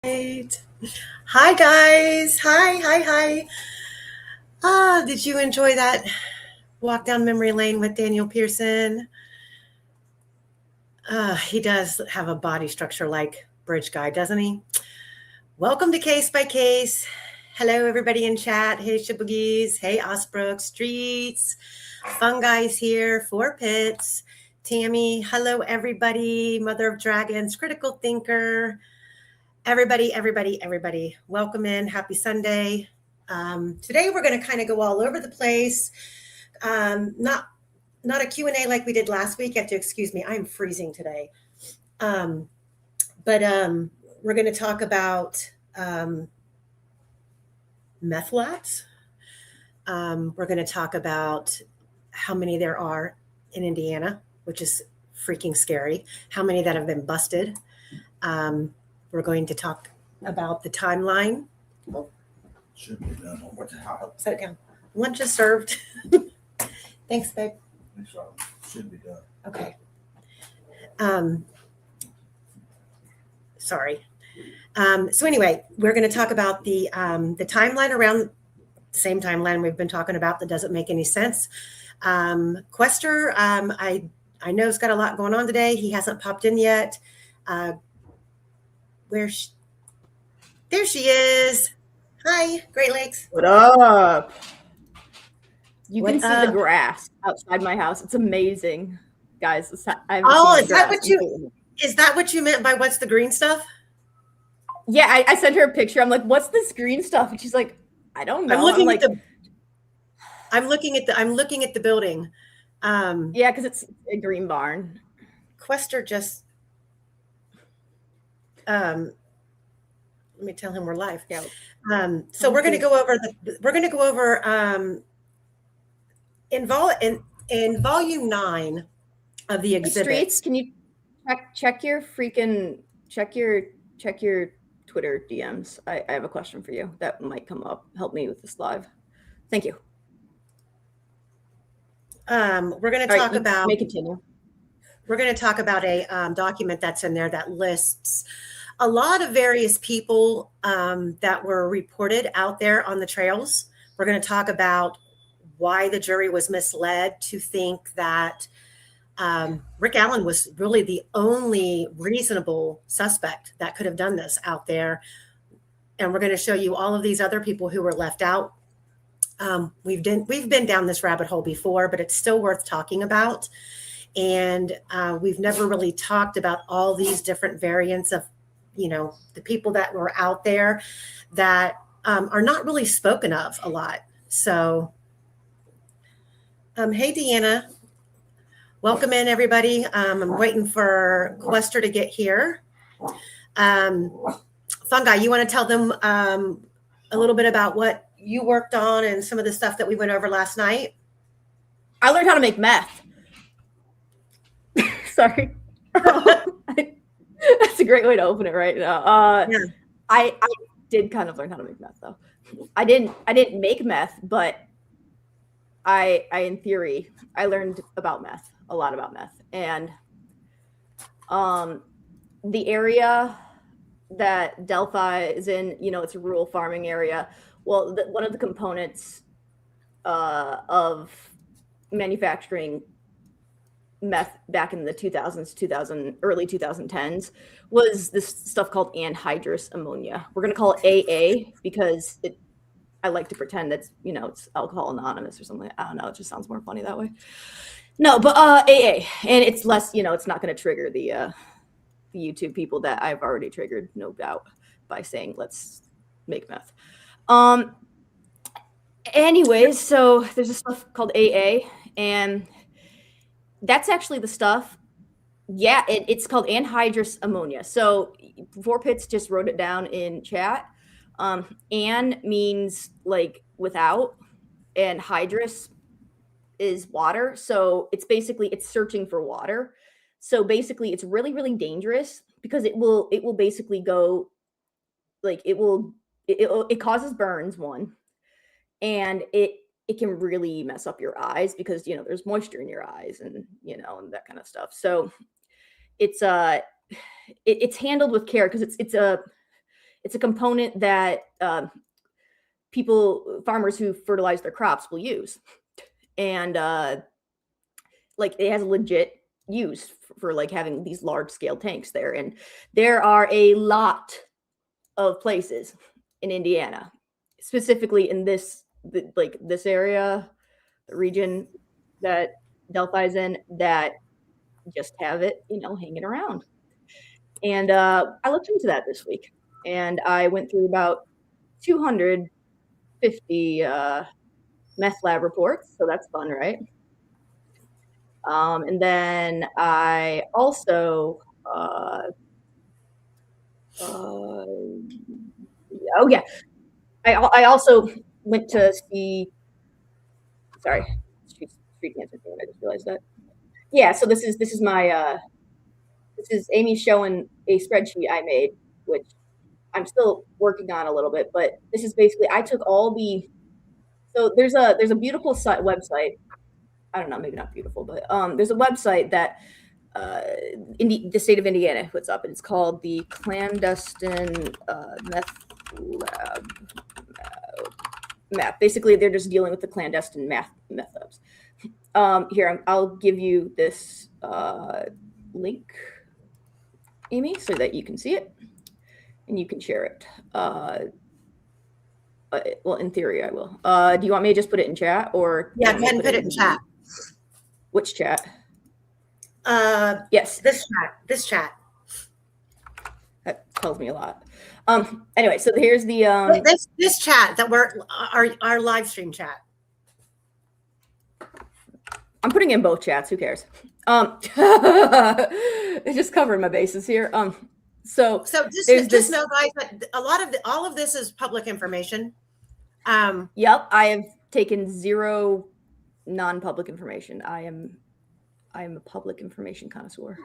Right. Hi guys. Hi. Did you enjoy that walk down memory lane with Daniel Pearson? He does have a body structure like Bridge Guy, doesn't he? Welcome to Case by Case. Hello, everybody in chat. Hey, Shiboogies. Hey, Osbrook Streets. Fun guys here. Four Pits. Tammy. Hello, everybody. Mother of Dragons. Critical Thinker. Everybody. Welcome in. Happy Sunday. Today we're going to kind of go all over the place. Not a Q&A like we did last week. You have to excuse me. I'm freezing today. But we're going to talk about meth labs. We're going to talk about how many there are in Indiana, which is freaking scary. How many that have been busted. We're going to talk about the timeline. Should be done one more time. Set it down. Lunch is served. Thanks, babe. Should be done. Okay. Sorry. So anyway, we're going to talk about the timeline around the same timeline we've been talking about that doesn't make any sense. Quester, I know has got a lot going on today. He hasn't popped in yet. There she is. Hi, Great Lakes. What up? You can see the grass outside my house. It's amazing, guys. Is that what you meant by what's the green stuff? Yeah, I sent her a picture. I'm like, "What's this green stuff?" And she's like, "I don't know." I'm looking at the building. Yeah, because it's a green barn. Quester just let me tell him we're live. Yeah. So we're going to go over in volume 9 of the exhibit. Streets, can you check your Twitter DMs? I have a question for you that might come up. Help me with this live. Thank you. We're going to talk about. May continue. We're going to talk about a document that's in there that lists a lot of various people that were reported out there on the trails. We're going to talk about why the jury was misled to think that Rick Allen was really the only reasonable suspect that could have done this out there. And we're going to show you all of these other people who were left out. We've been down this rabbit hole before, but it's still worth talking about. And we've never really talked about all these different variants of, the people that were out there that are not really spoken of a lot. So, hey, Deanna. Welcome in, everybody. I'm waiting for Quester to get here. Fungi, you want to tell them a little bit about what you worked on and some of the stuff that we went over last night? I learned how to make meth. Sorry. That's a great way to open it right now. Yeah. I did kind of learn how to make meth, though. I didn't make meth, but I in theory, I learned about meth, a lot about meth. And the area that Delphi is in, it's a rural farming area. Well, one of the components of manufacturing meth back in the 2000s, early 2010s was this stuff called anhydrous ammonia. We're going to call it AA because I like to pretend that's, it's Alcohol Anonymous or something. I don't know. It just sounds more funny that way. No, but AA, and it's less, it's not going to trigger the YouTube people that I've already triggered, no doubt, by saying, let's make meth. Anyways, so there's this stuff called AA, and that's actually the stuff. Yeah, it's called anhydrous ammonia. So Four Pits just wrote it down in chat. An means like without, and hydrous is water. So it's searching for water. So basically it's really, really dangerous because it will basically go like it causes burns, one, and it can really mess up your eyes because there's moisture in your eyes and and that kind of stuff. So it's handled with care because it's a component that farmers who fertilize their crops will use. And like it has a legit use for like having these large scale tanks there. And there are a lot of places in Indiana, specifically in this area, the region that Delphi's in, that just have it, hanging around. And I looked into that this week, and I went through about 250 meth lab reports, so that's fun, right? And then I also, I also went to see. Sorry, street cancer thing. I just realized that. Yeah, so this is my this is Amy showing a spreadsheet I made, which I'm still working on a little bit, but this is basically I took all the. So there's a beautiful website. I don't know, maybe not beautiful, but there's a website that the state of Indiana puts up, and it's called the Clandestine Meth Lab map. Basically, they're just dealing with the clandestine meth labs. Here, I'll give you this link, Amy, so that you can see it and you can share it. Well, in theory, I will. Do you want me to just put it in chat, or yeah, go ahead and put it in chat? Which chat? Yes, this chat. That tells me a lot. Anyway, so here's the this chat that we're our live stream chat. I'm putting in both chats. Who cares? It's just covering my bases here. So just know, guys, that all of this is public information. Yep, I have taken zero non-public information. I am a public information connoisseur.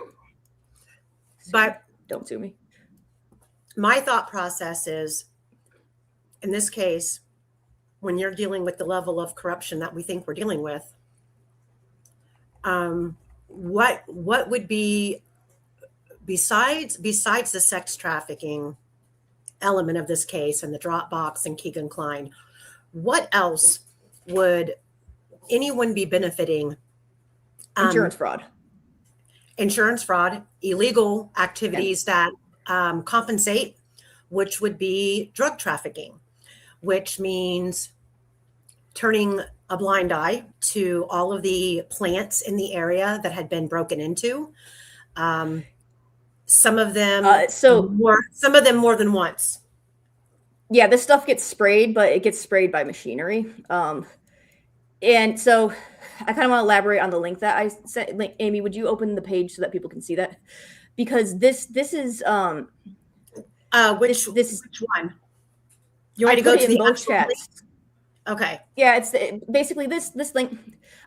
So but don't sue me. My thought process is, in this case, when you're dealing with the level of corruption that we think we're dealing with, what would be besides the sex trafficking element of this case and the Dropbox and Keegan Klein, what else would anyone be benefiting? Insurance fraud, illegal activities that compensate, which would be drug trafficking, which means turning a blind eye to all of the plants in the area that had been broken into. Some of them more than once. Yeah, this stuff gets sprayed, but it gets sprayed by machinery. And so I kind of want to elaborate on the link that I sent. Amy, would you open the page so that people can see that? Because this is which one? You want to go to the both chats? Link? Okay. Yeah, it's basically this link.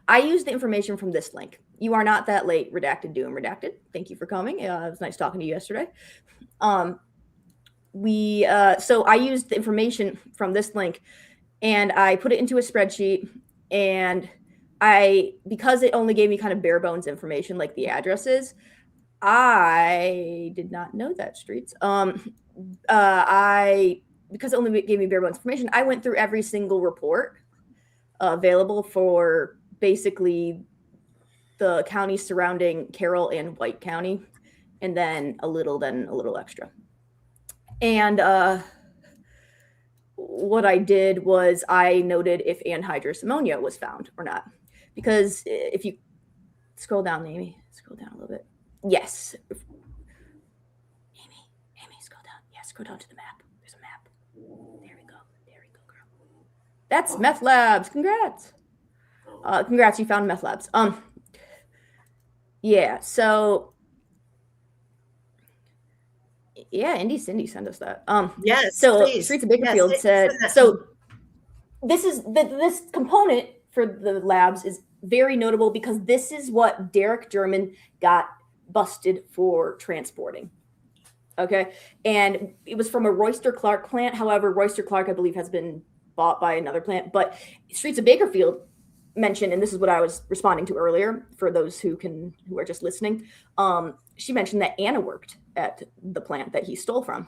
I used the information from this link. You are not that late. Redacted, doom, redacted. Thank you for coming. It was nice talking to you yesterday. So I used the information from this link, and I put it into a spreadsheet. And because it only gave me kind of bare bones information, like the addresses, I did not know that, Streets. Because it only gave me bare bones information, I went through every single report available for basically the counties surrounding Carroll and White County, and then a little extra. And what I did was I noted if anhydrous ammonia was found or not. Because if you scroll down, Amy, scroll down a little bit. Yes. Amy, scroll down. Yeah, scroll down to the map. There's a map. There we go, girl. That's Meth Labs. Congrats. Congrats, you found Meth Labs. Yeah, so yeah, Indy Cindy sent us that. Yes. So please. Streets of Bakerfield said so. This is this component for the labs is very notable because this is what Derek German got busted for transporting. Okay, and it was from a Royster Clark plant. However, Royster Clark, I believe, has been bought by another plant. But Streets of Bakerfield mentioned, and this is what I was responding to earlier for those who are just listening. She mentioned that Anna worked at the plant that he stole from,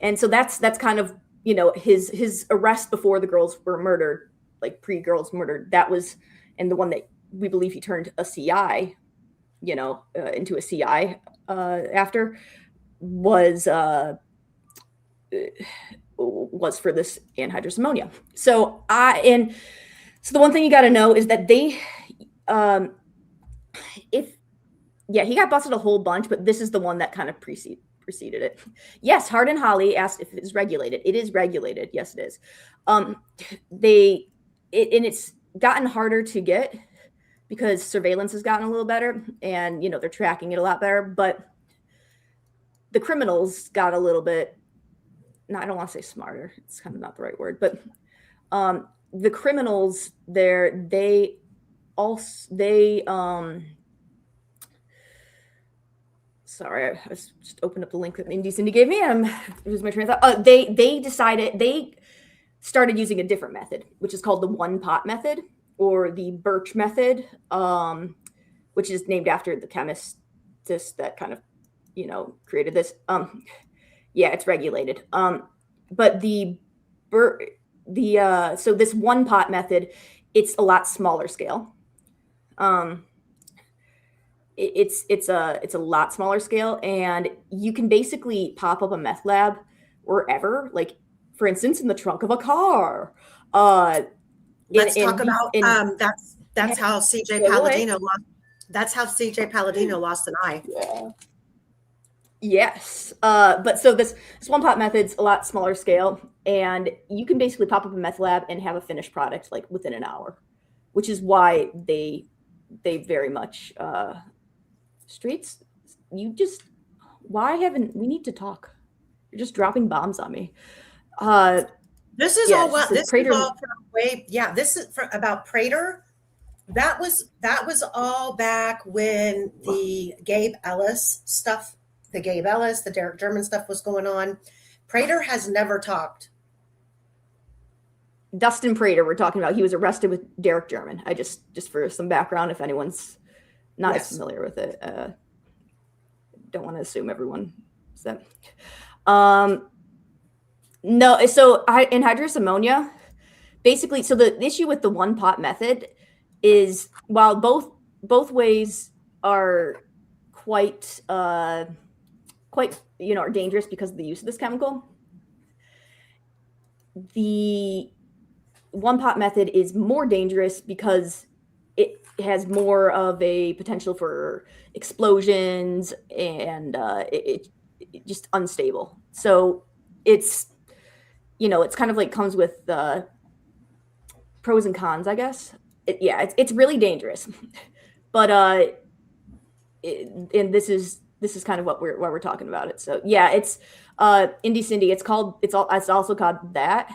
And so that's kind of, you know, his arrest before the girls were murdered, like pre-girls murdered. That was, and the one that we believe he turned a CI, you know, into a CI after was for this anhydrous ammonia. So the one thing you got to know is that they, he got busted a whole bunch, but this is the one that kind of preceded it. Yes, Hardin Holly asked if it is regulated. It is regulated. Yes, it is. And it's gotten harder to get because surveillance has gotten a little better, and you know they're tracking it a lot better. But the criminals got a little bit. No, I don't want to say smarter. It's kind of not the right word, but the criminals there, sorry, I was just opened up the link that Indy Cindy gave me. Here's my train of thought. They started using a different method, which is called the one pot method or the Birch method, which is named after the chemist that kind of, you know, created this. Yeah, it's regulated. But so this one pot method, it's a lot smaller scale. It's a lot smaller scale, and you can basically pop up a meth lab wherever, like for instance, in the trunk of a car. Let's talk about that's how CJ Palladino lost. That's how CJ Palladino lost an eye. Yeah. Yes. But so this one pot method's a lot smaller scale, and you can basically pop up a meth lab and have a finished product like within an hour, which is why they very much streets. We need to talk. You're just dropping bombs on me. This is all about Prater. That was all back when the Gabe Ellis stuff, the Derek German stuff was going on. Prater has never talked. Dustin Prater, we're talking about. He was arrested with Derek German. I just for some background, if anyone's not as familiar with it, don't want to assume everyone is that. No, so anhydrous ammonia, basically. So the issue with the one pot method is while both ways are quite are dangerous because of the use of this chemical, the one pot method is more dangerous because it has more of a potential for explosions and it just unstable. So it's kind of like comes with pros and cons, I guess. It's really dangerous, but and this is kind of why we're talking about it. So yeah, it's Indy Cindy. It's also called that.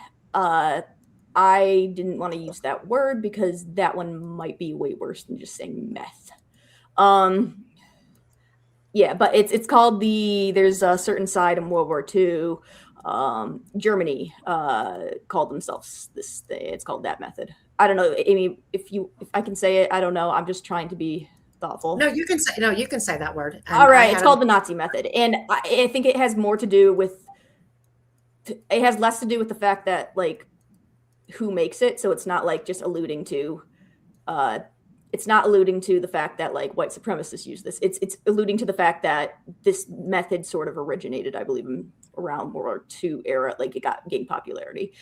I didn't want to use that word because that one might be way worse than just saying meth. Yeah, but it's called there's a certain side in World War II, Germany called themselves this thing. It's called that method. I don't know, Amy, if I can say it, I don't know. I'm just trying to be thoughtful. No, you can say that word. And all right, it's called the Nazi method. And I think it has less to do with the fact that like who makes it. So it's not like just alluding to the fact that like white supremacists use this. It's alluding to the fact that this method sort of originated, I believe, around World War II era. Like it gained popularity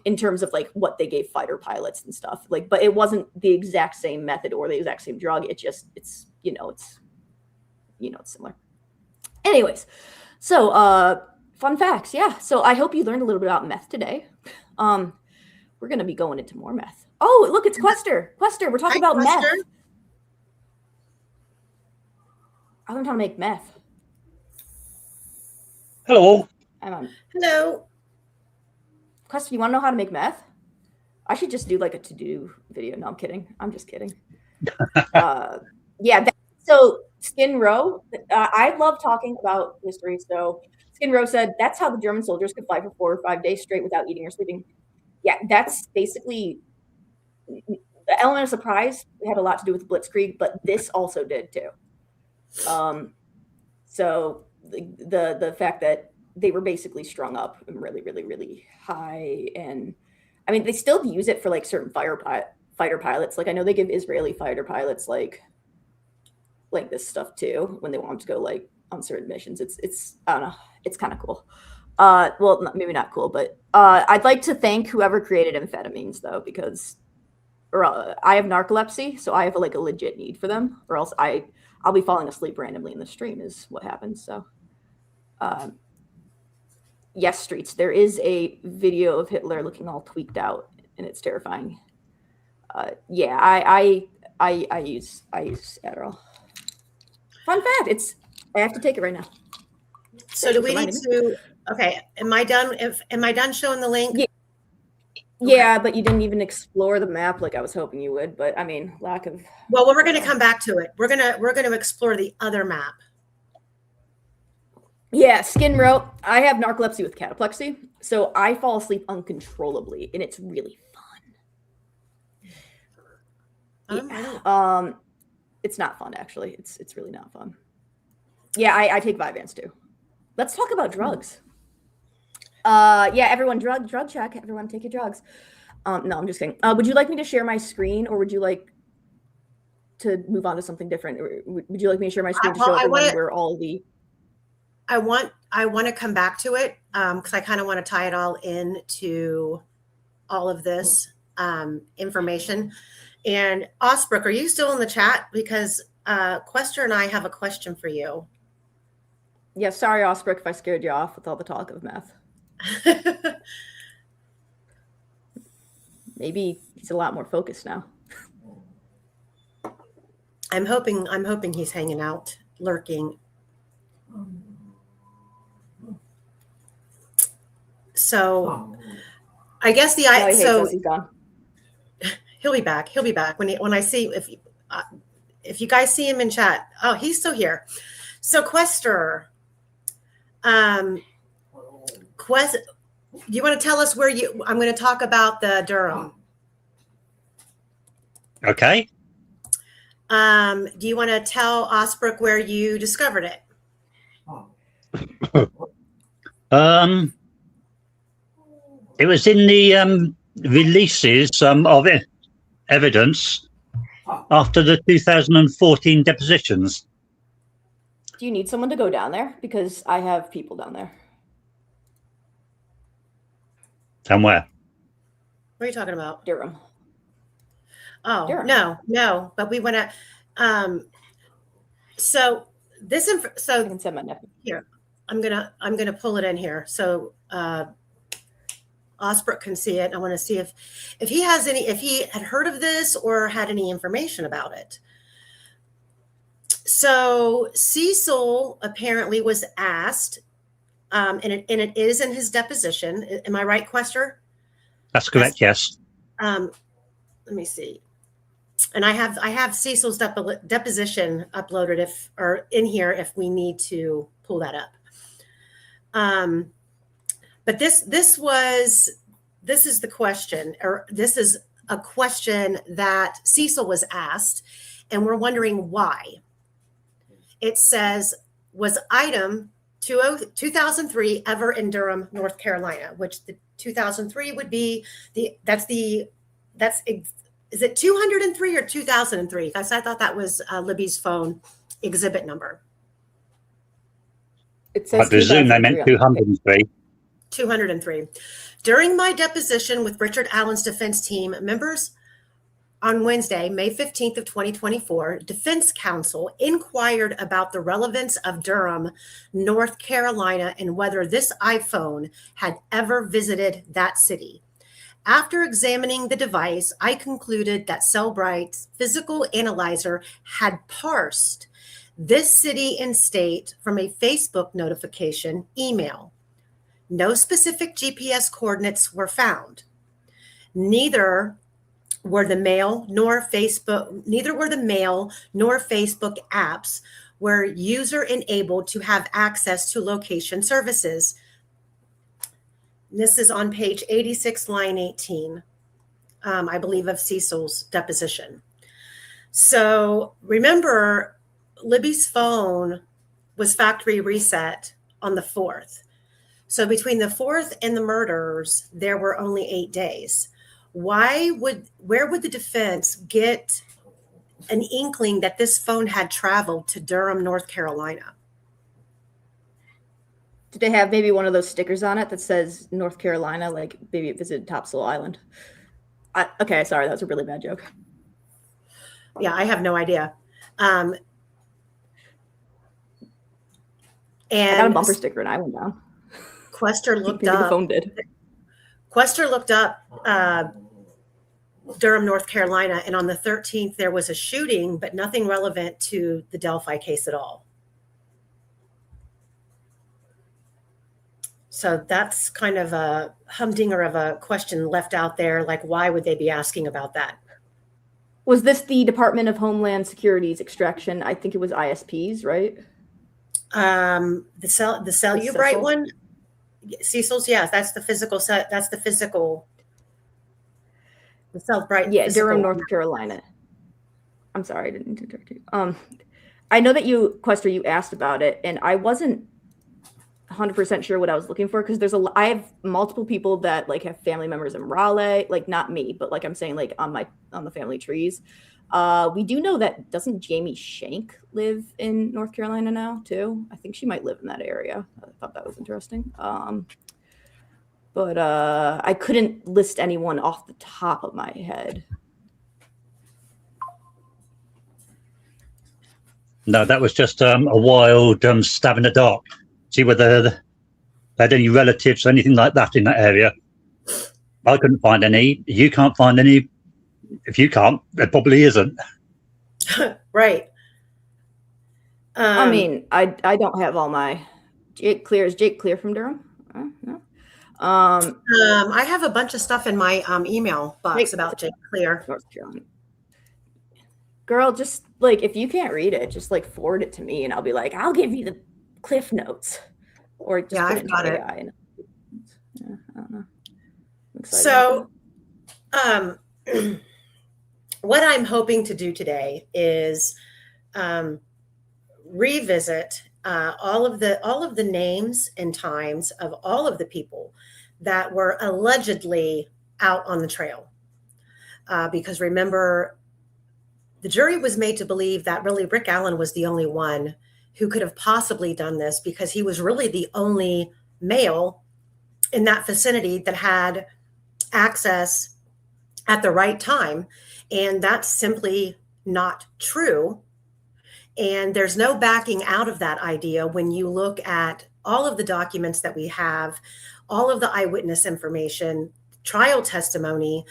in terms of like what they gave fighter pilots and stuff. Like, but it wasn't the exact same method or the exact same drug. It's similar. Anyways, so fun facts. Yeah. So I hope you learned a little bit about meth today. We're going to be going into more meth. Oh, look, it's Quester. We're talking about Quester. Meth. I learned how to make meth. Hello. Hello. Quester, you want to know how to make meth? I should just do like a to-do video. No, I'm kidding. I'm just kidding. So Skin Row, I love talking about history. So Skin Row said that's how the German soldiers could fly for 4 or 5 days straight without eating or sleeping. Yeah, that's basically the element of surprise. It had a lot to do with Blitzkrieg, but this also did too. So the fact that they were basically strung up and really, really, really high. And I mean, they still use it for like certain fighter pilots. Like I know they give Israeli fighter pilots like this stuff too when they want them to go like on certain missions. It's I don't know. It's kind of cool. Well, maybe not cool, but I'd like to thank whoever created amphetamines though, because I have narcolepsy, so I have like a legit need for them, or else I'll be falling asleep randomly in the stream is what happens. So, yes, Streets, there is a video of Hitler looking all tweaked out, and it's terrifying. Yeah, I use Adderall. Fun fact, I have to take it right now. So do we need to? Okay, am I done? Am I done showing the link? Yeah. Okay. Yeah, but you didn't even explore the map like I was hoping you would. But I mean, lack of. Well, we're going to come back to it. We're gonna explore the other map. Yeah, Skin wrote, I have narcolepsy with cataplexy, so I fall asleep uncontrollably, and it's really fun. Yeah. It's not fun actually. It's really not fun. Yeah, I take Vyvanse too. Let's talk about drugs. Yeah, everyone, drug check. Everyone, take your drugs. No, I'm just kidding. Would you like me to share my screen, or would you like to move on to something different? Or would you like me to share my screen to show everyone where all the? I want to come back to it because I kind of want to tie it all into all of this information. And Osbrook, are you still in the chat? Because Quester and I have a question for you. Yeah, sorry, Osbrook, if I scared you off with all the talk of meth. Maybe he's a lot more focused now. I'm hoping he's hanging out, lurking. So I guess so he's gone. He'll be back. He'll be back when I see if you guys see him in chat. Oh, he's still here. So Quester, do you want to tell us where I'm going to talk about the Durham. Okay. Do you want to tell Osbrook where you discovered it? It was in the releases of evidence after the 2014 depositions. Do you need someone to go down there? Because I have people down there. And where? What are you talking about? Durham. Oh, Durham. No. But we want to. So I can send my nephew. Here, I'm gonna pull it in here so Osbrook can see it. I want to see if he had heard of this or had any information about it. So Cecil apparently was asked, and it is in his deposition. Am I right, Quester? That's correct. Yes. Let me see. And I have Cecil's deposition uploaded in here if we need to pull that up. But this is the question, or this is a question that Cecil was asked, and we're wondering why. It says, was item 2003 ever in Durham, North Carolina? Which the 2003 would be is it 203 or 2003? I thought that was Libby's phone exhibit number. It says I presume they meant 203. 203. During my deposition with Richard Allen's defense team members on Wednesday, May 15th of 2024, defense counsel inquired about the relevance of Durham, North Carolina, and whether this iPhone had ever visited that city. After examining the device, I concluded that Cellbright's physical analyzer had parsed this city and state from a Facebook notification email. No specific GPS coordinates were found. Neither were the mail nor Facebook apps were user enabled to have access to location services. This is on page 86, line 18, I believe, of Cecil's deposition. So remember, Libby's phone was factory reset on the 4th. So between the 4th and the murders, there were only 8 days. Where would the defense get an inkling that this phone had traveled to Durham, North Carolina? Did they have maybe one of those stickers on it that says North Carolina, like maybe it visited Topsail Island? Okay, sorry, that was a really bad joke. Yeah, I have no idea. And I got a bumper sticker and I went down. Quester looked Maybe up. the phone did. Quester looked up Durham, North Carolina, and on the 13th there was a shooting, but nothing relevant to the Delphi case at all. So that's kind of a humdinger of a question left out there. Like, why would they be asking about that? Was this the Department of Homeland Security's extraction? I think it was ISPs, right? The Cellubrite one, Cecil's. Yes, that's the physical set. That's the physical. The Cellubrite. Yeah, Durham, North Carolina. I'm sorry, I didn't interrupt you. I know that Quester, you asked about it, and I wasn't 100% sure what I was looking for because I have multiple people that like have family members in Raleigh, like not me, but like I'm saying like on the family trees. We do know that doesn't Jamie Shank live in North Carolina now too? I think she might live in that area. I thought that was interesting. But I couldn't list anyone off the top of my head. No, that was just a wild stab in the dark. See whether they had any relatives or anything like that in that area. I couldn't find any. You can't find any. If you can't, there probably isn't. Right. I mean, I don't have all my Jake Clear. Is Jake Clear from Durham? No. I have a bunch of stuff in my email box about Jake Clear. North Carolina. Girl, just like if you can't read it, just like forward it to me, and I'll be like, I'll give you the Cliff Notes, or just yeah, I've got it. Yeah, I don't know. So, what I'm hoping to do today is revisit all of the names and times of all of the people that were allegedly out on the trail, because remember, the jury was made to believe that really Rick Allen was the only one who could have possibly done this because he was really the only male in that vicinity that had access at the right time. And that's simply not true. And there's no backing out of that idea when you look at all of the documents that we have, all of the eyewitness information, trial testimony,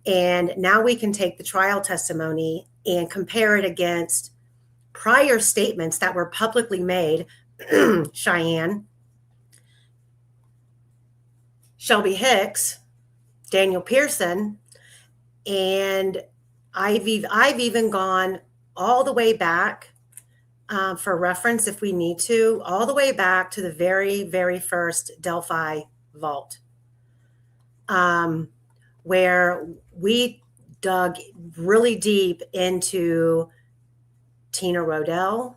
and now we can take the trial testimony and compare it against prior statements that were publicly made. Cheyenne, Shelby Hicks, Daniel Pearson, and I've even gone all the way back for reference, if we need to, all the way back to the very, very first Delphi Vault, where we dug really deep into Tina Rodell,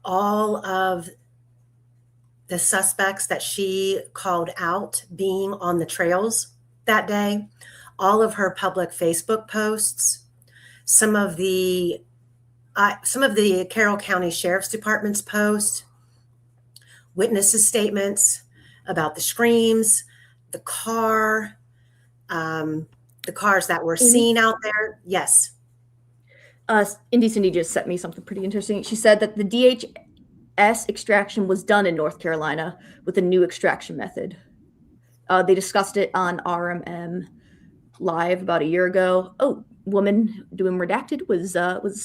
all of the suspects that she called out being on the trails that day, all of her public Facebook posts, some of the Carroll County Sheriff's Department's posts, witnesses' statements about the screams, the cars that were seen out there. Yes. Indy Cindy just sent me something pretty interesting. She said that the DHS extraction was done in North Carolina with a new extraction method. They discussed it on RMM Live about a year ago. Oh, woman doing redacted was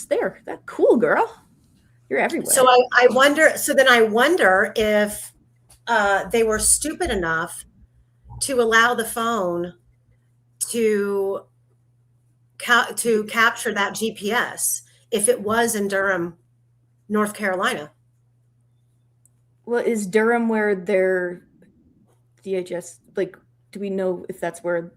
there. That cool, girl. You're everywhere. So I wonder. So then I wonder if they were stupid enough to allow the phone to capture that GPS if it was in Durham, North Carolina. Well, is Durham where their DHS, like, do we know if that's where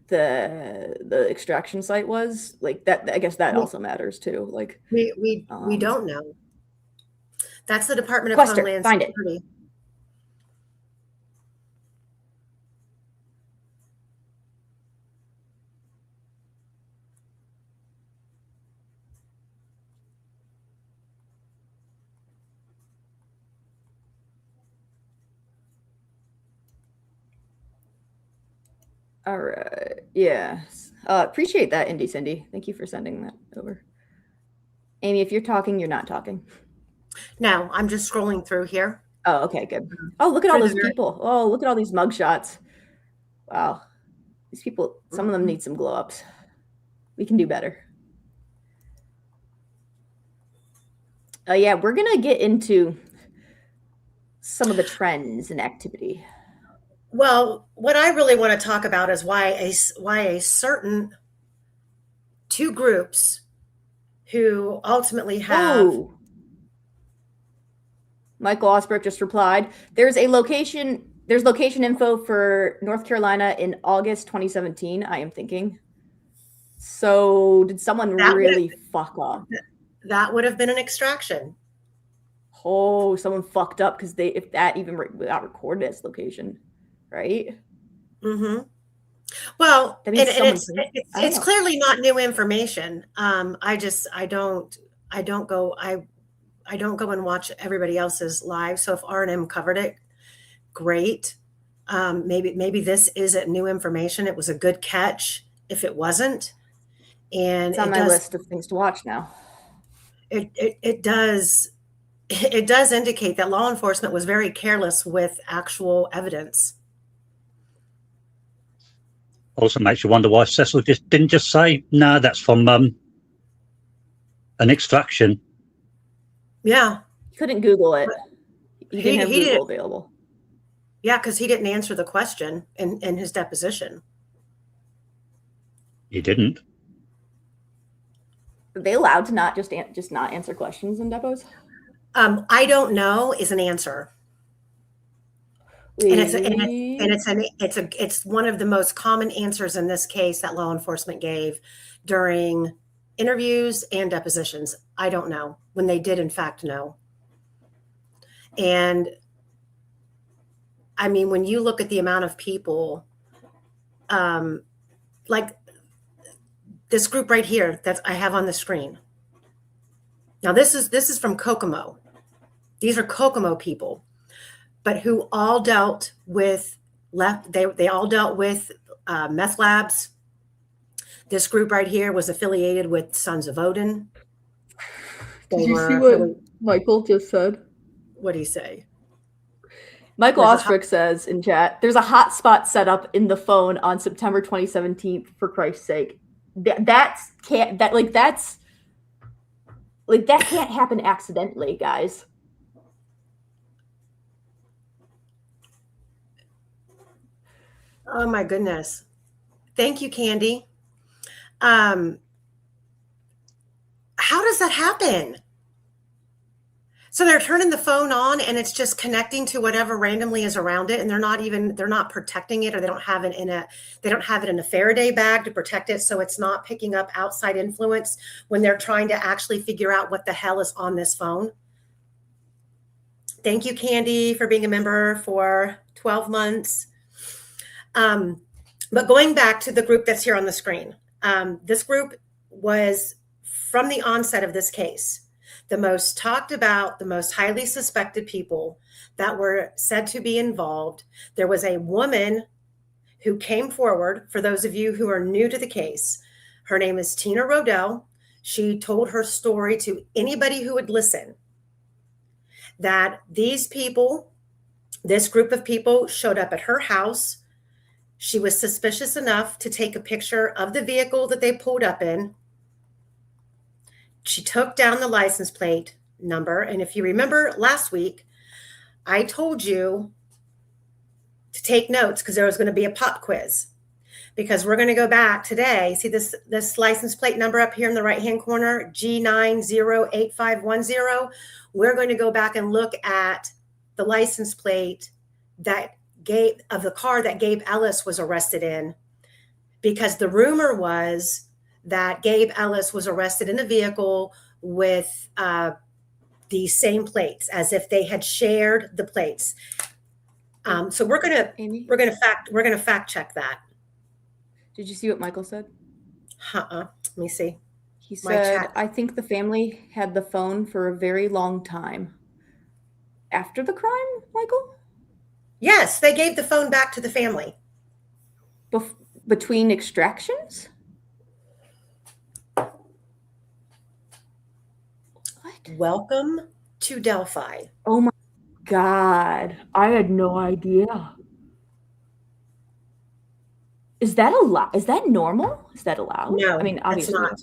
the extraction site was? Like that, I guess that also matters too. Like we don't know. That's the Department of Quester, Homeland find Security. it. All right. Yeah. Appreciate that, Indy Cindy. Thank you for sending that over. Amy, if you're talking, you're not talking. No, I'm just scrolling through here. Oh, okay, good. Oh, look at all For the those very- people. Oh, look at all these mugshots. Wow. These people, some of them need some glow ups. We can do better. Yeah, we're going to get into some of the trends and activity. Well, what I really want to talk about is why a certain two groups who ultimately have. Oh. Michael Osbrook just replied. There's location info for North Carolina in August 2017, I am thinking. So did someone really fuck up? That would have been an extraction. Oh, someone fucked up because if that even got recorded as location, right? Mm-hmm. Well, That means it's clearly not new information. I don't go and watch everybody else's live. So if R&M covered it, great. Maybe this isn't new information. It was a good catch if it wasn't. And it's on my list of things to watch now. It does indicate that law enforcement was very careless with actual evidence. Also makes you wonder why Cecil didn't just say, "No, that's from an extraction." Yeah, he couldn't Google it. He didn't have Google didn't, available. Yeah, because he didn't answer the question in his deposition. He didn't. Are they allowed to not just not answer questions in depots? I don't know is an answer. Really? And it's one of the most common answers in this case that law enforcement gave during interviews and depositions. I don't know when they did in fact know. And I mean, when you look at the amount of people, like this group right here that I have on the screen. Now this is from Kokomo. These are Kokomo people, but who all dealt with they all dealt with meth labs. This group right here was affiliated with Sons of Odin. Did you see what Michael just said? What did he say? Michael Osbrook says in chat, there's a hotspot set up in the phone on September 2017, for Christ's sake. That can't happen accidentally, guys. Oh my goodness. Thank you, Candy. How does that happen? So they're turning the phone on and it's just connecting to whatever randomly is around it, and they're not protecting it, or they don't have it in a Faraday bag to protect it, so it's not picking up outside influence when they're trying to actually figure out what the hell is on this phone. Thank you, Candy, for being a member for 12 months. But going back to the group that's here on the screen, this group was, from the onset of this case, the most talked about, the most highly suspected people that were said to be involved. There was a woman who came forward, for those of you who are new to the case. Her name is Tina Rodell. She told her story to anybody who would listen, that these people, this group of people, showed up at her house. She was suspicious enough to take a picture of the vehicle that they pulled up in. She took down the license plate number. And if you remember last week, I told you to take notes because there was going to be a pop quiz, because we're going to go back today. See this license plate number up here in the right-hand corner, G908510. We're going to go back and look at the license plate of the car that Gabe Ellis was arrested in, because the rumor was that Gabe Ellis was arrested in a vehicle with the same plates, as if they had shared the plates. So we're gonna fact check that. Did you see what Michael said? Let me see. He said, I think the family had the phone for a very long time. After the crime, Michael? Yes, they gave the phone back to the family. between extractions? What? Welcome to Delphi. Oh my God. I had no idea. Is that allowed? Is that normal? Is that allowed? No, I mean, it's obviously. not.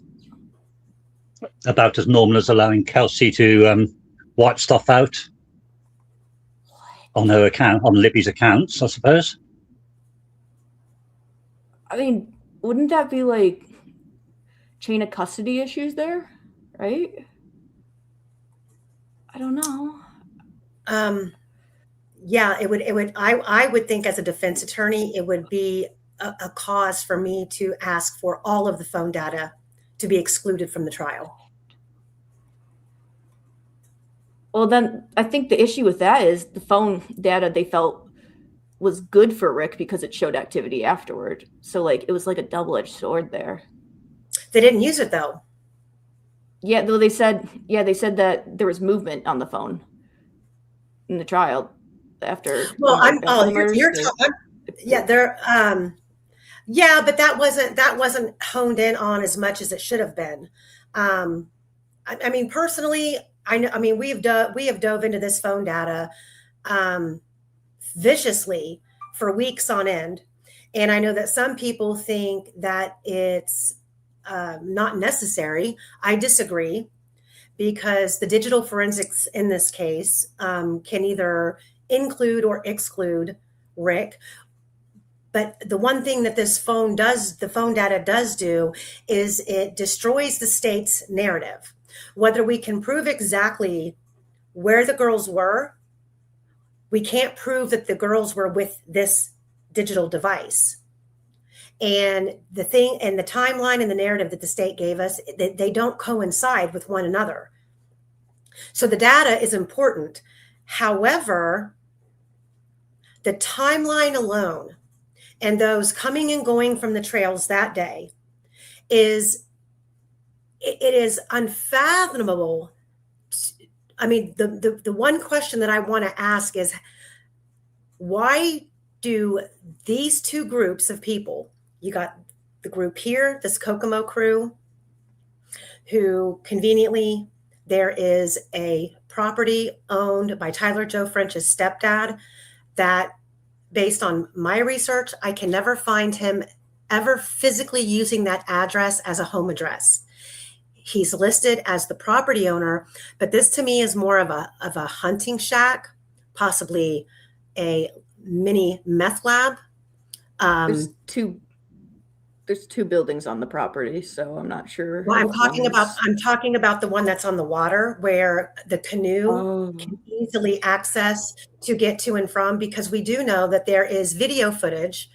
About as normal as allowing Kelsey to wipe stuff out on her account, on Libby's accounts, I suppose. I mean, wouldn't that be like chain of custody issues there, right? I don't know. Yeah, it would, I would think as a defense attorney, it would be a cause for me to ask for all of the phone data to be excluded from the trial. Well, then I think the issue with that is the phone data they felt was good for Rick because it showed activity afterward. So like it was like a double-edged sword there. They didn't use it though. Yeah, though they said that there was movement on the phone in the trial after. Well, Yeah, yeah, but that wasn't honed in on as much as it should have been. I mean, personally, I mean, we have dove into this phone data viciously for weeks on end, and I know that some people think that it's not necessary. I disagree, because the digital forensics in this case can either include or exclude Rick. But the one thing that this phone data does do is it destroys the state's narrative. Whether we can prove exactly where the girls were, we can't prove that the girls were with this digital device. And the timeline and the narrative that the state gave us, they don't coincide with one another. So the data is important. However, the timeline alone and those coming and going from the trails that day is unfathomable. I mean, the one question that I want to ask is, why do these two groups of people, you got the group here, this Kokomo crew, who conveniently, there is a property owned by Tyler Joe French's stepdad that, based on my research, I can never find him ever physically using that address as a home address. He's listed as the property owner, but this to me is more of a hunting shack, possibly a mini meth lab. There's two buildings on the property, so I'm not sure. Well, I'm talking about the one that's on the water, where the canoe can easily access to get to and from, because we do know that there is video footage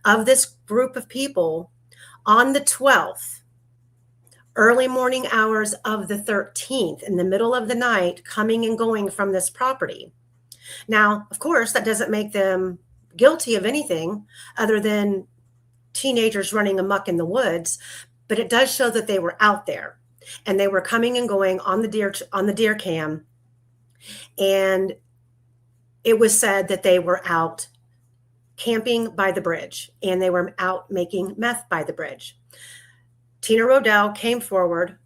of this group of people on the 12th, early morning hours of the 13th, in the middle of the night, coming and going from this property. Now, of course, that doesn't make them guilty of anything other than teenagers running amok in the woods, but it does show that they were out there and they were coming and going on the deer cam. And it was said that they were out camping by the bridge and they were out making meth by the bridge. Tina Rodell came forward,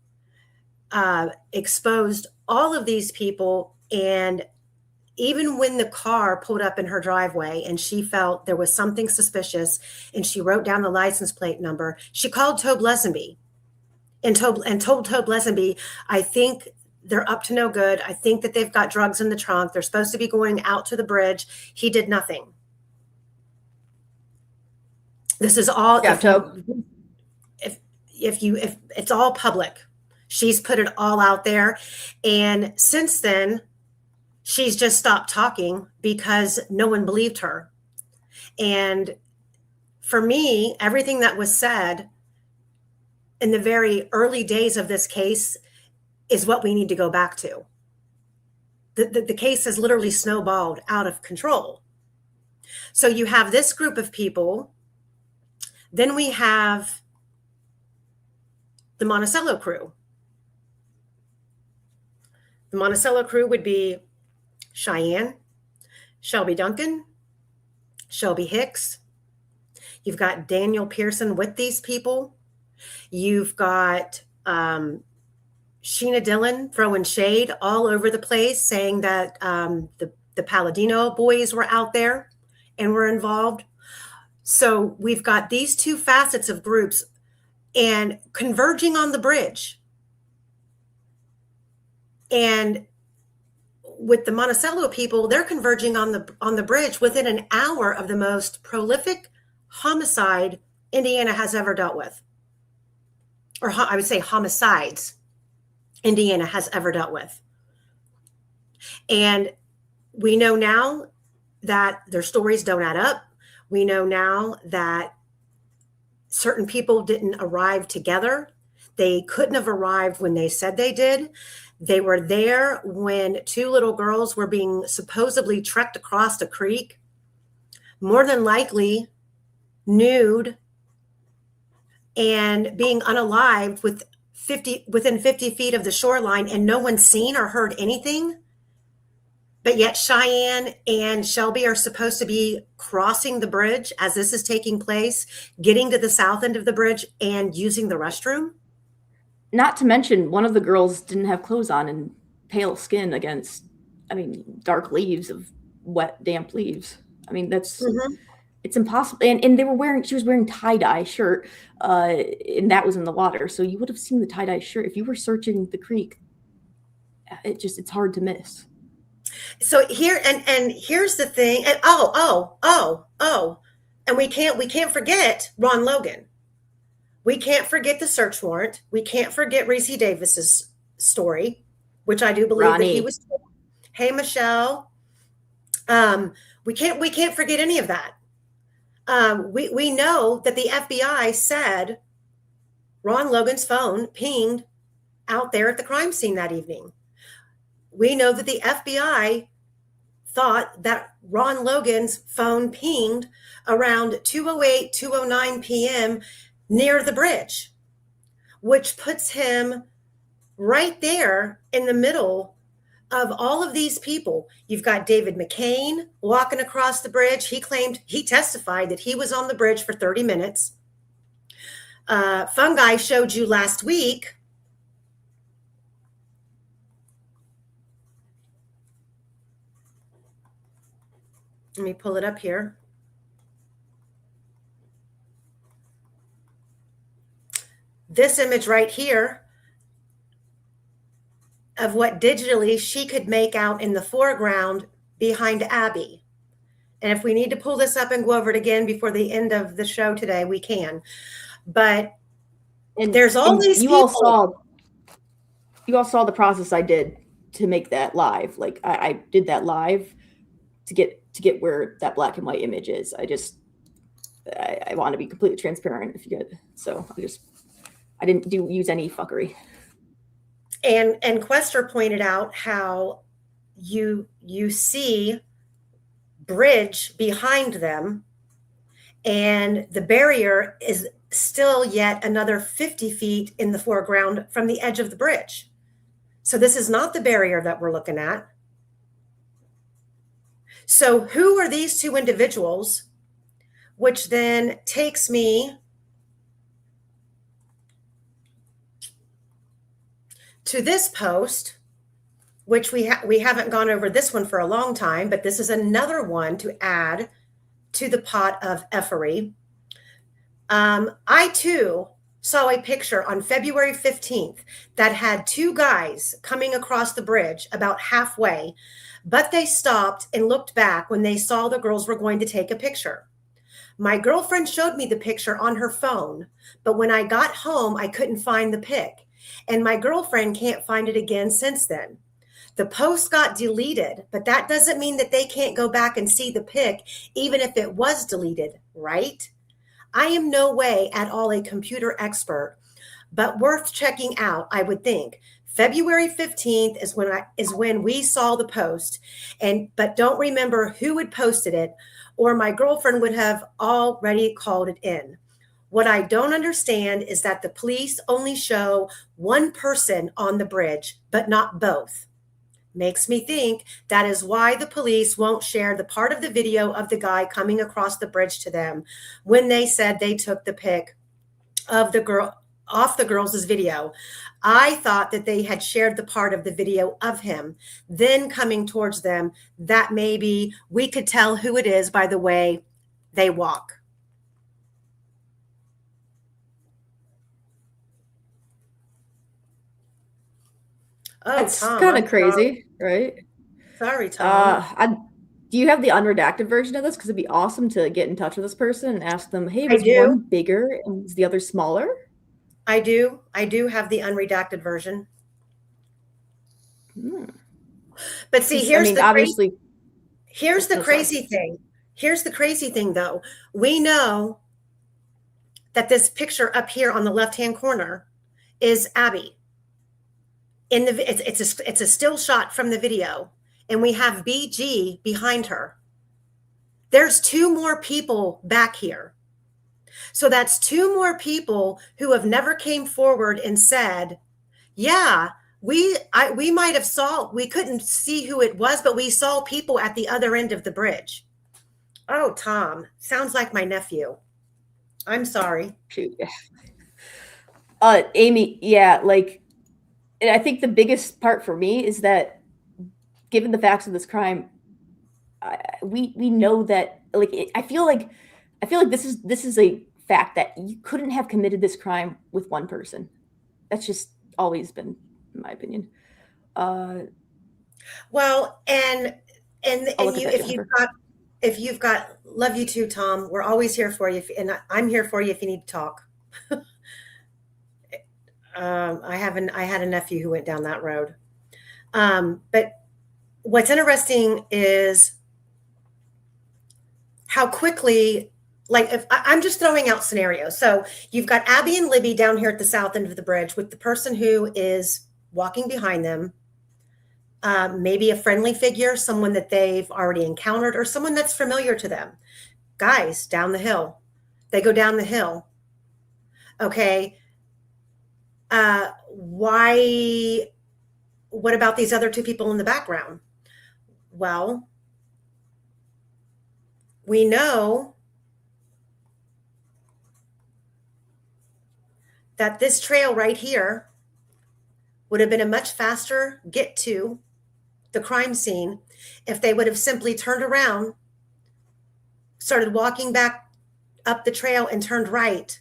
exposed all of these people, and even when the car pulled up in her driveway and she felt there was something suspicious and she wrote down the license plate number, she called Tobe Lesenby and told Tobe Lesenby, I think they're up to no good. I think that they've got drugs in the trunk. They're supposed to be going out to the bridge. He did nothing. This is all, if it's all public. She's put it all out there. And since then, she's just stopped talking because no one believed her. And for me, everything that was said in the very early days of this case is what we need to go back to. The case has literally snowballed out of control. So you have this group of people. Then we have the Monticello crew. The Monticello crew would be Cheyenne, Shelby Duncan, Shelby Hicks. You've got Daniel Pearson with these people. You've got Sheena Dillon throwing shade all over the place, saying that the Palladino boys were out there and were involved. So we've got these two facets of groups and converging on the bridge. And with the Monticello people, they're converging on the bridge within an hour of the most prolific homicide Indiana has ever dealt with. Or I would say homicides Indiana has ever dealt with. And we know now that their stories don't add up. We know now that certain people didn't arrive together. They couldn't have arrived when they said they did. They were there when two little girls were being supposedly trekked across a creek, more than likely nude and being unalived within 50 feet of the shoreline, and no one's seen or heard anything. But yet Cheyenne and Shelby are supposed to be crossing the bridge as this is taking place, getting to the south end of the bridge and using the restroom. Not to mention, one of the girls didn't have clothes on and pale skin against, dark leaves of wet, damp leaves. That's, it's impossible. And she was wearing tie-dye shirt, and that was in the water. So you would have seen the tie-dye shirt. If you were searching the creek, it's hard to miss. So here, and here's the thing, and and we can't forget Ron Logan. We can't forget the search warrant. We can't forget Reese Davis's story, which I do believe Ronnie. that he was. Hey, Michelle. We can't forget any of that. We know that the FBI said Ron Logan's phone pinged out there at the crime scene that evening. We know that the FBI thought that Ron Logan's phone pinged around 2:08, 2:09 p.m. near the bridge, which puts him right there in the middle of all of these people. You've got David McCain walking across the bridge. He testified that he was on the bridge for 30 minutes. Fungi showed you last week. Let me pull it up here. This image right here of what digitally she could make out in the foreground behind Abby. And if we need to pull this up and go over it again before the end of the show today, we can. But there's all these people. You all saw the process I did to make that live. Like I did that live to get where that black and white image is. I want to be completely transparent if you get, so I didn't use any fuckery. And Quester pointed out how you see bridge behind them, and the barrier is still yet another 50 feet in the foreground from the edge of the bridge. So this is not the barrier that we're looking at. So who are these two individuals? Which then takes me to this post, which we haven't gone over this one for a long time, but this is another one to add to the pot of effery. I too saw a picture on February 15th that had two guys coming across the bridge about halfway, but they stopped and looked back when they saw the girls were going to take a picture. My girlfriend showed me the picture on her phone, but when I got home, I couldn't find the pic, and my girlfriend can't find it again since then. The post got deleted, but that doesn't mean that they can't go back and see the pic, even if it was deleted, right? I am no way at all a computer expert, but worth checking out, I would think. February 15th is when we saw the post, but don't remember who had posted it, or my girlfriend would have already called it in. What I don't understand is that the police only show one person on the bridge, but not both. makes me think that is why the police won't share the part of the video of the guy coming across the bridge to them when they said they took the pic of the girl off the girls' video. I thought that they had shared the part of the video of him then coming towards them, that maybe we could tell who it is by the way they walk. Oh, That's Tom, kind I'm of crazy, right? sorry, Tom. Do you have the unredacted version of this? Because it'd be awesome to get in touch with this person and ask them, hey, I was do. one bigger and was the other smaller? I do have the unredacted version. But see, here's the obviously, here's the crazy thing. Here's the crazy thing, though. We know that this picture up here on the left-hand corner is Abby. It's a still shot from the video, and we have BG behind her. There's two more people back here. So that's two more people who have never came forward and said, yeah, we might have saw, we couldn't see who it was, but we saw people at the other end of the bridge. Oh, Tom, sounds like my nephew. I'm sorry. Amy, yeah, like, and I think the biggest part for me is that given the facts of this crime, we know that, like, I feel like this is a fact that you couldn't have committed this crime with one person. That's just always been my opinion. Well, and if you've got, love you too, Tom. We're always here for you, and I'm here for you if you need to talk. I had a nephew who went down that road. But what's interesting is how quickly, like, if I'm just throwing out scenarios. So you've got Abby and Libby down here at the south end of the bridge with the person who is walking behind them, maybe a friendly figure, someone that they've already encountered, or someone that's familiar to them. Guys, down the hill. They go down the hill. Okay. What about these other two people in the background? Well, we know that this trail right here would have been a much faster get to the crime scene if they would have simply turned around, started walking back up the trail and turned right,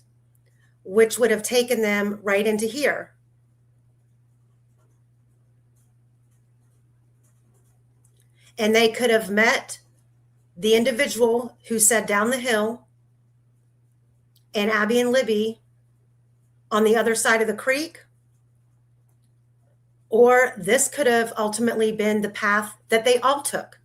which would have taken them right into here. And they could have met the individual who said down the hill and Abby and Libby on the other side of the creek. Or this could have ultimately been the path that they all took.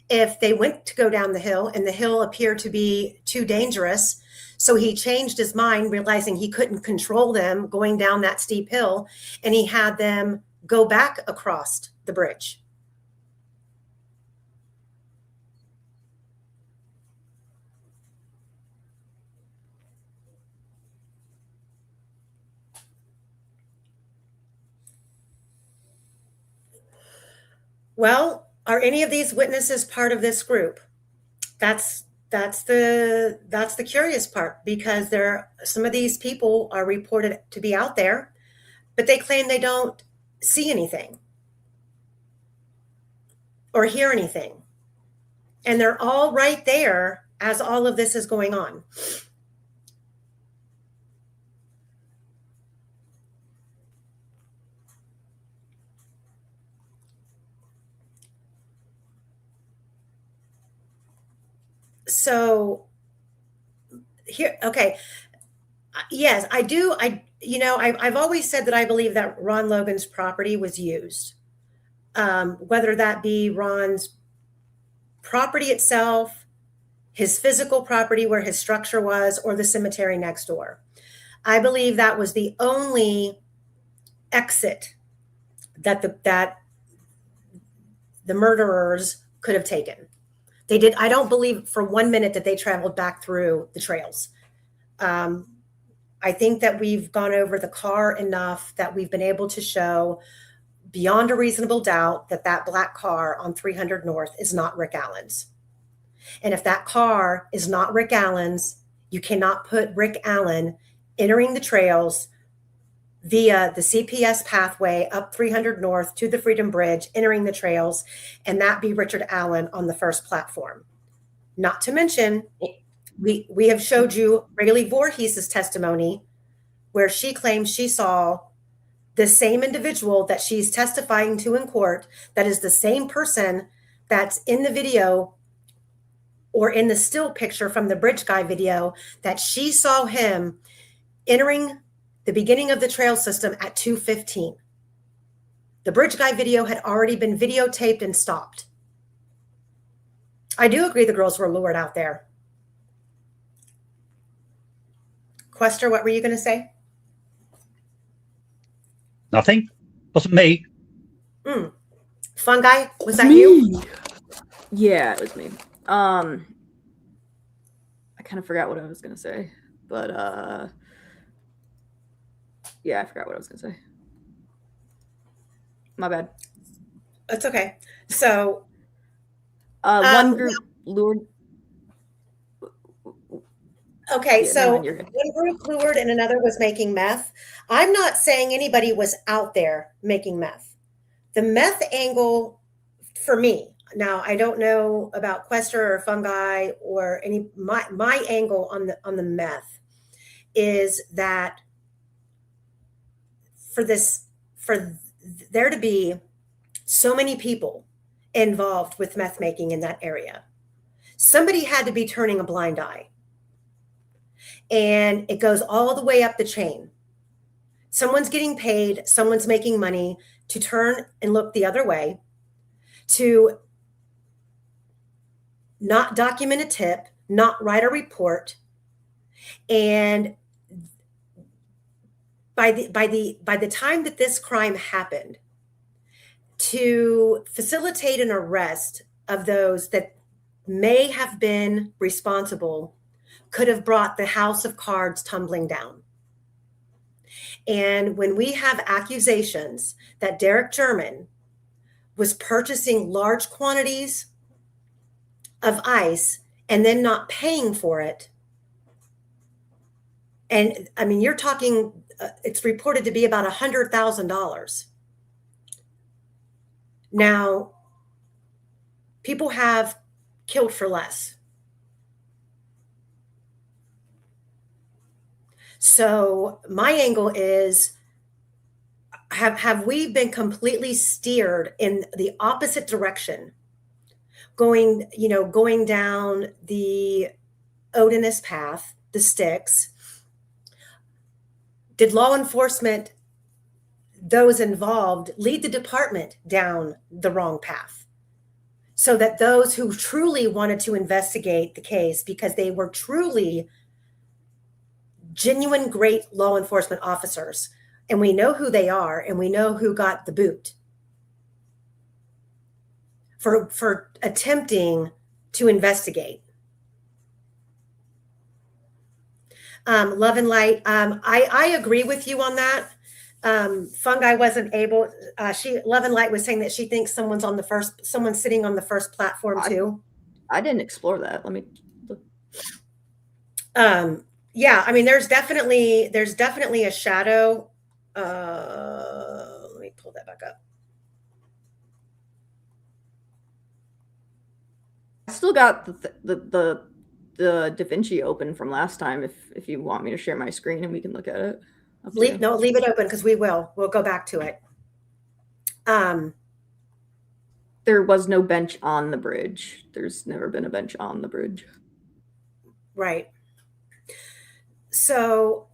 If they went to go down the hill and the hill appeared to be too dangerous, so he changed his mind, realizing he couldn't control them going down that steep hill, and he had them go back across the bridge. Well, are any of these witnesses part of this group? That's the curious part, because some of these people are reported to be out there, but they claim they don't see anything or hear anything. And they're all right there as all of this is going on. So here, okay. Yes, I do. I've always said that I believe that Ron Logan's property was used. Whether that be Ron's property itself, his physical property where his structure was, or the cemetery next door. I believe that was the only exit that the murderers could have taken. They did. I don't believe for 1 minute that they traveled back through the trails. I think that we've gone over the car enough that we've been able to show beyond a reasonable doubt that that black car on 300 North is not Rick Allen's. And if that car is not Rick Allen's, you cannot put Rick Allen entering the trails via the CPS pathway up 300 North to the Freedom Bridge, entering the trails, and that be Richard Allen on the first platform. Not to mention, we have showed you Rayleigh Voorhees' testimony where she claims she saw the same individual that she's testifying to in court, that is the same person that's in the video or in the still picture from the Bridge Guy video, that she saw him entering the beginning of the trail system at 2:15. The Bridge Guy video had already been videotaped and stopped. I do agree the girls were lured out there. Quester, what were you going to say? Nothing. Wasn't me. Fungi, was that you? Yeah, it was me. I kind of forgot what I was going to say, but yeah, I forgot what I was going to say. My bad. That's okay. So one group lured. Okay, Yeah, so no, you're good. one group lured and another was making meth. I'm not saying anybody was out there making meth. The meth angle for me, now I don't know about Quester or Fungi or any, my angle on the meth is that for there to be so many people involved with meth making in that area, somebody had to be turning a blind eye. And it goes all the way up the chain. Someone's getting paid, someone's making money to turn and look the other way, to not document a tip, not write a report. And by the time that this crime happened, to facilitate an arrest of those that may have been responsible could have brought the house of cards tumbling down. And when we have accusations that Derek German was purchasing large quantities of ice and then not paying for it, and I mean, you're talking, it's reported to be about $100,000. Now, people have killed for less. So my angle is, have we been completely steered in the opposite direction, going down the Odinist path, the sticks? Did law enforcement, those involved, lead the department down the wrong path? So that those who truly wanted to investigate the case, because they were truly genuine great law enforcement officers, and we know who they are, and we know who got the boot for attempting to investigate. Love and Light, I agree with you on that. Fungi wasn't able, Love and Light was saying that she thinks someone's sitting on the first platform too. I didn't explore that. Let me look. Yeah, I mean, there's definitely a shadow. Let me pull that back up. I still got the Da Vinci open from last time. If you want me to share my screen and we can look at it. Leave it open, because we'll go back to it. There was no bench on the bridge. There's never been a bench on the bridge. Right. So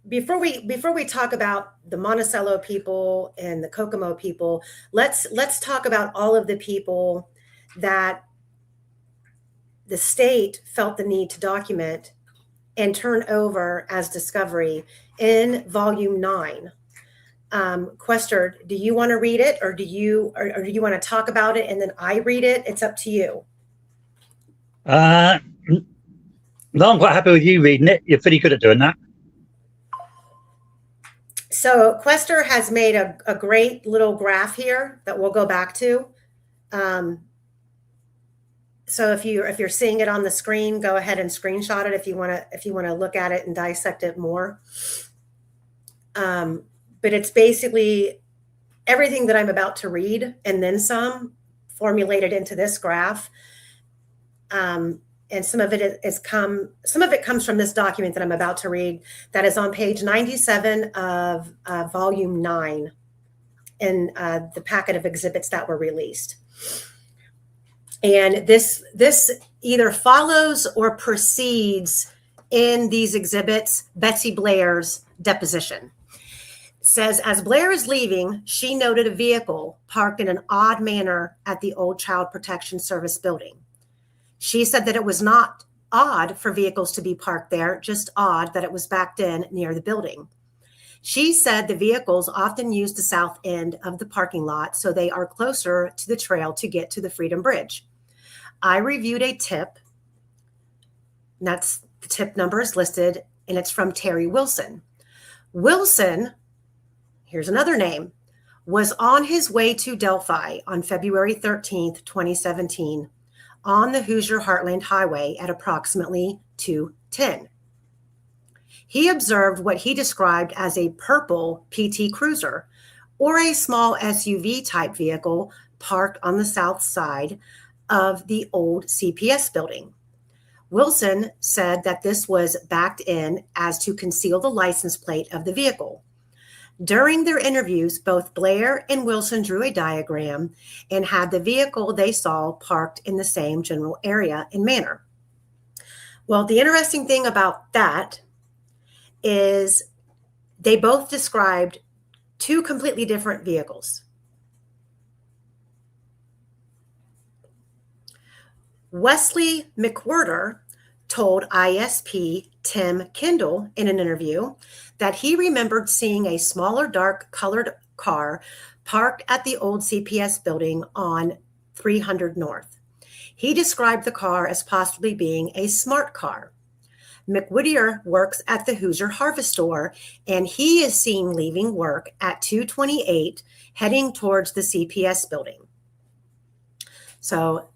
before we talk about the Monticello people and the Kokomo people, let's talk about all of the people that the state felt the need to document and turn over as discovery in volume 9. Quester, do you want to read it, or do you want to talk about it and then I read it? It's up to you. No, I'm quite happy with you reading it. You're pretty good at doing that. So Quester has made a great little graph here that we'll go back to. So if you're seeing it on the screen, go ahead and screenshot it if you want to look at it and dissect it more. But it's basically everything that I'm about to read and then some formulated into this graph. And some of it comes from this document that I'm about to read that is on page 97 of volume 9 in the packet of exhibits that were released. And this either follows or precedes in these exhibits Betsy Blair's deposition. It says, as Blair is leaving, she noted a vehicle parked in an odd manner at the old Child Protection Service building. She said that it was not odd for vehicles to be parked there, just odd that it was backed in near the building. She said the vehicles often use the south end of the parking lot, so they are closer to the trail to get to the Freedom Bridge. I reviewed a tip, and that's the tip number is listed, and it's from Terry Wilson. Wilson, here's another name, was on his way to Delphi on February 13th, 2017, on the Hoosier Heartland Highway at approximately 2:10. He observed what he described as a purple PT Cruiser, or a small SUV type vehicle parked on the south side of the old CPS building. Wilson said that this was backed in as to conceal the license plate of the vehicle. During their interviews, both Blair and Wilson drew a diagram and had the vehicle they saw parked in the same general area and manner. Well, the interesting thing about that is they both described two completely different vehicles. Wesley McWhirter told ISP Tim Kendall in an interview that he remembered seeing a smaller dark colored car parked at the old CPS building on 300 North. He described the car as possibly being a smart car. McWhirter works at the Hoosier Harvest Store, and he is seen leaving work at 2:28 heading towards the CPS building. So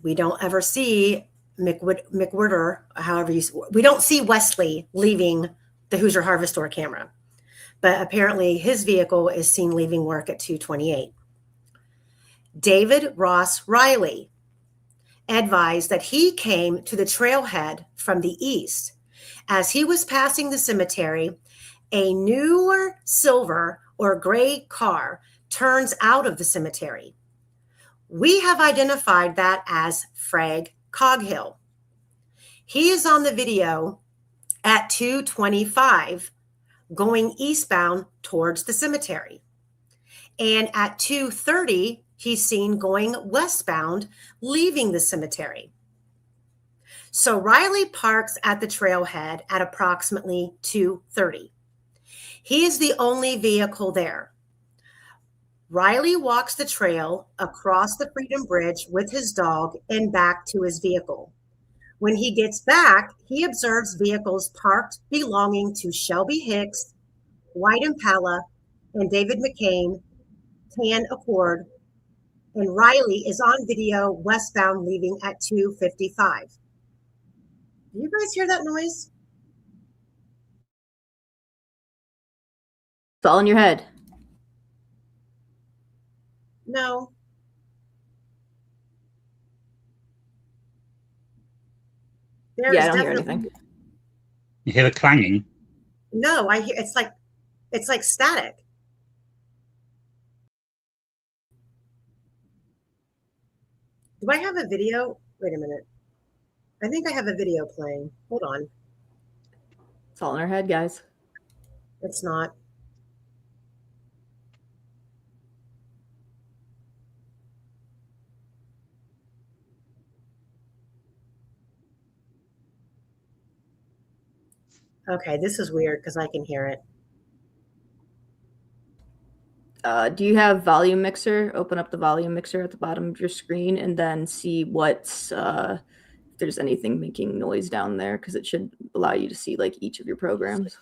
we don't ever see McWhirter, we don't see Wesley leaving the Hoosier Harvest Store camera, but apparently his vehicle is seen leaving work at 2:28. David Ross Riley advised that he came to the trailhead from the east. As he was passing the cemetery, a newer silver or gray car turns out of the cemetery. We have identified that as Frag Coghill. He is on the video at 2:25 going eastbound towards the cemetery. And at 2:30, he's seen going westbound, leaving the cemetery. So Riley parks at the trailhead at approximately 2:30. He is the only vehicle there. Riley walks the trail across the Freedom Bridge with his dog and back to his vehicle. When he gets back, he observes vehicles parked belonging to Shelby Hicks, White Impala, and David McCain, Tan Accord, and Riley is on video westbound leaving at 2:55. Do you guys hear that noise? It's all in your head. No. Yeah, I don't hear anything. You hear a clanging? No, I hear it's like static. Do I have a video? Wait a minute. I think I have a video playing. Hold on. It's all in our head, guys. It's not. Okay, this is weird because I can hear it. Do you have volume mixer? Open up the volume mixer at the bottom of your screen and then see what's if there's anything making noise down there, because it should allow you to see like each of your programs.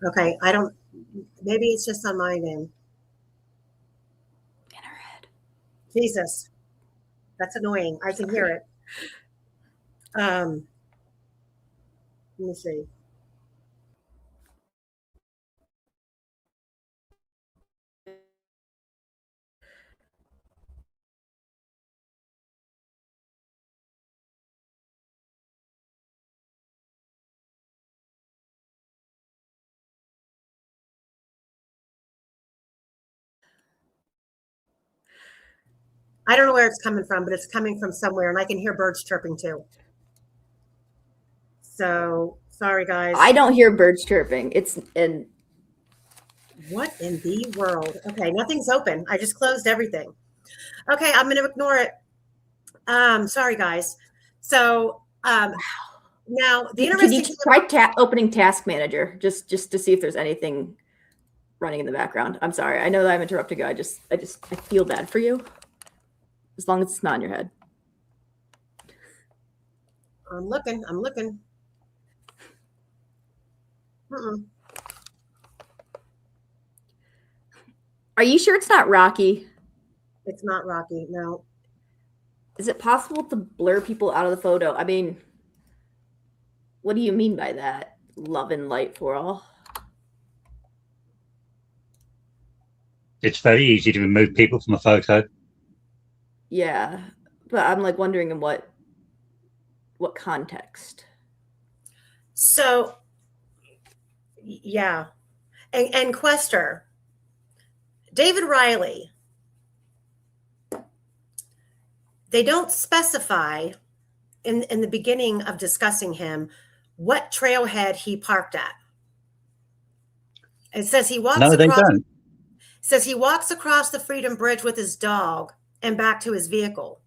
Okay, I don't, maybe it's just on my end. In her head. Jesus, that's annoying. I can hear it. Let me see. I don't know where it's coming from, but it's coming from somewhere, and I can hear birds chirping too. So sorry, guys. I don't hear birds chirping. It's and What in the world? Okay, nothing's open. I just closed everything. Okay, I'm going to ignore it. Sorry, guys. So now the can you interesting try opening Task Manager just to see if there's anything running in the background? I'm sorry. I know that I'm interrupting you. I feel bad for you. As long as it's not in your head. I'm looking. Mm-mm. Are you sure it's not Rocky? It's not Rocky. No. Is it possible to blur people out of the photo? I mean, what do you mean by that? Love and light for all. It's very easy to remove people from a photo. Yeah, but I'm like wondering in what context. So yeah, and Quester, David Riley. They don't specify in the beginning of discussing him what trailhead he parked at. It says he walks No, they across. don't. Says he walks across the Freedom Bridge with his dog and back to his vehicle.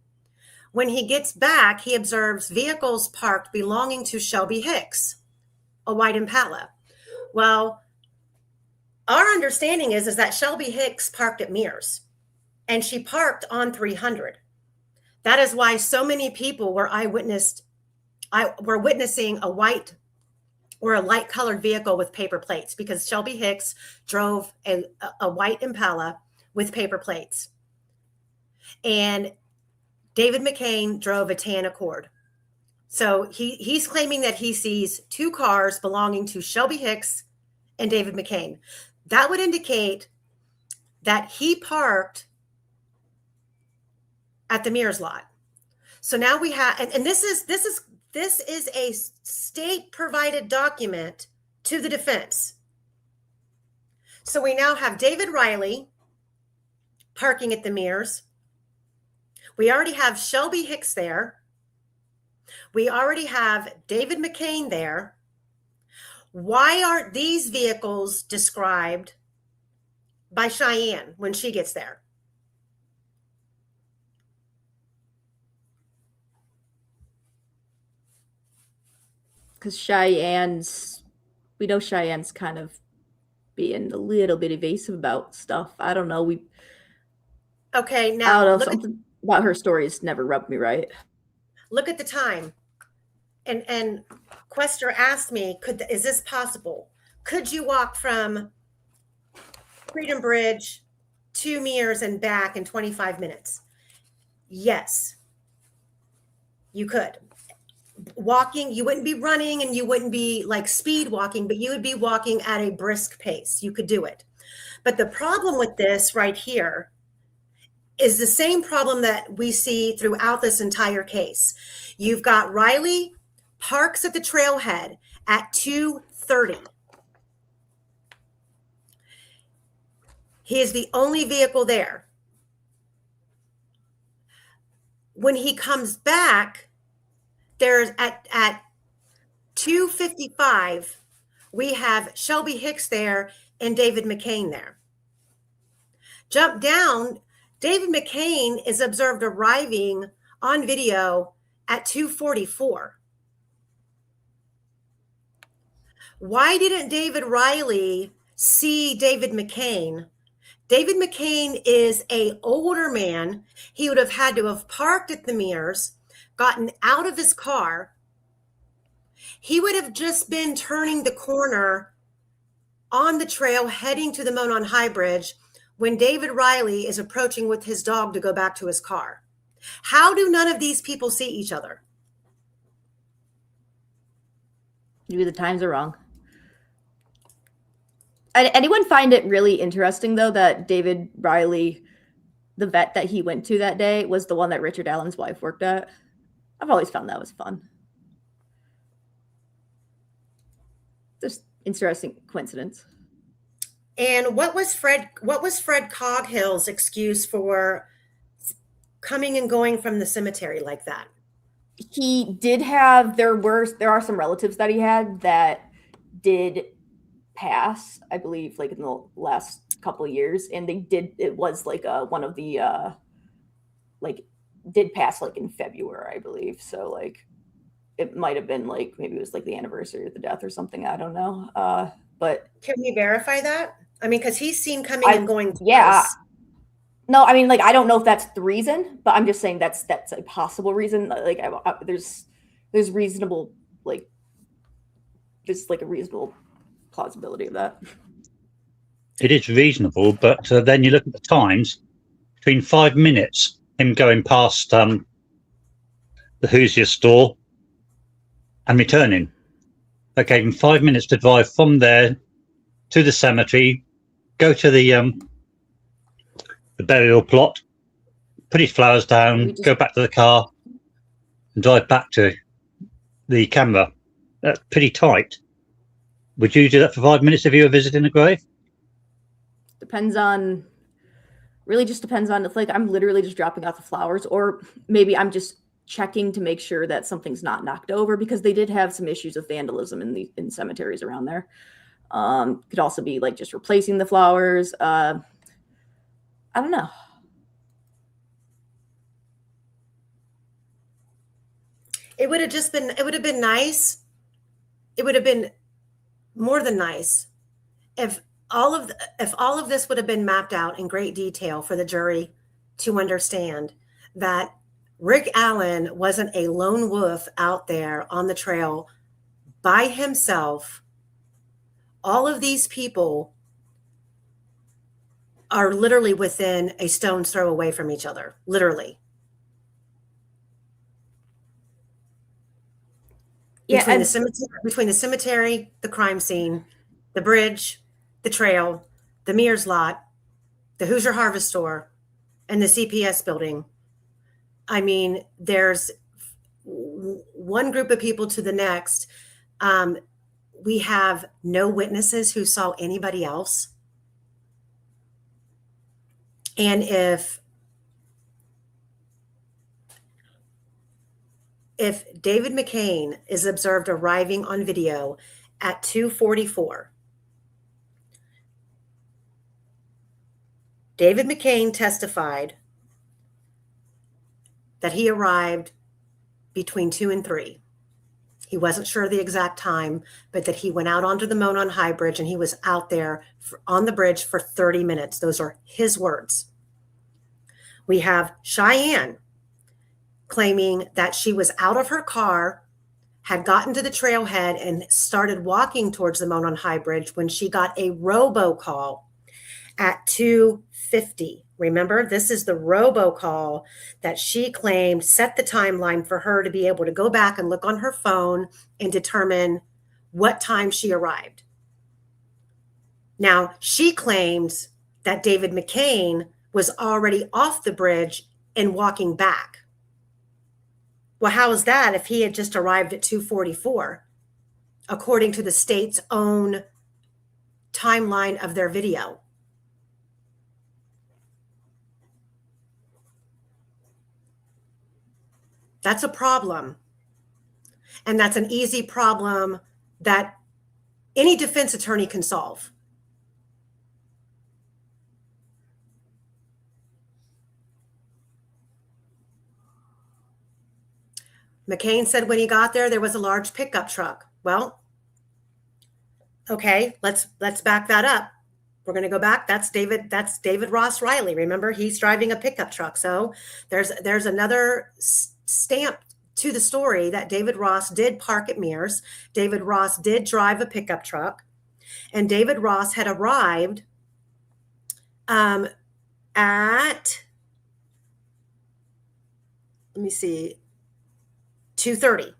When he gets back, he observes vehicles parked belonging to Shelby Hicks, a white Impala. Well, our understanding is that Shelby Hicks parked at Mears, and she parked on 300. That is why so many people were witnessing a white or a light colored vehicle with paper plates, because Shelby Hicks drove a white Impala with paper plates. And David McCain drove a tan Accord. So he's claiming that he sees two cars belonging to Shelby Hicks and David McCain. That would indicate that he parked at the Mears lot. So now we have, and this is a state provided document to the defense. So we now have David Riley parking at the Mears. We already have Shelby Hicks there. We already have David McCain there. Why aren't these vehicles described by Cheyenne when she gets there? Because we know Cheyenne's kind of being a little bit evasive about stuff. I don't know. Okay, now I don't know, something about her stories never rubbed me right. Look at the time. And Quester asked me, is this possible? Could you walk from Freedom Bridge to Mears and back in 25 minutes? Yes, you could. Walking, you wouldn't be running and you wouldn't be like speed walking, but you would be walking at a brisk pace. You could do it. But the problem with this right here is the same problem that we see throughout this entire case. You've got Riley parks at the trailhead at 2:30. He is the only vehicle there. When he comes back, there's at 2:55, we have Shelby Hicks there and David McCain there. Jump down, David McCain is observed arriving on video at 2:44. Why didn't David Riley see David McCain? David McCain is an older man. He would have had to have parked at the Mears, gotten out of his car. He would have just been turning the corner on the trail heading to the Monon High Bridge when David Riley is approaching with his dog to go back to his car. How do none of these people see each other? Maybe the times are wrong. Anyone find it really interesting, though, that David Riley, the vet that he went to that day, was the one that Richard Allen's wife worked at? I've always found that was fun. Just interesting coincidence. And what was Fred Coghill's excuse for coming and going from the cemetery like that? He did have, there are some relatives that he had that did pass, I believe, like in the last couple of years, and it was like one of the like did pass like in February, I believe. So like it might have been like, maybe it was like the anniversary of the death or something, I don't know. But can we verify that? I mean, because he's seen coming and going twice. Yeah. No, I mean, like, I don't know if that's the reason, but I'm just saying that's a possible reason. Like, there's reasonable, like, there's like a reasonable plausibility of that. It is reasonable, but then you look at the times, between 5 minutes, him going past the Hoosier store and returning. That gave him 5 minutes to drive from there to the cemetery, go to the burial plot, put his flowers down, go back to the car, and drive back to the camera. That's pretty tight. Would you do that for 5 minutes if you were visiting a grave? Really just depends on if, like, I'm literally just dropping off the flowers, or maybe I'm just checking to make sure that something's not knocked over, because they did have some issues of vandalism in cemeteries around there. Could also be like just replacing the flowers. I don't know. It would have been nice. It would have been more than nice if all of this would have been mapped out in great detail for the jury to understand that Rick Allen wasn't a lone wolf out there on the trail by himself. All of these people are literally within a stone's throw away from each other, literally. Yeah, between the cemetery, the crime scene, the bridge, the trail, the Mears lot, the Hoosier Harvest Store, and the CPS building. I mean, there's one group of people to the next. We have no witnesses who saw anybody else. And if David McCain is observed arriving on video at 2:44, David McCain testified that he arrived between 2 and 3. He wasn't sure the exact time, but that he went out onto the Monon High Bridge and he was out there on the bridge for 30 minutes. Those are his words. We have Cheyenne claiming that she was out of her car, had gotten to the trailhead and started walking towards the Monon High Bridge when she got a robocall at 2:50. Remember, this is the robocall that she claimed set the timeline for her to be able to go back and look on her phone and determine what time she arrived. Now, she claims that David McCain was already off the bridge and walking back. Well, how is that if he had just arrived at 2:44, according to the state's own timeline of their video? That's a problem. And that's an easy problem that any defense attorney can solve. McCain said when he got there was a large pickup truck. Well, okay, let's back that up. We're going to go back. That's David Ross Riley. Remember, he's driving a pickup truck. So there's another stamp to the story that David Ross did park at Mears. David Ross did drive a pickup truck. And David Ross had arrived at, let me see, 2:30.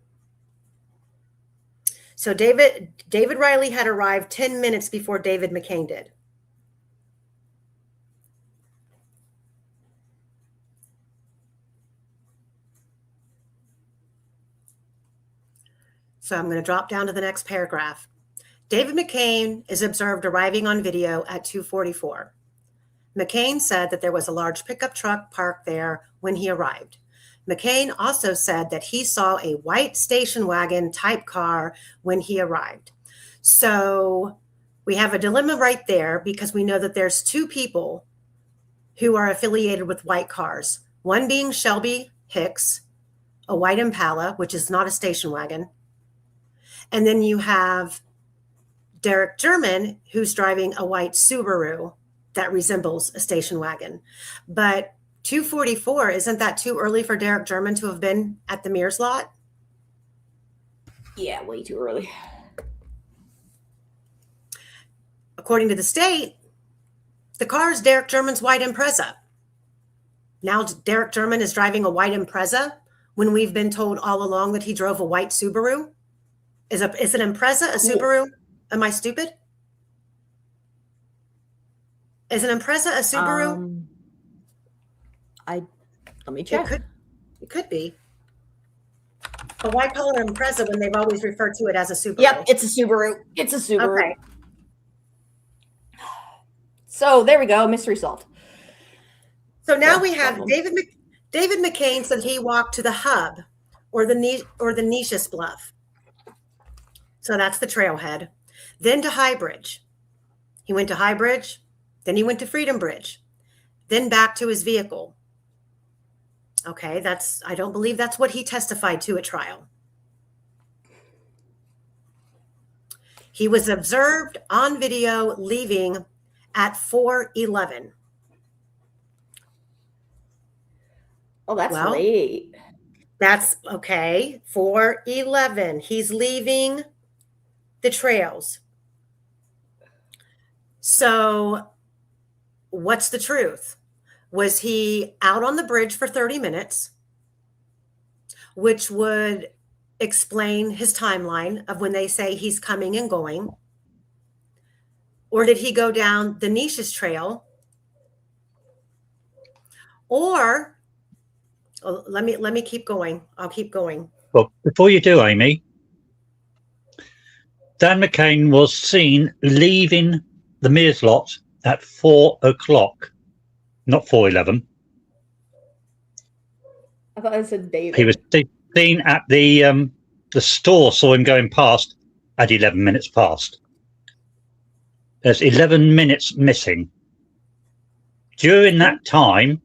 So David Riley had arrived 10 minutes before David McCain did. So I'm going to drop down to the next paragraph. David McCain is observed arriving on video at 2:44. McCain said that there was a large pickup truck parked there when he arrived. McCain also said that he saw a white station wagon type car when he arrived. So we have a dilemma right there because we know that there's two people who are affiliated with white cars. One being Shelby Hicks, a white Impala, which is not a station wagon. And then you have Derek German, who's driving a white Subaru that resembles a station wagon. But 2:44, isn't that too early for Derek German to have been at the Mears lot? Yeah, way too early. According to the state, the car is Derek German's white Impreza. Now Derek German is driving a white Impreza when we've been told all along that he drove a white Subaru. Is an Impreza a Subaru? Am I stupid? Is an Impreza a Subaru? Let me check. It could be. A white color Impreza when they've always referred to it as a Subaru. Yep, it's a Subaru. It's a Subaru. Okay. So there we go. Mystery solved. So now we have David McCain said he walked to the hub or the Niches Bluff. So that's the trailhead. Then to High Bridge. He went to High Bridge. Then he went to Freedom Bridge. Then back to his vehicle. Okay, I don't believe that's what he testified to at trial. He was observed on video leaving at 4:11. Oh, that's late. That's okay. 4:11. He's leaving the trails. So what's the truth? Was he out on the bridge for 30 minutes, which would explain his timeline of when they say he's coming and going? Or did he go down the Niches Trail? Or let me keep going. I'll keep going. Well, before you do, Amy, Dan McCain was seen leaving the Mears lot at 4 o'clock, not 4:11. I thought it said David. He was seen at the store, saw him going past at 11 minutes past. There's 11 minutes missing. During that time,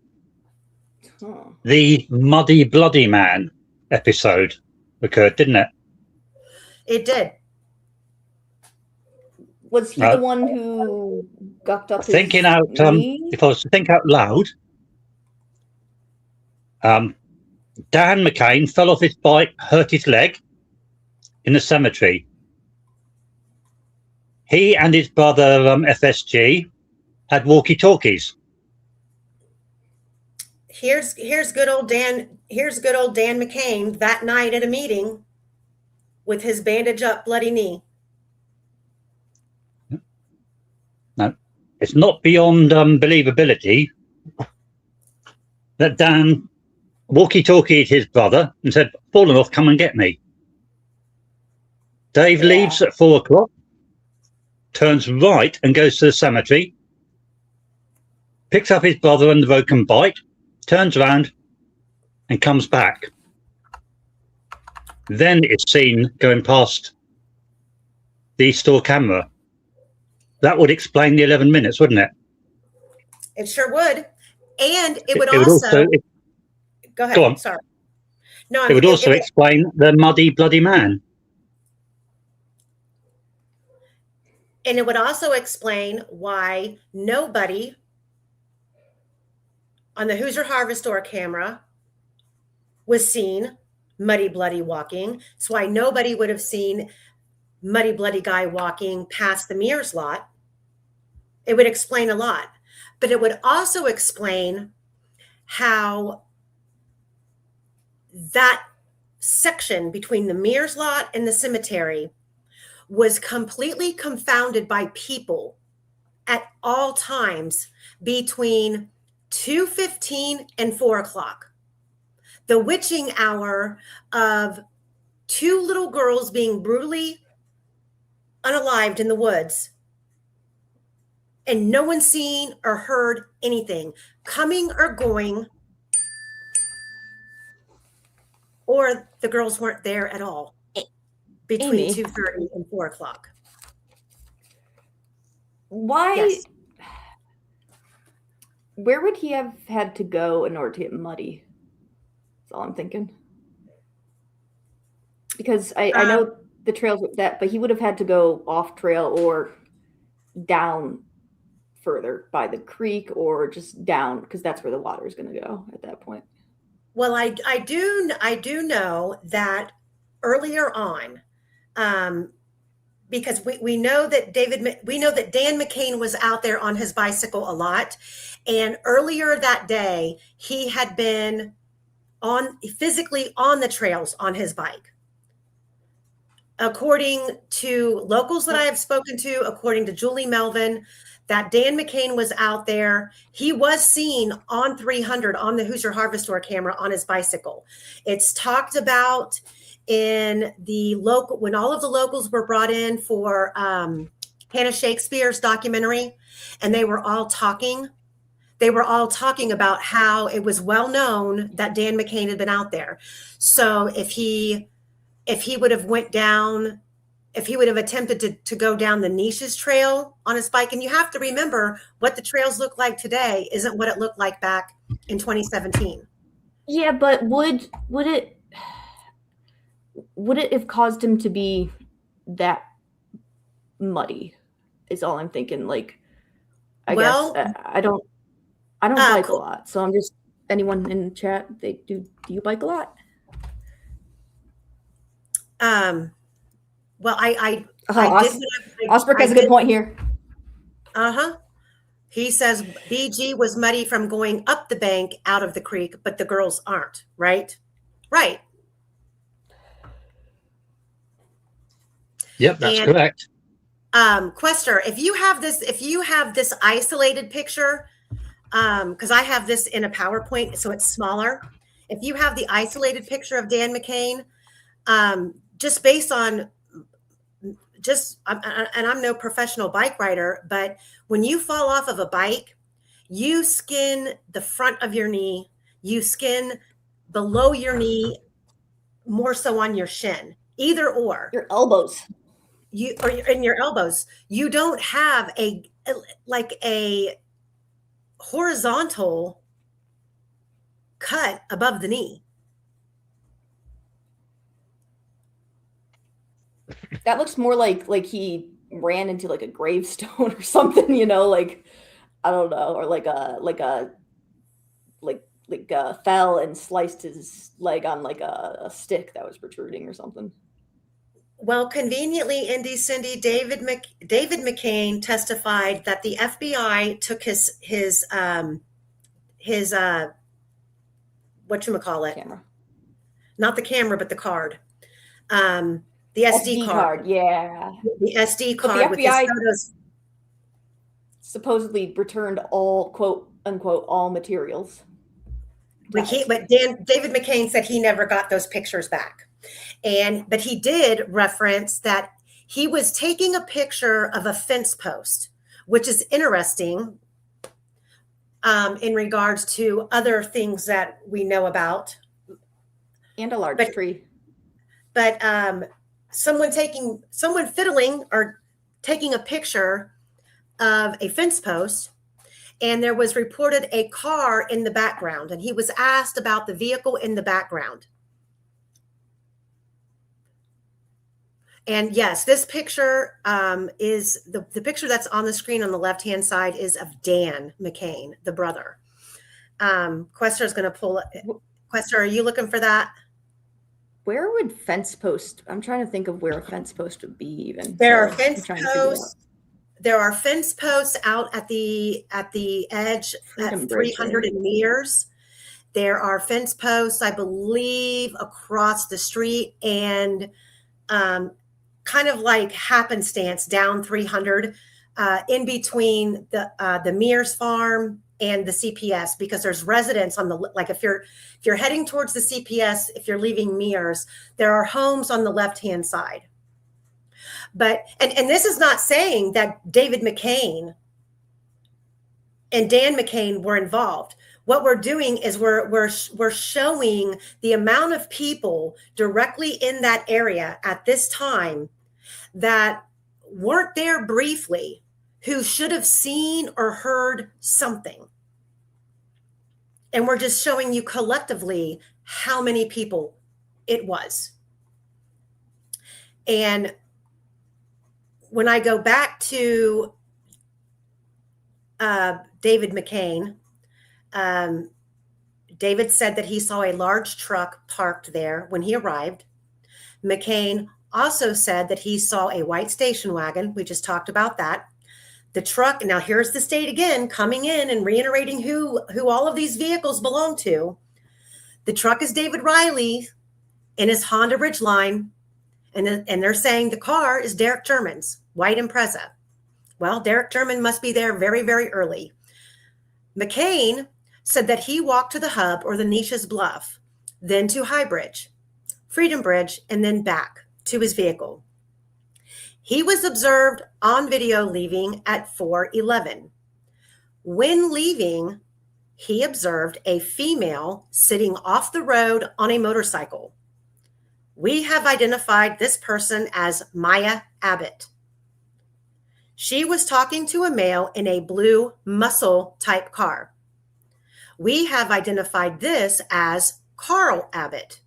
the Muddy Bloody Man episode occurred, didn't it? It did. Was he the one who gucked up thinking his out knee? if I was to think out loud, Dan McCain fell off his bike, hurt his leg in the cemetery. He and his brother FSG had walkie-talkies. Here's good old Dan McCain that night at a meeting with his bandage up bloody knee. No, it's not beyond believability that Dan walkie-talkied his brother and said, "Fallen off, come and get me." Dave leaves at 4 o'clock, turns right and goes to the cemetery, picks up his brother and the broken bike, turns around and comes back. Then it's seen going past the store camera. That would explain the 11 minutes, wouldn't it? It sure would. And it would It also go ahead. Go on. Sorry. No, it would also explain the Muddy Bloody Man. And it would also explain why nobody on the Hoosier Harvest Store camera was seen muddy, bloody walking. It's why nobody would have seen muddy, bloody guy walking past the Mears lot. It would explain a lot, but it would also explain how that section between the Mears lot and the cemetery was completely confounded by people at all times between 2:15 and 4 o'clock. The witching hour of two little girls being brutally unalived in the woods, and no one seen or heard anything coming or going, or the girls weren't there at all between Amy. 2:30 and 4 o'clock. Why? Yes. Where would he have had to go in order to get muddy? That's all I'm thinking. Because I know the trails with that, but he would have had to go off trail or down further by the creek, or just down, because that's where the water is going to go at that point. Well, I do know that earlier on, because we know that Dan McCain was out there on his bicycle a lot, and earlier that day he had been physically on the trails on his bike. According to locals that I have spoken to, according to Julie Melvin, that Dan McCain was out there. He was seen on 300 on the Hoosier Harvestor camera on his bicycle. It's talked about in the local, when all of the locals were brought in for Hannah Shakespeare's documentary, and they were all talking. They were all talking about how it was well known that Dan McCain had been out there. So if he would have went down, if he would have attempted to go down the Niches Trail on his bike, and you have to remember what the trails look like today isn't what it looked like back in 2017. Yeah, but would it have caused him to be that muddy? Is all I'm thinking. Like, I guess I don't bike a lot, so I'm just, anyone in the chat, do you bike a lot? Well, Osbrook has a good point here. He says BG was muddy from going up the bank out of the creek, but the girls aren't, right? Right. Yep, that's correct. Quester, if you have this isolated picture, because I have this in a PowerPoint, so it's smaller. If you have the isolated picture of Dan McCain, just based on and I'm no professional bike rider, but when you fall off of a bike, you skin the front of your knee, you skin below your more so on your shin, either or. Your elbows. Or in your elbows. You don't have a horizontal cut above the knee. That looks more like he ran into like a gravestone or something, you know, like, I don't know, or fell and sliced his leg on like a stick that was protruding or something. Well, conveniently, Indy Cindy, David McCain testified that the FBI took his whatchamacallit? Camera. Not the camera, but the card. The SD card. Yeah. The SD card but the with FBI his photos. Supposedly returned all, quote unquote, all materials. But David McCain said he never got those pictures back. But he did reference that he was taking a picture of a fence post, which is interesting in regards to other things that we know about. And a large tree. But someone fiddling or taking a picture of a fence post, and there was reported a car in the background, and he was asked about the vehicle in the background. And yes, this picture is the picture that's on the screen on the left-hand side is of Dan McCain, the brother. Quester is going to pull it. Quester, are you looking for that? Where would fence post? I'm trying to think of where a fence post would be even. There So are I'm fence trying to figure it out. posts. There are fence posts out at the edge Freedom at Bridge, 300 right? meters. There are fence posts, I believe, across the street, and kind of like happenstance down 300 in between the Mears farm and the CPS, because there's residents on the, like if you're heading towards the CPS, if you're leaving Mears, there are homes on the left hand side. But and this is not saying that David McCain and Dan McCain were involved. What we're doing is we're showing the amount of people directly in that area at this time that weren't there briefly, who should have seen or heard something. And we're just showing you collectively how many people it was. And when I go back to David McCain, David said that he saw a large truck parked there when he arrived. McCain also said that he saw a white station wagon. We just talked about that. The truck, now here's the state again, coming in and reiterating who all of these vehicles belong to. The truck is David Riley in his Honda Ridgeline, and they're saying the car is Derek German's, white Impreza. Well, Derek German must be there very, very early. McCain said that he walked to the hub or the Nisha's Bluff, then to High Bridge, Freedom Bridge, and then back to his vehicle. He was observed on video leaving at 4:11. When leaving, he observed a female sitting off the road on a motorcycle. We have identified this person as Maya Abbott. She was talking to a male in a blue muscle type car. We have identified this as Carl Abbott,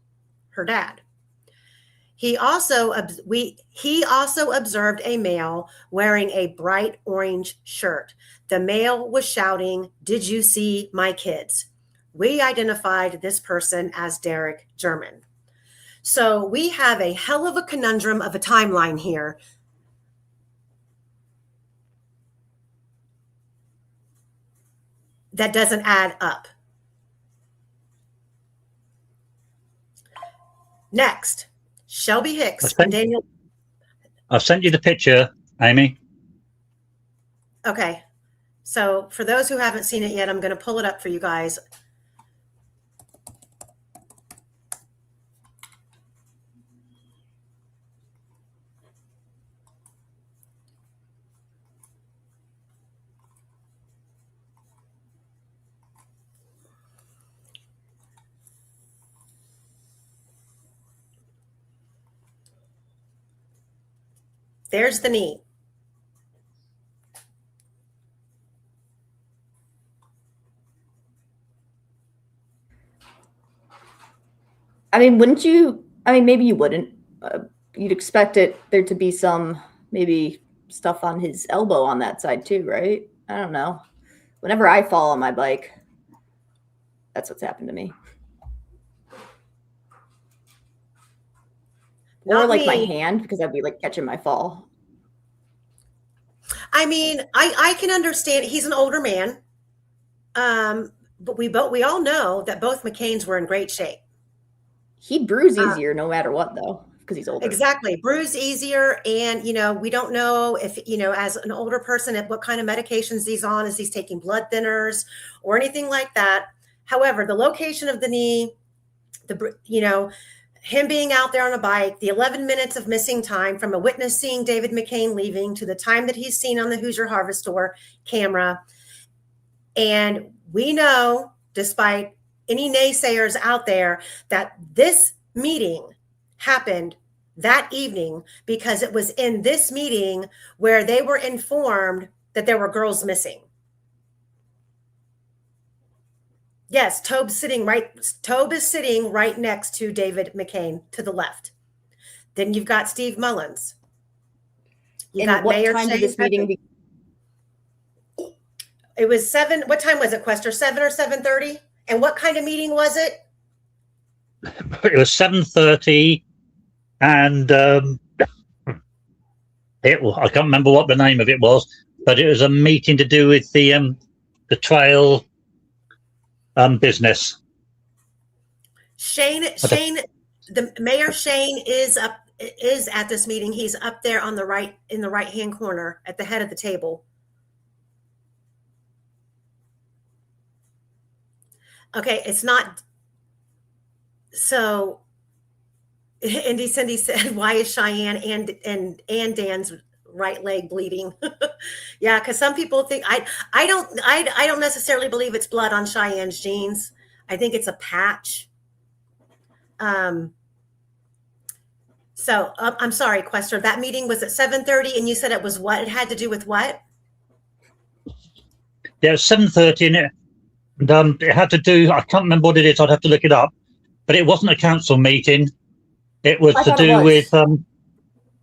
her dad. He also observed a male wearing a bright orange shirt. The male was shouting, "Did you see my kids?" We identified this person as Derek German. So we have a hell of a conundrum of a timeline here. That doesn't add up. Next, Shelby Hicks and Daniel. I've sent you the picture, Amy. Okay. So for those who haven't seen it yet, I'm going to pull it up for you guys. There's the knee. I mean, wouldn't you? I mean, maybe you wouldn't. You'd expect there to be some maybe stuff on his elbow on that side too, right? I don't know. Whenever I fall on my bike, that's what's happened to me. Or like my hand, because I'd be like catching my fall. I mean, I can understand. He's an older man, but we all know that both McCains were in great shape. He'd bruise easier no matter what, though, because he's older. Exactly, bruise easier, and we don't know if as an older person, what kind of medications he's on. Is he's taking blood thinners or anything like that? However, the location of the knee, him being out there on a bike, the 11 minutes of missing time from a witness seeing David McCain leaving to the time that he's seen on the Hoosier Harvest Store camera. And we know, despite any naysayers out there, that this meeting happened that evening because it was in this meeting where they were informed that there were girls missing. Yes, Tobe is sitting right next to David McCain to the left. Then you've got Steve Mullins. You got what Mayor time did this meeting be? It was 7. What time was it, Quester? 7 or 7:30? And what kind of meeting was it? it was 7:30, and I can't remember what the name of it was, but it was a meeting to do with the trail business. Shane, the Mayor Shane is at this meeting. He's up there on the right, in the right-hand corner at the head of the table. Okay, it's not. So, Indy Cindy said, "Why is Cheyenne and Dan's right leg bleeding?" Yeah, because some people think I don't necessarily believe it's blood on Cheyenne's jeans. I think it's a patch. So I'm sorry, Quester. That meeting was at 7:30, and you said it was what? It had to do with what? Yeah, it was 7:30, and it had to do. I can't remember what it is. I'd have to look it up. But it wasn't a council meeting. It was to do with.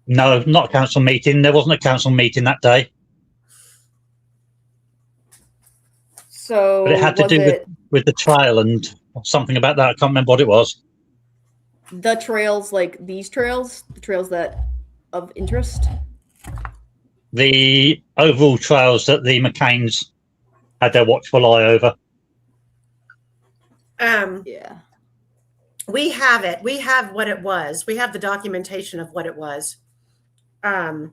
No, not a council meeting. There wasn't a council meeting that day. So, but it had to do with the trail and something about that. I can't remember what it was. The trails, like these trails, the trails that of interest. The overall trails that the McCains had their watchful eye over. Yeah. We have it. We have what it was. We have the documentation of what it was. Look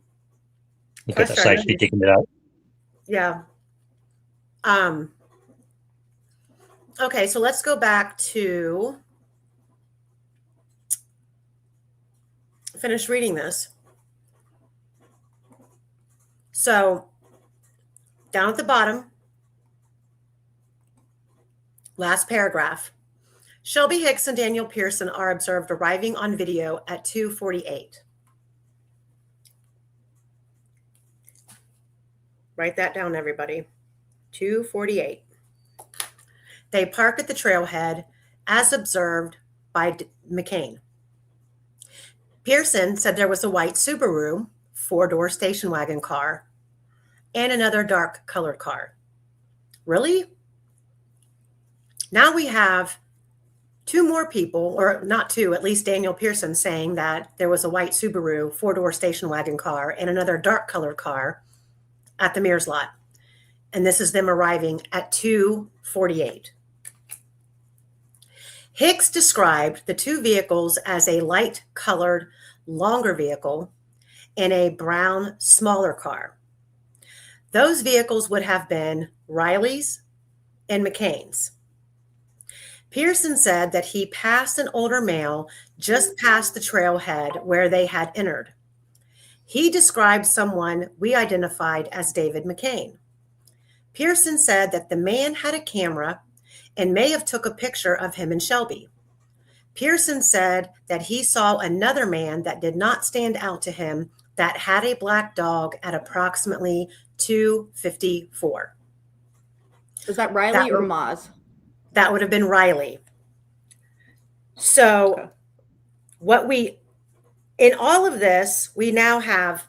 at the safety digging it out. Yeah. Okay, so let's go back to finish reading this. So down at the bottom, last paragraph. Shelby Hicks and Daniel Pearson are observed arriving on video at 2:48. Write that down, everybody. 2:48. They park at the trailhead as observed by McCain. Pearson said there was a white Subaru, 4-door station wagon car, and another dark colored car. Really? Now we have two more people, or not two, at least Daniel Pearson saying that there was a white Subaru, 4-door station wagon car, and another dark colored car at the Mears lot. And this is them arriving at 2:48. Hicks described the two vehicles as a light colored, longer vehicle and a brown, smaller car. Those vehicles would have been Riley's and McCain's. Pearson said that he passed an older male just past the trailhead where they had entered. He described someone we identified as David McCain. Pearson said that the man had a camera and may have took a picture of him and Shelby. Pearson said that he saw another man that did not stand out to him that had a black dog at approximately 2:54. Is that Riley or Maz? That would have been Riley. So okay. In all of this, we now have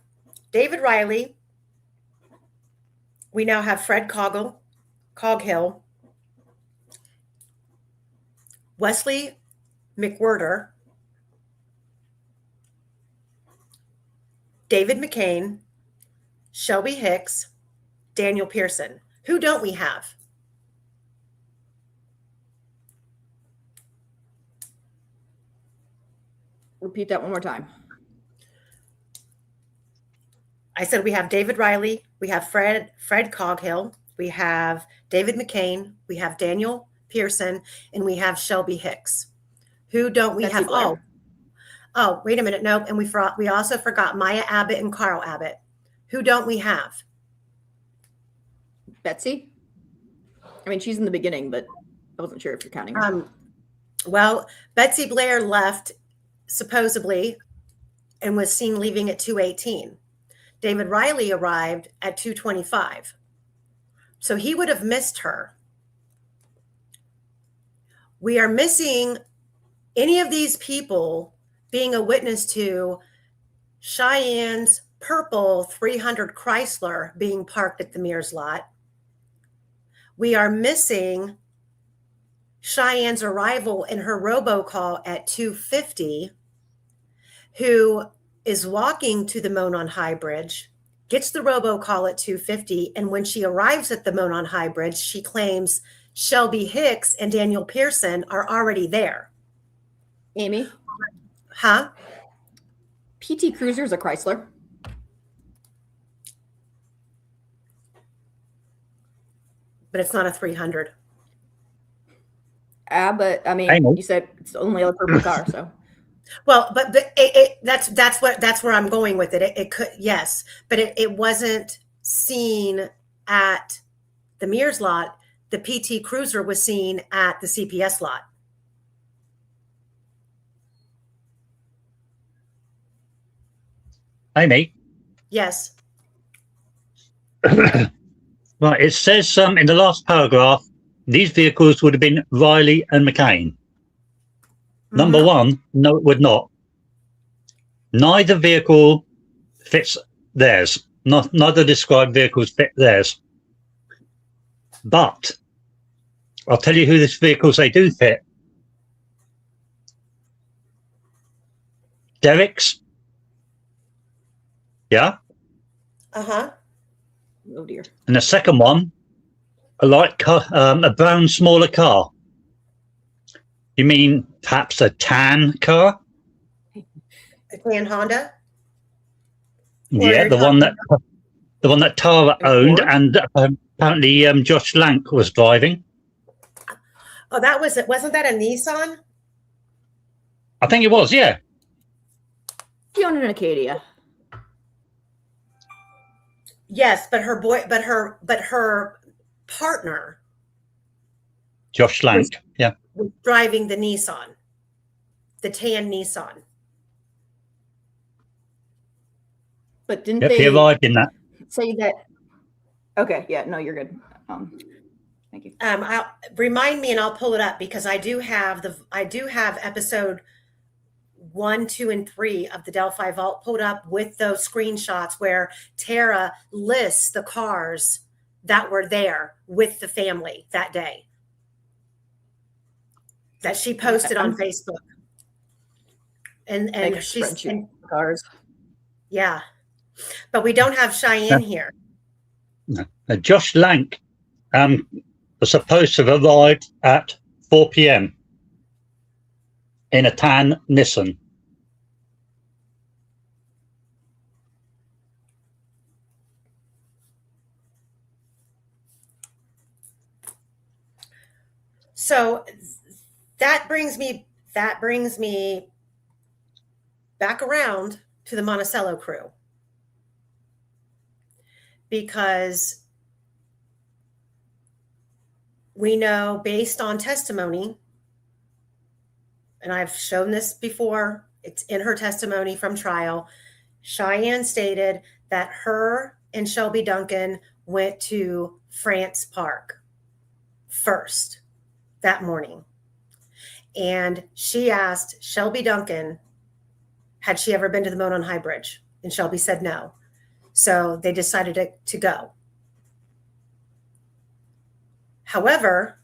David Riley. We now have Fred Coghill, Wesley McWhirter, David McCain, Shelby Hicks, Daniel Pearson. Who don't we have? Repeat that one more time. I said we have David Riley, we have Fred Coghill, we have David McCain, we have Daniel Pearson, and we have Shelby Hicks. Who don't we have? Oh, wait a minute. Nope. And we also forgot Maya Abbott and Carl Abbott. Who don't we have? Betsy? I mean, she's in the beginning, but I wasn't sure if you're counting her. Well, Betsy Blair left supposedly and was seen leaving at 2:18. David Riley arrived at 2:25. So he would have missed her. We are missing any of these people being a witness to Cheyenne's purple 300 Chrysler being parked at the Mears lot. We are missing Cheyenne's arrival in her robocall at 2:50, who is walking to the Monon High Bridge, gets the robocall at 2:50, and when she arrives at the Monon High Bridge, she claims Shelby Hicks and Daniel Pearson are already there. Amy, Huh? PT Cruiser is a Chrysler. But it's not a 300. But I mean, Hang on. you said it's the only other purple car, so Well, but that's where I'm going with it. It could, yes, but it wasn't seen at the Mears lot. The PT Cruiser was seen at the CPS lot. Amy. Yes. Right, it says in the last paragraph, these vehicles would have been Riley and McCain. Number one, no, it would not. Neither vehicle fits theirs. Neither described vehicles fit theirs. But I'll tell you who these vehicles they do fit. Derek's. Yeah. Uh-huh. oh dear. And the second one, a light car, a brown smaller car. You mean perhaps a tan car? A tan Honda? Yeah, the one that Tara owned, and apparently Josh Lank was driving. Oh, that was it. Wasn't that a Nissan? I think it was, yeah. She owned an Acadia. Yes, but her partner Josh Lank, yeah. was driving the Nissan, the tan Nissan. But didn't Yep, they he arrived in that. say that? Okay, yeah, no, you're good. Thank you. Remind me, and I'll pull it up because I do have episode 1, 2, and 3 of the Delphi Vault pulled up with those screenshots where Tara lists the cars that were there with the family that day that she posted on Facebook. And Like she's spreadsheet cars. yeah, but we don't have Cheyenne here. No. Josh Lank was supposed to have arrived at 4 p.m. in a tan Nissan. So that brings me back around to the Monticello crew, because we know based on testimony, and I've shown this before, it's in her testimony from trial, Cheyenne stated that her and Shelby Duncan went to France Park first that morning. And she asked Shelby Duncan, had she ever been to the Monon High Bridge? And Shelby said no. So they decided to go. However,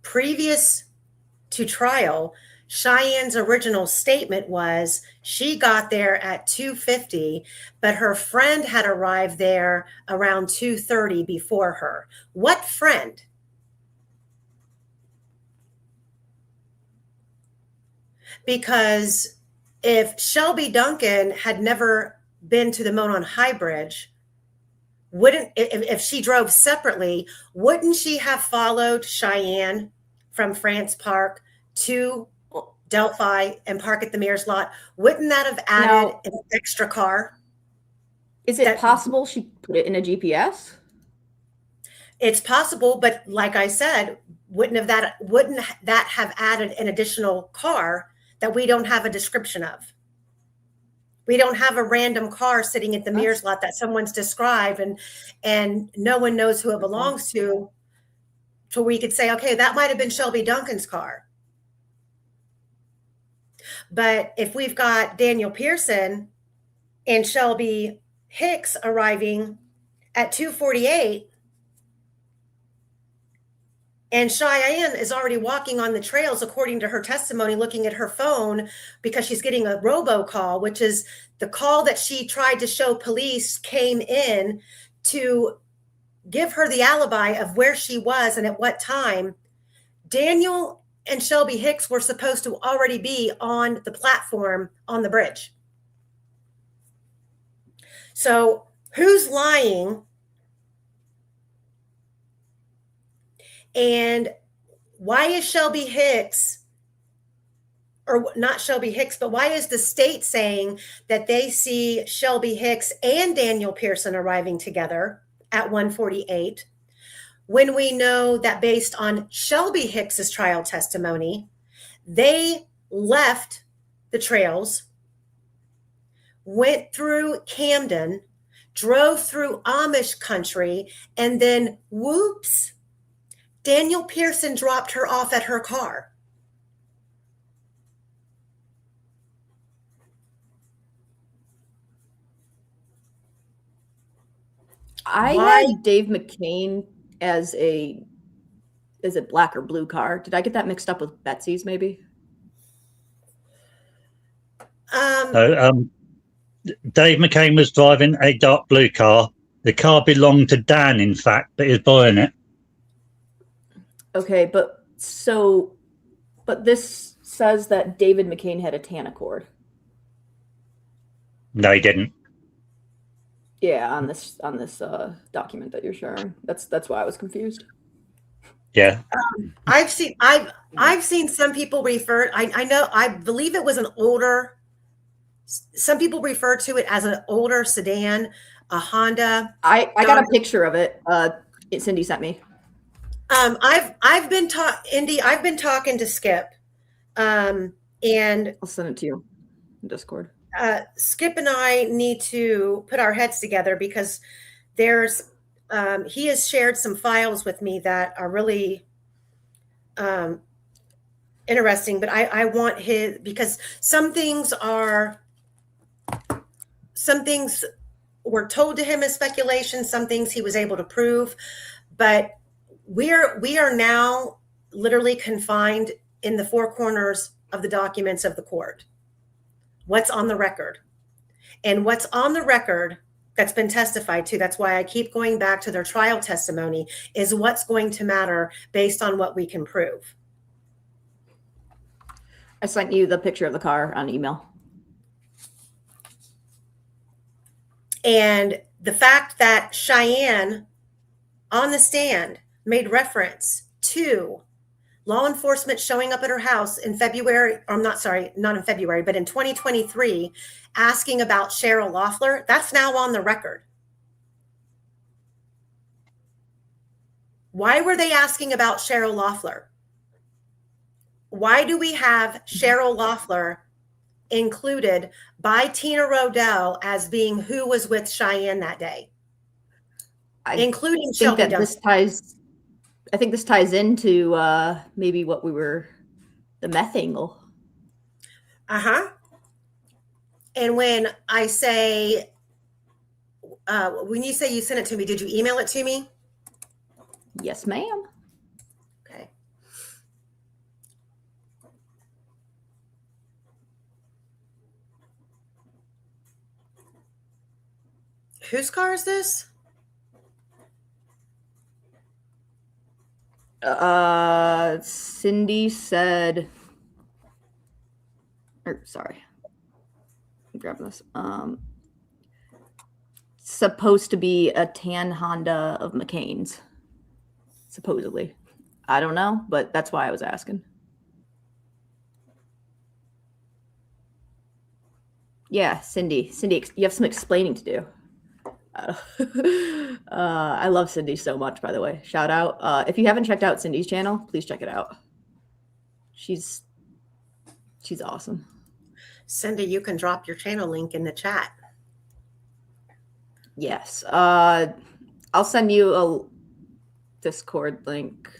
previous to trial, Cheyenne's original statement was she got there at 2:50, but her friend had arrived there around 2:30 before her. What friend? Because if Shelby Duncan had never been to the Monon High Bridge, if she drove separately, wouldn't she have followed Cheyenne from France Park to Delphi and park at the Mears lot? Wouldn't that have added an extra car? Is it possible she put it in a GPS? It's possible, but like I said, wouldn't that have added an additional car that we don't have a description of? We don't have a random car sitting at the Mears lot that someone's described and no one knows who it belongs to, so we could say, okay, that might have been Shelby Duncan's car. But if we've got Daniel Pearson and Shelby Hicks arriving at 2:48, And Cheyenne is already walking on the trails, according to her testimony, looking at her phone because she's getting a robocall, which is the call that she tried to show police came in to give her the alibi of where she was and at what time. Daniel and Shelby Hicks were supposed to already be on the platform on the bridge. So who's lying? And why is Shelby Hicks, or not Shelby Hicks, but why is the state saying that they see Shelby Hicks and Daniel Pearson arriving together at 1:48 when we know that based on Shelby Hicks's trial testimony, they left the trails, went through Camden, drove through Amish country, and then whoops, Daniel Pearson dropped her off at her car. I had Dave McCain as a, is it black or blue car? Did I get that mixed up with Betsy's maybe? Dave McCain was driving a dark blue car. The car belonged to Dan, in fact, but he was buying it. Okay, but this says that David McCain had a tan Accord. No, he didn't. Yeah, on this document that you're sharing. That's why I was confused. Yeah. I've seen some people refer. I believe it was an older. Some people refer to it as an older sedan, a Honda. I got a picture of it. Cindy sent me. I've been talking to Skip, and I'll send it to you in Discord. Skip and I need to put our heads together because there's he has shared some files with me that are really interesting, but I want his, because some things were told to him as speculation, some things he was able to prove, but we are now literally confined in the four corners of the documents of the court. What's on the record, and what's on the record that's been testified to, that's why I keep going back to their trial testimony, is what's going to matter based on what we can prove. I sent you the picture of the car on email. And the fact that Cheyenne on the stand made reference to law enforcement showing up at her house in February, or not in February, but in 2023, asking about Cheryl Loeffler, that's now on the record. Why were they asking about Cheryl Loeffler? Why do we have Cheryl Loeffler included by Tina Rodell as being who was with Cheyenne that day? Including Shelby Duncan. I think this ties into maybe what we were, the meth angle. And when I say, when you say you sent it to me, did you email it to me? Yes, ma'am. Okay. Whose car is this? Cindy said, sorry, I'm grabbing this. Supposed to be a tan Honda of McCain's, supposedly. I don't know, but that's why I was asking. Yeah, Cindy, you have some explaining to do. I love Cindy so much, by the way. Shout out. If you haven't checked out Cindy's channel, please check it out. She's awesome. Cindy, you can drop your channel link in the chat. Yes. I'll send you a Discord link.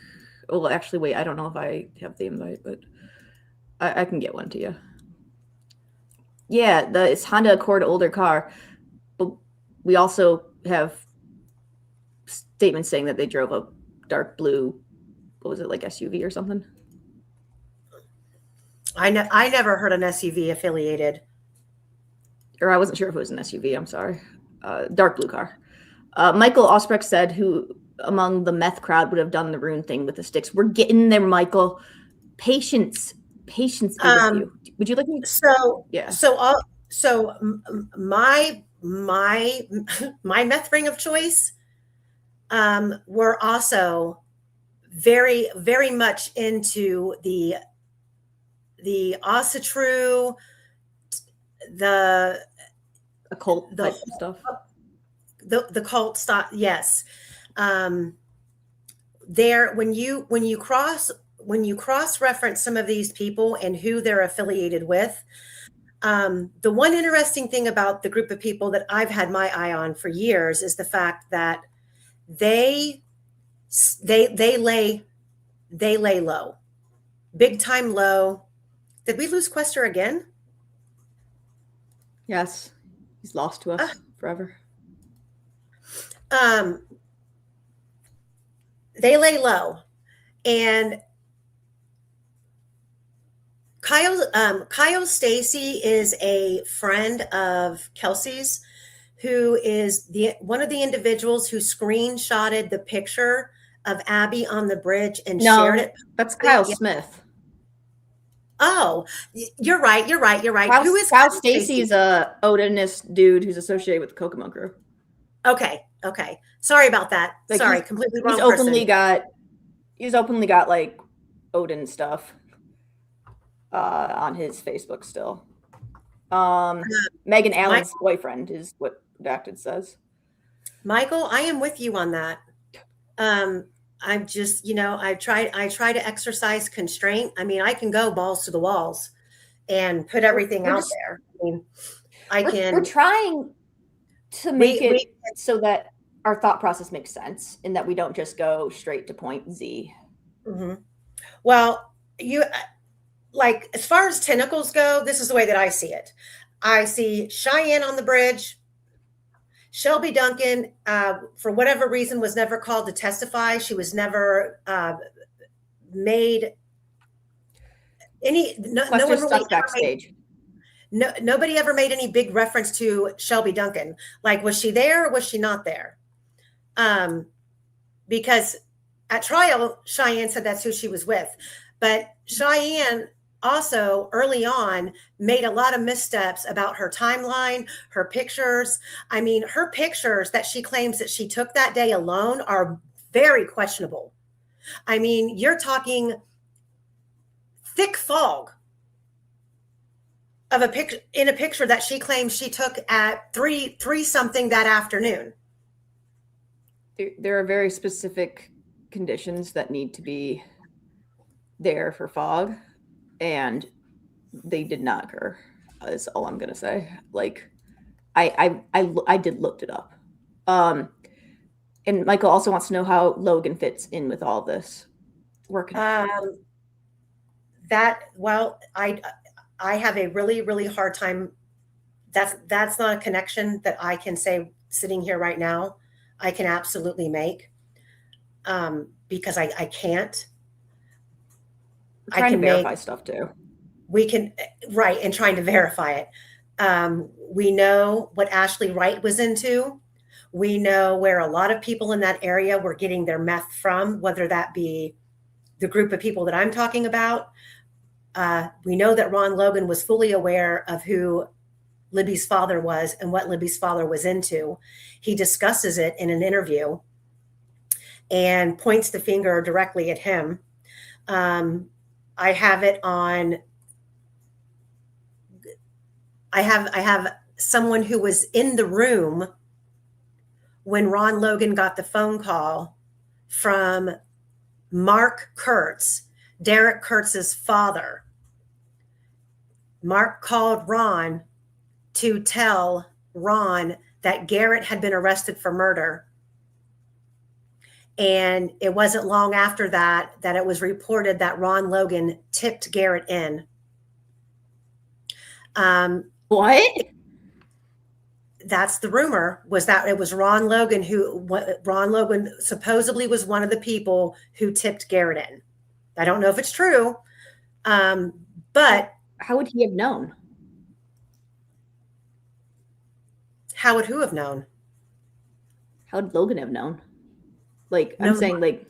Well, actually, wait, I don't know if I have the invite, but I can get one to you. Yeah, it's Honda Accord, older car. But we also have statements saying that they drove a dark blue what was it, like SUV or something? I never heard an SUV affiliated. Or I wasn't sure if it was an SUV. I'm sorry. Dark blue car. Michael Osprecht said, who among the meth crowd would have done the rune thing with the sticks? We're getting there, Michael. Patience be with you. Would you like me? So Yeah. So my meth ring of choice were also very, very much into the Ossetru, the Occult type stuff. The cult stuff. Yes. There, when you cross reference some of these people and who they're affiliated with, the one interesting thing about the group of people that I've had my eye on for years is the fact that they lay low, big time low. Did we lose Quester again? Yes, he's lost to us forever. They lay low, and Kyle Stacy is a friend of Kelsey's, who is one of the individuals who screenshotted the picture of Abby on the bridge and shared it. That's Kyle Smith. Oh, you're right. Who is Kyle Stacy's a Odinist dude who's associated with the Kokomo crew. Okay. Sorry about that. Like Sorry, completely wrong. He's openly got like Odin stuff on his Facebook still. Megan Allen's boyfriend is what redacted says. Michael, I am with you on that. I'm just, I try to exercise constraint. I mean, I can go balls to the walls and put everything out there. I mean, we're trying to make it so that our thought process makes sense and that we don't just go straight to point Z. Mm-hmm. Well, as far as tentacles go, this is the way that I see it. I see Cheyenne on the bridge. Shelby Duncan, for whatever reason, was never called to testify. She was never made any. No one really backstage. Nobody ever made any big reference to Shelby Duncan. Like, was she there or was she not there? Because at trial, Cheyenne said that's who she was with. But Cheyenne also early on made a lot of missteps about her timeline, her pictures. I mean, her pictures that she claims that she took that day alone are very questionable. I mean, you're talking thick fog of a picture that she claims she took at three something that afternoon. There are very specific conditions that need to be there for fog, and they did not occur. Is all I'm gonna say. Like, I did looked it up. And Michael also wants to know how Logan fits in with all this work. I have a really, really hard time. That's not a connection that I can say sitting here right now. I can absolutely make because I can't. We're trying to verify stuff too. We can, right, and trying to verify it. We know what Ashley Wright was into. We know where a lot of people in that area were getting their meth from, whether that be the group of people that I'm talking about. We know that Ron Logan was fully aware of who Libby's father was and what Libby's father was into. He discusses it in an interview and points the finger directly at him. I have it on. I have someone who was in the room when Ron Logan got the phone call from Mark Kurtz, Derek Kurtz's father. Mark called Ron to tell Ron that Garrett had been arrested for murder. And it wasn't long after that it was reported that Ron Logan tipped Garrett in. What? that's the rumor, was that it was Ron Logan Ron Logan supposedly was one of the people who tipped Garrett in. I don't know if it's true, but How would he have known? how would who have known? How would Logan have known? Like, No, I'm saying, like,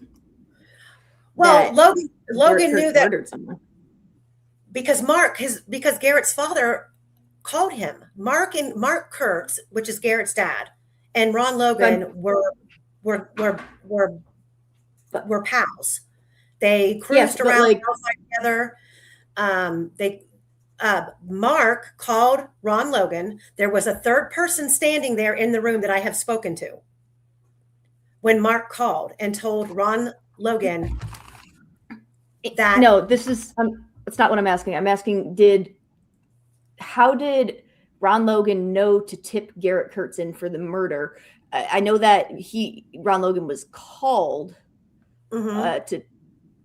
well, that Logan knew that murdered someone. because Garrett's father called him. Mark Kurtz, which is Garrett's dad, and Ron Logan were pals. They cruised around like, together. Mark called Ron Logan. There was a third person standing there in the room that I have spoken to when Mark called and told Ron Logan that. No, this is it's not what I'm asking. I'm asking, how did Ron Logan know to tip Garrett Kurtz in for the murder? I know that Ron Logan was called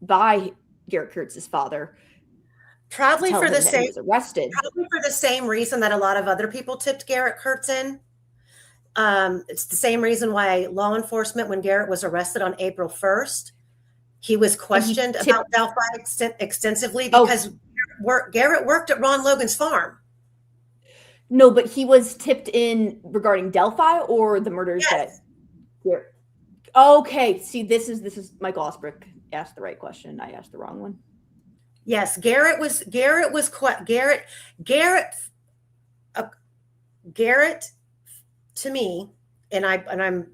by Garrett Kurtz's father. Probably for the same, he was arrested. Probably for the same reason that a lot of other people tipped Garrett Kurtz in. It's the same reason why law enforcement, when Garrett was arrested on April 1st, he was questioned about Delphi extensively because Garrett worked at Ron Logan's farm. No, but he was tipped in regarding Delphi or the murders that. Okay, see, this is Michael Osbrick asked the right question. I asked the wrong one. Yes, Garrett to me, and I'm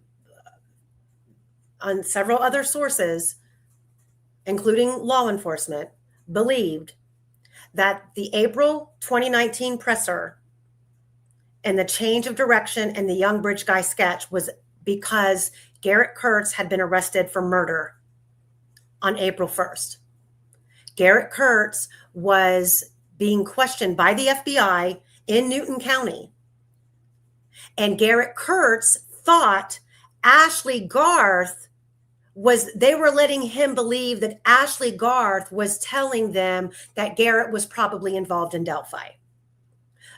on several other sources, including law enforcement, believed that the April 2019 presser and the change of direction in the Young Bridge Guy sketch was because Garrett Kurtz had been arrested for murder on April 1st. Garrett Kurtz was being questioned by the FBI in Newton County. And Garrett Kurtz thought Ashley Garth they were letting him believe that Ashley Garth was telling them that Garrett was probably involved in Delphi.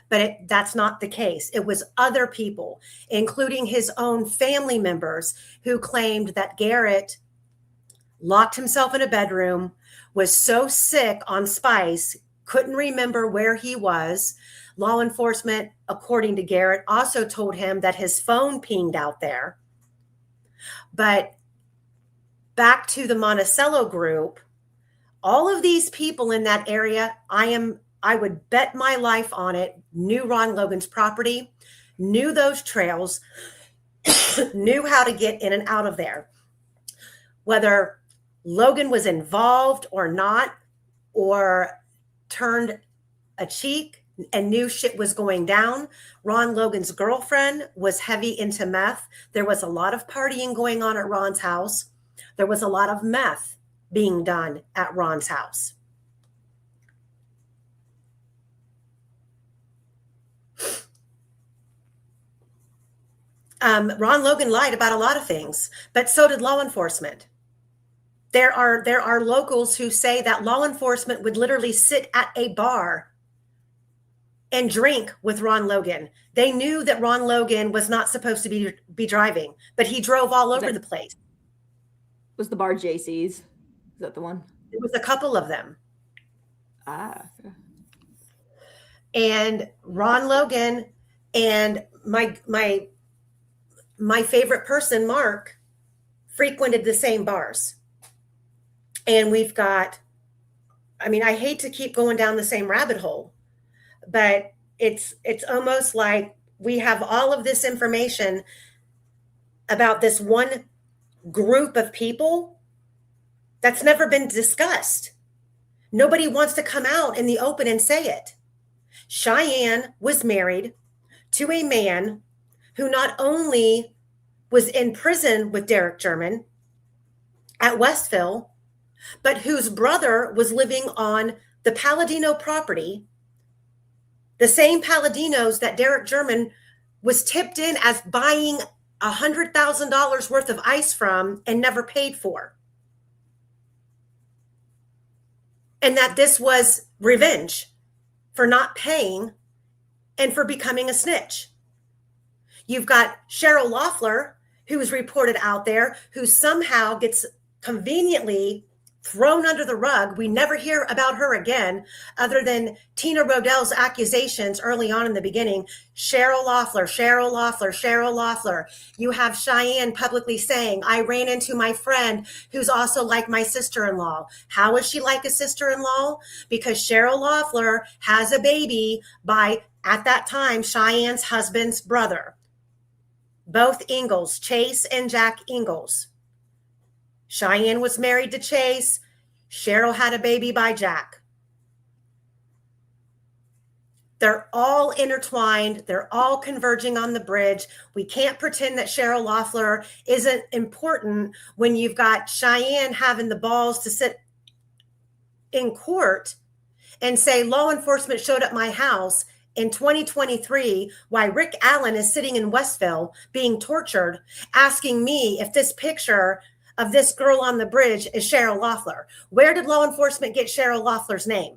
But that's not the case. It was other people, including his own family members, who claimed that Garrett locked himself in a bedroom, was so sick on spice, couldn't remember where he was. Law enforcement, according to Garrett, also told him that his phone pinged out there. But back to the Monticello group, all of these people in that area, I would bet my life on it, knew Ron Logan's property, knew those trails, knew how to get in and out of there. Whether Logan was involved or not, or turned a cheek and knew shit was going down. Ron Logan's girlfriend was heavy into meth. There was a lot of partying going on at Ron's house. There was a lot of meth being done at Ron's house. Ron Logan lied about a lot of things, but so did law enforcement. There are locals who say that law enforcement would literally sit at a bar and drink with Ron Logan. They knew that Ron Logan was not supposed to be driving, but he drove all over the place. Was the bar JC's? Is that the one? It was a couple of them. And Ron Logan and my favorite person, Mark, frequented the same bars. And we've got, I hate to keep going down the same rabbit hole, but it's almost like we have all of this information about this one group of people that's never been discussed. Nobody wants to come out in the open and say it. Cheyenne was married to a man who not only was in prison with Derek German at Westville, but whose brother was living on the Palladino property, the same Palladinos that Derek German was tipped in as buying $100,000 worth of ice from and never paid for. And that this was revenge for not paying and for becoming a snitch. You've got Cheryl Loeffler, who was reported out there, who somehow gets conveniently thrown under the rug. We never hear about her again, other than Tina Rodell's accusations early on in the beginning. Cheryl Loeffler, Cheryl Loeffler, Cheryl Loeffler. You have Cheyenne publicly saying, I ran into my friend who's also like my sister-in-law. How is she like a sister-in-law? Because Cheryl Loeffler has a baby by, at that time, Cheyenne's husband's brother. Both Ingalls, Chase and Jack Ingalls. Cheyenne was married to Chase. Cheryl had a baby by Jack. They're all intertwined. They're all converging on the bridge. We can't pretend that Cheryl Loeffler isn't important when you've got Cheyenne having the balls to sit in court and say law enforcement showed up my house in 2023 while Rick Allen is sitting in Westville being tortured, asking me if this picture of this girl on the bridge is Cheryl Loeffler. Where did law enforcement get Cheryl Loeffler's name?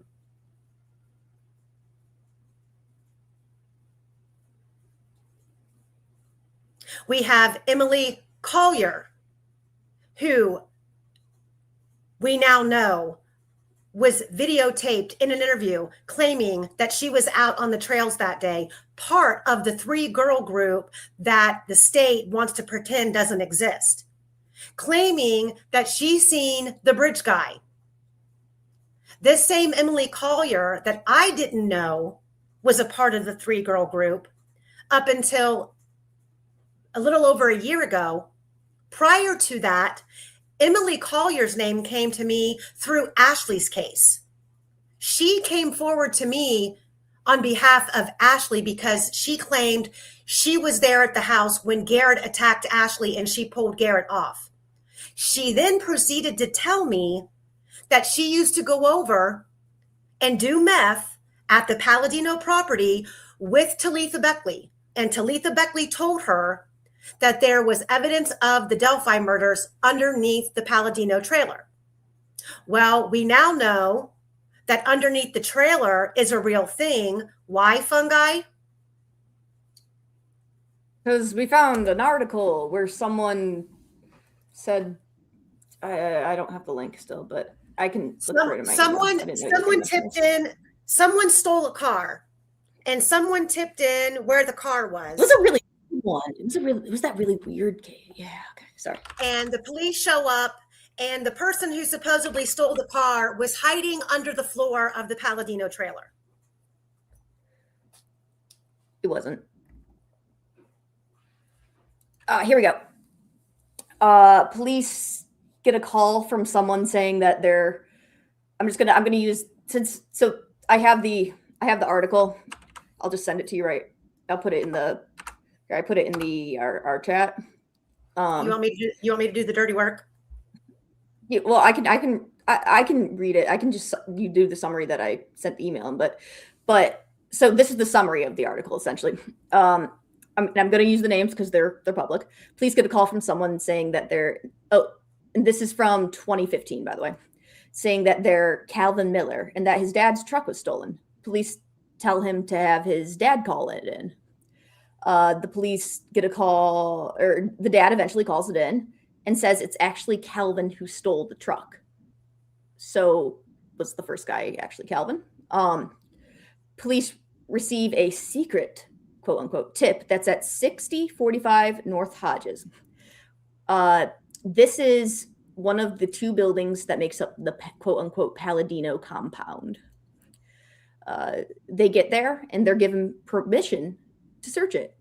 We have Emily Collier, who we now know was videotaped in an interview claiming that she was out on the trails that day, part of the 3-girl group that the state wants to pretend doesn't exist, claiming that she's seen the bridge guy. This same Emily Collier that I didn't know was a part of the 3-girl group up until a little over a year ago. Prior to that, Emily Collier's name came to me through Ashley's case. She came forward to me on behalf of Ashley because she claimed she was there at the house when Garrett attacked Ashley and she pulled Garrett off. She then proceeded to tell me that she used to go over and do meth at the Palladino property with Talitha Beckley. And Talitha Beckley told her that there was evidence of the Delphi murders underneath the Palladino trailer. Well, we now know that underneath the trailer is a real thing. Why, Fungi? Because we found an article where someone said, I don't have the link still, but I can look for it in my email. Someone tipped in, someone stole a car, and someone tipped in where the car was. It was a really good one. It was that really weird case. Yeah, okay, sorry. And the police show up, and the person who supposedly stole the car was hiding under the floor of the Palladino trailer. It wasn't. Here we go. Police get a call from someone saying that they're. I'm gonna use so I have the article. I'll just send it to you, right? I'll put it in the. I put it in our chat. You want me to do the dirty work? Yeah, well, I can read it. I can just you do the summary that I sent the email in, but so this is the summary of the article essentially. I'm going to use the names because they're public. Please get a call from someone saying that they're and this is from 2015, by the way, saying that they're Calvin Miller and that his dad's truck was stolen. Police tell him to have his dad call it in. The police get a call, or the dad eventually calls it in and says it's actually Calvin who stole the truck. So was the first guy actually Calvin? Police receive a secret, quote unquote, tip that's at 6045 North Hodges. This is one of the 2 buildings that makes up the quote unquote Palladino compound. They get there and they're given permission to search it.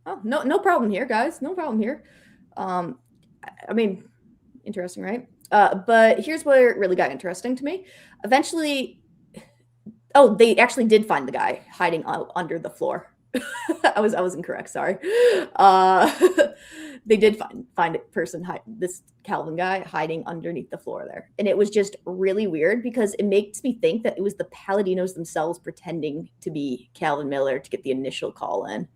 Oh, no problem here, guys. No problem here. I mean, interesting, right? But here's where it really got interesting to me. Eventually, they actually did find the guy hiding out under the floor. I was incorrect. Sorry. They did find a person, this Calvin guy hiding underneath the floor there. And it was just really weird because it makes me think that it was the Palladinos themselves pretending to be Calvin Miller to get the initial call in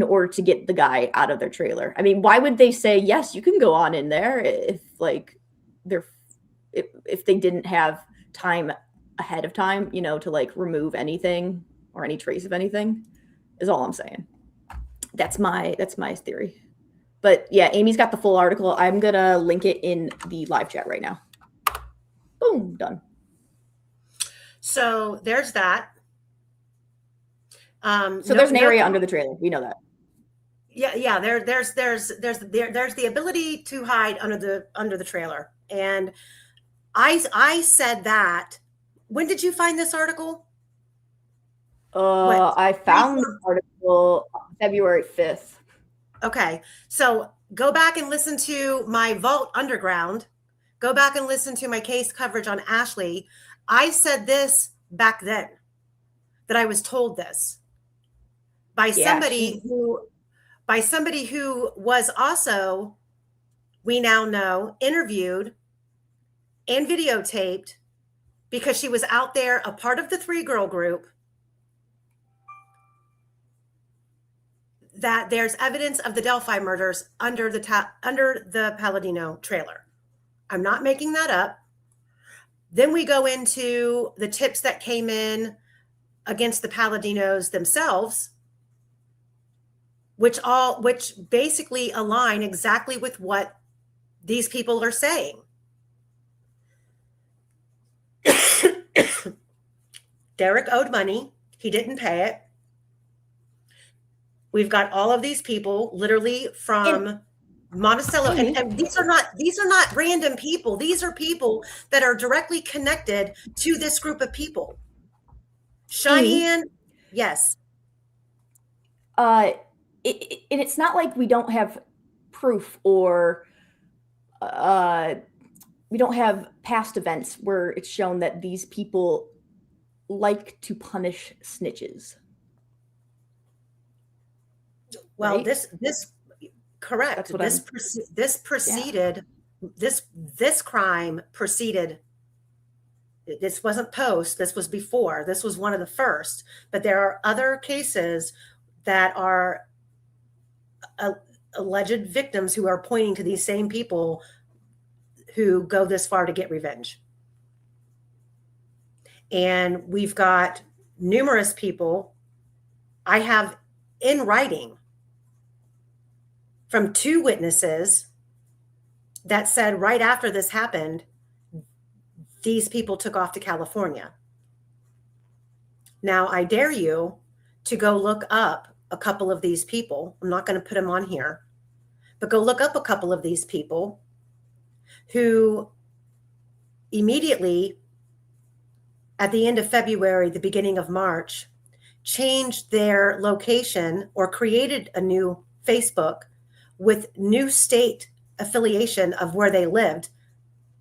order to get the guy out of their trailer. I mean, why would they say, yes, you can go on in there if they didn't have time ahead of time, to like remove anything or any trace of anything is all I'm saying. That's my theory. But yeah, Amy's got the full article. I'm gonna link it in the live chat right now. Boom, done. So there's that. So there's an area under the trailer. We know that. Yeah. There's the ability to hide under the trailer. And I said that. When did you find this article? I found the article February 5th. Okay. So go back and listen to my Vault Underground. Go back and listen to my case coverage on Ashley. I said this back then, that I was told this by somebody who was also, we now know, interviewed and videotaped because she was out there, a part of the 3-girl group, that there's evidence of the Delphi murders under the Palladino trailer. I'm not making that up. Then we go into the tips that came in against the Palladinos themselves, which basically align exactly with what these people are saying. Derek owed money. He didn't pay it. We've got all of these people literally from Monticello, and these are not random people. These are people that are directly connected to this group of people. Cheyenne, yes. It's not like we don't have proof or we don't have past events where it's shown that these people like to punish snitches. Well, right? this correct. This crime preceded. This wasn't post. This was before. This was one of the first. But there are other cases that are alleged victims who are pointing to these same people who go this far to get revenge. And we've got numerous people I have in writing from 2 witnesses that said right after this happened, these people took off to California. Now, I dare you to go look up a couple of these people. I'm not going to put them on here, but go look up a couple of these people who immediately at the end of February, the beginning of March, changed their location or created a new Facebook with new state affiliation of where they lived,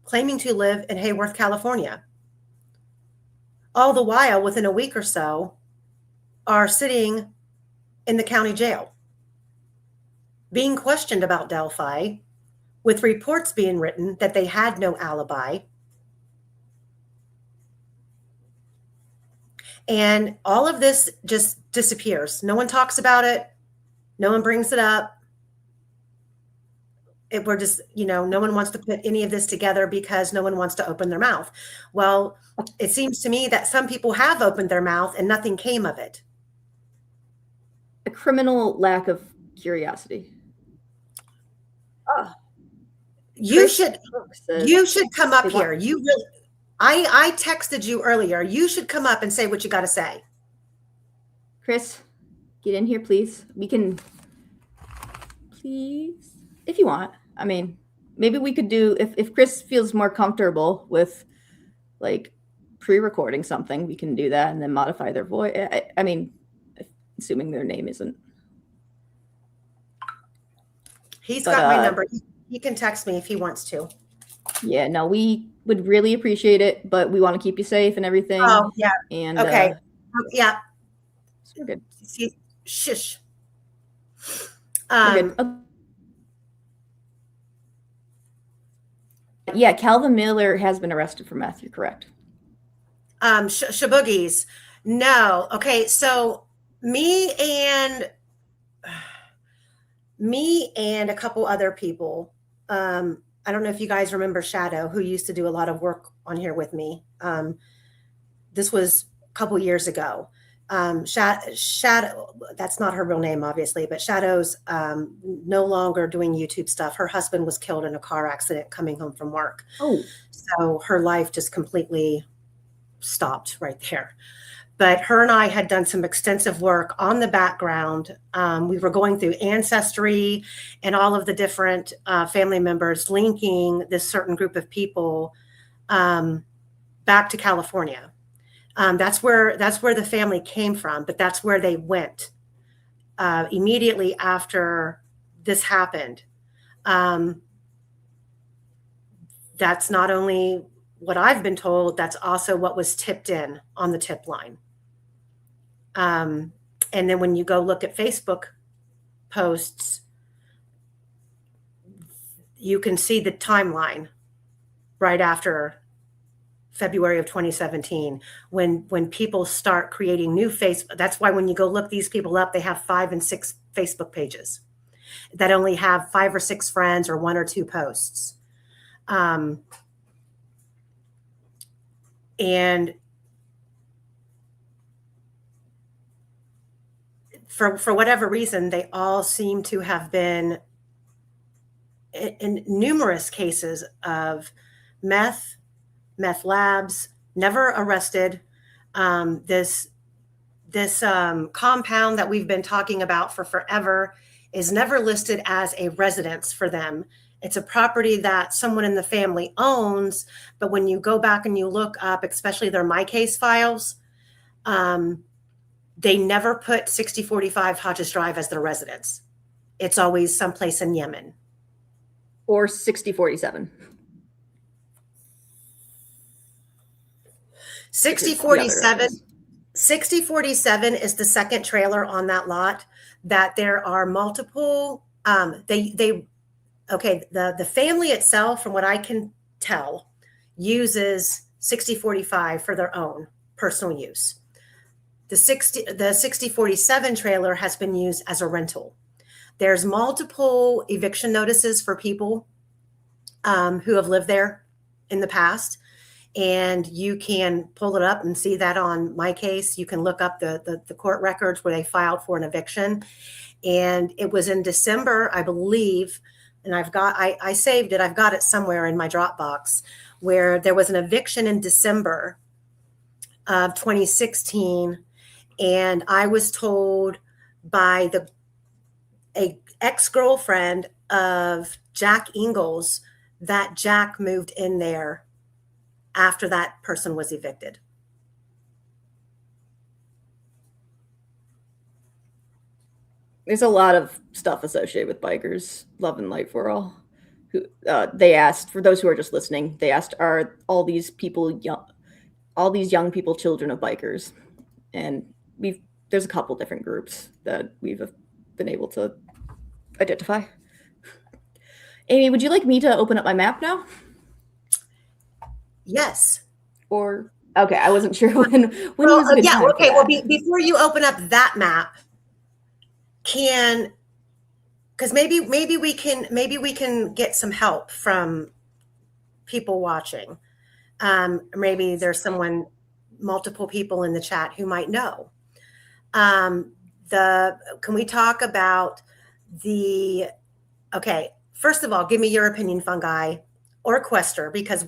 claiming to live in Hayworth, California. All the while, within a week or so, are sitting in the county jail, being questioned about Delphi, with reports being written that they had no alibi. And all of this just disappears. No one talks about it. No one brings it up. We're just, no one wants to put any of this together because no one wants to open their mouth. Well, it seems to me that some people have opened their mouth and nothing came of it. A criminal lack of curiosity. You should come up here. You really, I texted you earlier. You should come up and say what you got to say. Chris, get in here, please. We can, please, if you want. I mean, maybe we could do, if Chris feels more comfortable with like pre-recording something, we can do that and then modify their voice. I mean, assuming their name isn't. He's got my number. He can text me if he wants to. Yeah, no, we would really appreciate it, but we want to keep you safe and everything. Oh, yeah. And okay. Yeah. We're good. Shush. We're good. Yeah, Calvin Miller has been arrested for meth. You're correct. Shaboogies. No. Okay. So me and a couple other people. I don't know if you guys remember Shadow, who used to do a lot of work on here with me. This was a couple years ago. Shadow, that's not her real name, obviously, but Shadow's no longer doing YouTube stuff. Her husband was killed in a car accident coming home from work. Oh, So her life just completely stopped right there. But her and I had done some extensive work on the background. We were going through Ancestry and all of the different family members linking this certain group of people back to California. That's where the family came from, but that's where they went immediately after this happened. That's not only what I've been told, that's also what was tipped in on the tip line. And then when you go look at Facebook posts, you can see the timeline right after February of 2017, when people start creating new Facebook. That's why when you go look these people up, they have 5 and 6 Facebook pages that only have 5 or 6 friends or 1 or 2 posts. And for whatever reason, they all seem to have been in numerous cases of meth labs, never arrested. This compound that we've been talking about for forever is never listed as a residence for them. It's a property that someone in the family owns, but when you go back and you look up, especially their My Case files, they never put 6045 Hodges Drive as their residence. It's always someplace in Yemen. or 6047. 6047 is the second trailer on that lot. That there are multiple. The family itself, from what I can tell, uses 6045 for their own personal use. The 6047 trailer has been used as a rental. There's multiple eviction notices for people who have lived there in the past. And you can pull it up and see that on My Case. You can look up the court records where they filed for an eviction. And it was in December, I believe, and I saved it. I've got it somewhere in my Dropbox, where there was an eviction in December of 2016. And I was told by a ex-girlfriend of Jack Ingalls that Jack moved in there after that person was evicted. There's a lot of stuff associated with bikers. Love and light for all. Who they asked, for those who are just listening, they asked, are all these young people children of bikers? And there's a couple different groups that we've been able to identify. Amy, would you like me to open up my map now? Yes. Or okay, I wasn't sure when was a good time. Okay. Well, before you open up that map, because maybe we can get some help from people watching. Maybe there's multiple people in the chat who might know. Can we talk about first of all, give me your opinion, Fungi or Quester, because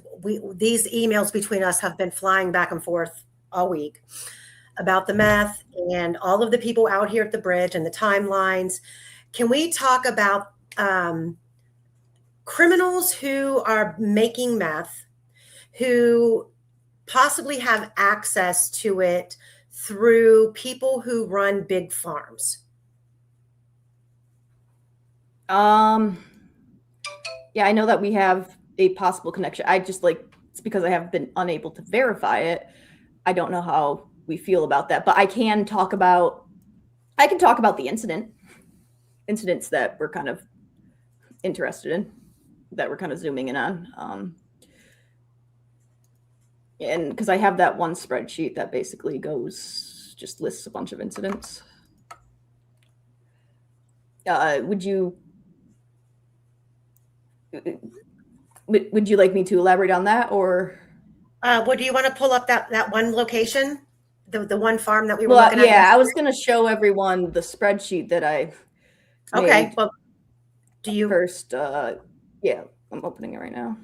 these emails between us have been flying back and forth all week about the meth and all of the people out here at the bridge and the timelines. Can we talk about criminals who are making meth, who possibly have access to it through people who run big farms? Yeah, I know that we have a possible connection. It's because I have been unable to verify it. I don't know how we feel about that, but I can talk about the incidents that we're kind of interested in, that we're kind of zooming in on. And because I have that one spreadsheet that basically just lists a bunch of incidents. Would you like me to elaborate on that, or? Do you want to pull up that one location the one farm that we were Well, looking at? yeah, I was going to show everyone the spreadsheet that I Okay. made Well, do you? first. Yeah, I'm opening it right now.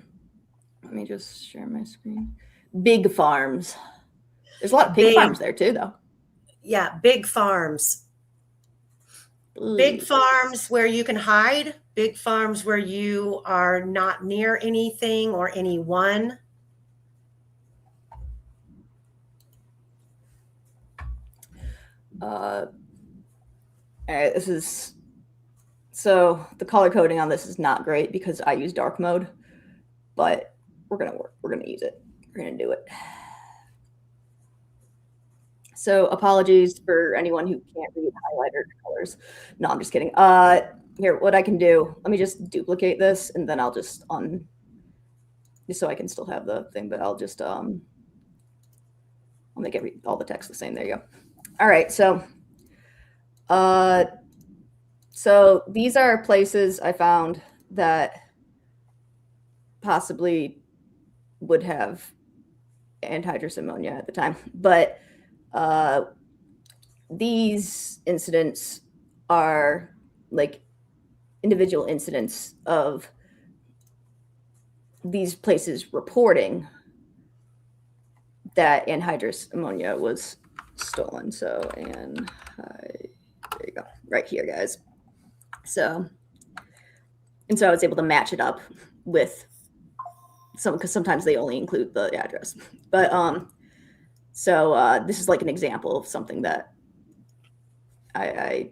Let me just share my screen. Big farms. There's a lot of pig farms there too, though. Yeah, big farms. Big farms where you can hide. Big farms where you are not near anything or anyone. This is so the color coding on this is not great because I use dark mode, but we're gonna use it. We're gonna do it. So apologies for anyone who can't read highlighter colors. No, I'm just kidding. Here, what I can do, let me just duplicate this and then I'll just just so I can still have the thing, but I'll just I'll make all the text the same. There you go. All right, so so these are places I found that possibly would have anhydrous ammonia at the time, but these incidents are like individual incidents of these places reporting that anhydrous ammonia was stolen. So, there you go, right here, guys. So, and so I was able to match it up with some, because sometimes they only include the address. But so this is like an example of something that I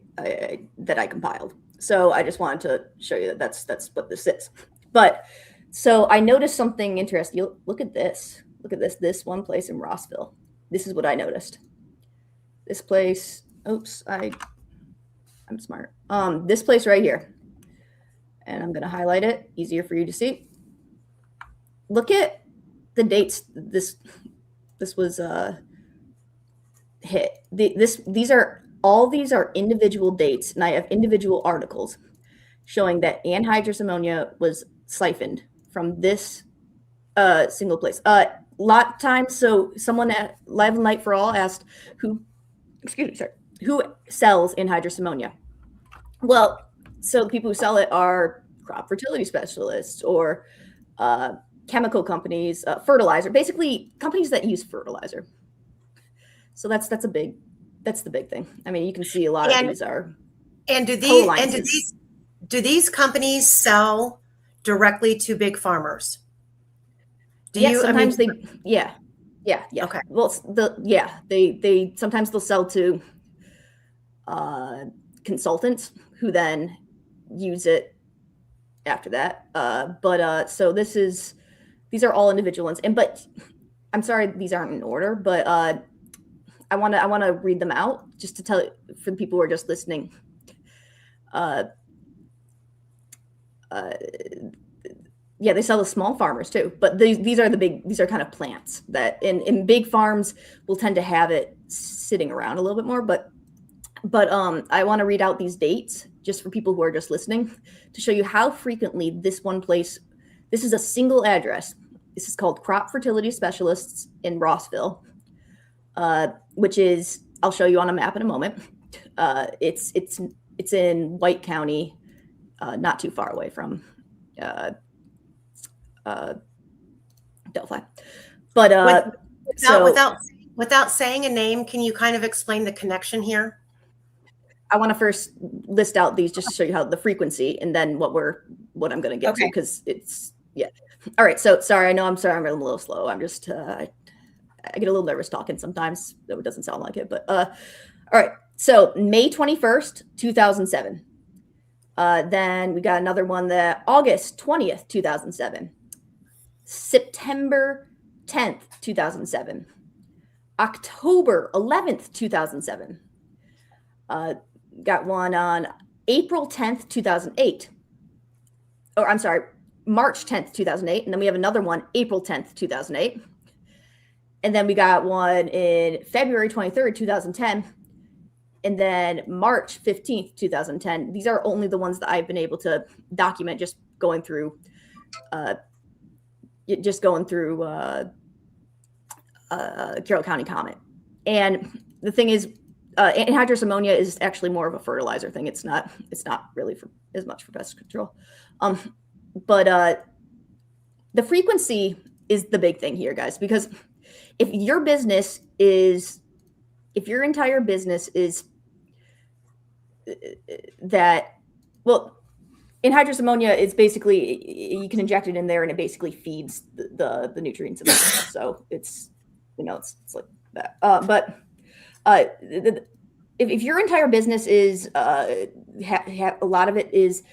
compiled. So I just wanted to show you that that's what this is. But so I noticed something interesting. Look at this. Look at this. This one place in Rossville. This is what I noticed. This place. Oops, I'm smart. This place right here. And I'm going to highlight it. Easier for you to see. Look at the dates. This was hit. These are individual dates, and I have individual articles showing that anhydrous ammonia was siphoned from this single place. Lot times, so someone at Live and Light for All asked who sells anhydrous ammonia. Well, so the people who sell it are crop fertility specialists or chemical companies, fertilizer, basically companies that use fertilizer. So that's the big thing. I mean, you can see a lot of these are. And do these companies sell directly to big farmers? Sometimes they. Okay. Well, they sometimes they'll sell to consultants who then use it after that. So these are all individual ones, but I'm sorry these aren't in order, but I want to read them out just to tell for the people who are just listening. They sell to small farmers too, but these are kind of plants that in big farms will tend to have it sitting around a little bit more. But I want to read out these dates just for people who are just listening to show you how frequently this one place. This is a single address. This is called Crop Fertility Specialists in Rossville, which is, I'll show you on a map in a moment. It's in White County, not too far away from Delphi. But without saying a name, can you kind of explain the connection here? I want to first list out these just to show you how the frequency and then what I'm going to get to, because it's all right. So sorry, I'm a little slow. I'm just I get a little nervous talking sometimes, though it doesn't sound like it. But all right. So May 21st, 2007. Then we got another one that August 20th, 2007. September 10th, 2007. October 11th, 2007. Got one on April 10th, 2008. Or I'm sorry, March 10th, 2008. And then we have another one, April 10th, 2008. And then we got one in February 23rd, 2010. And then March 15th, 2010. These are only the ones that I've been able to document just going through Carroll County Comment. And the thing is, anhydrous ammonia is actually more of a fertilizer thing. It's not really for as much for pest control. But the frequency is the big thing here, guys, because if your entire business is that, well, anhydrous ammonia is basically, you can inject it in there and it basically feeds the nutrients in the soil. So it's, it's like that. But if your entire business is, a lot of it is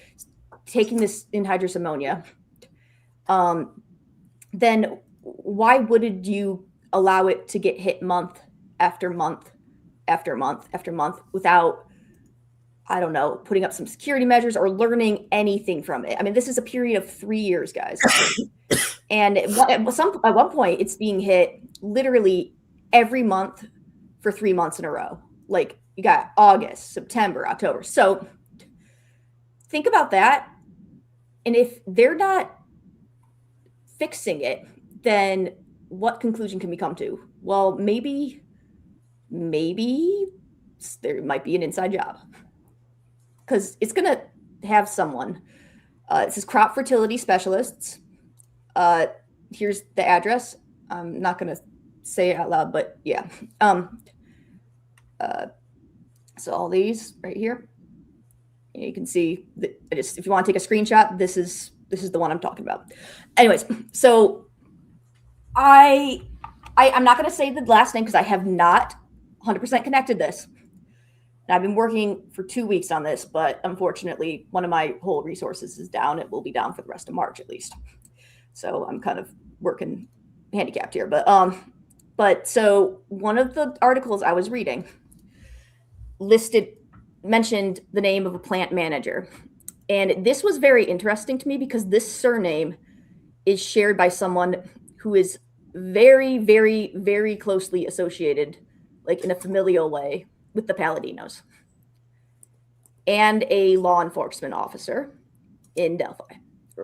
taking this anhydrous ammonia, then why wouldn't you allow it to get hit month after month after month after month without, I don't know, putting up some security measures or learning anything from it? I mean, this is a period of 3 years, guys. And at one point, it's being hit literally every month for 3 months in a row. Like, you got August, September, October. So think about that. And if they're not fixing it, then what conclusion can we come to? Well, maybe there might be an inside job, because it's going to have someone. It says crop fertility specialists. Here's the address. I'm not going to say it out loud, but yeah. So all these right here, you can see that if you want to take a screenshot, this is the one I'm talking about. Anyways, so I'm not going to say the last name because I have not 100% connected this. And I've been working for 2 weeks on this, but unfortunately, one of my whole resources is down. It will be down for the rest of March at least. So I'm kind of working handicapped here. But so one of the articles I was reading mentioned the name of a plant manager. And this was very interesting to me because this surname is shared by someone who is very, very, very closely associated, like in a familial way, with the Paladinos, and a law enforcement officer in Delphi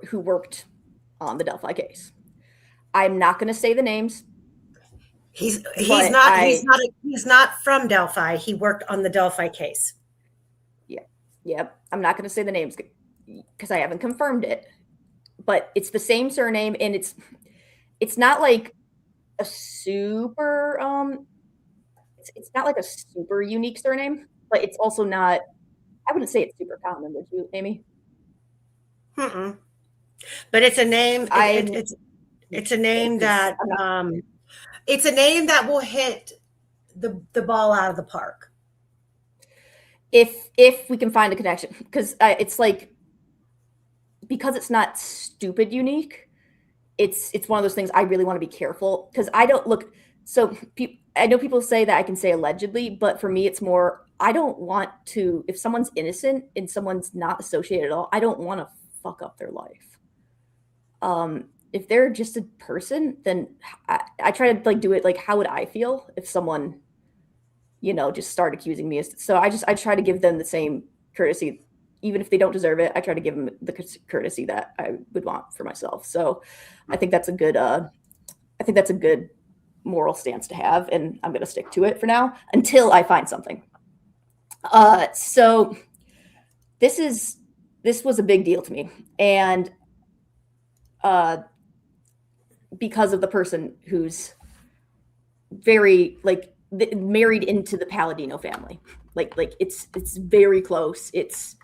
who worked on the Delphi case. I'm not going to say the names. He's not from Delphi. He worked on the Delphi case. Yep. I'm not going to say the names because I haven't confirmed it, but it's the same surname, and it's not like a super it's not like a super unique surname, but it's also not, I wouldn't say it's super common, would you, Amy? Mm-mm. But it's a name. It's a name that it's a name that will hit the ball out of the park. If we can find a connection, because it's like, because it's not stupid unique, it's one of those things I really want to be careful, because I don't look. So I know people say that I can say allegedly, but for me, it's more, I don't want to, if someone's innocent and someone's not associated at all, I don't want to fuck up their life. If they're just a person, then I try to like do it like, how would I feel if someone, just start accusing me? So I try to give them the same courtesy, even if they don't deserve it. I try to give them the courtesy that I would want for myself. So I think that's a good moral stance to have, and I'm going to stick to it for now until I find something. So this was a big deal to me, and because of the person who's very married into the Palladino family, like it's very close. It's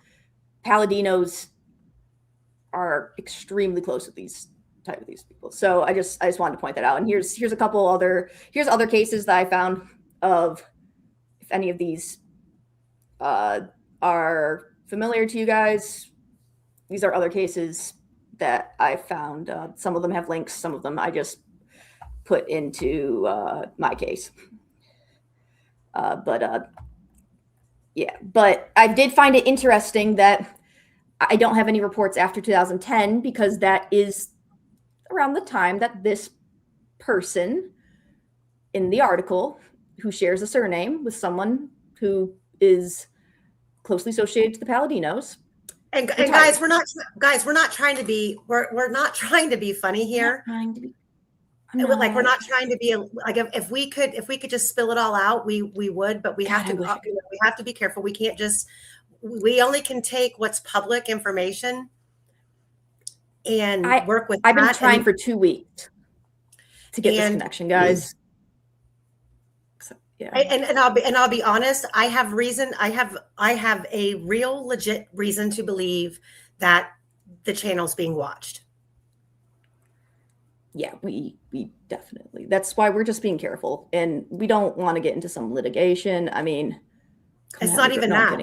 Palladinos are extremely close with these people. So I just wanted to point that out. And here's a couple other cases that I found of, if any of these are familiar to you guys. These are other cases that I found. Some of them have links. Some of them I just put into my case. But I did find it interesting that I don't have any reports after 2010, because that is around the time that this person in the article, who shares a surname with someone who is closely associated to the Palladinos. And guys, we're not trying to be funny here. like we're not trying to be like if we could just spill it all out, we would, but we have to we have to be careful. We can't just we only can take what's public information and work with I've been trying for 2 weeks to get this connection, guys. So, yeah. And I'll be honest, I have a real legit reason to believe that the channel's being watched. Yeah, we definitely. That's why we're just being careful, and we don't want to get into some litigation. I mean, it's not even that.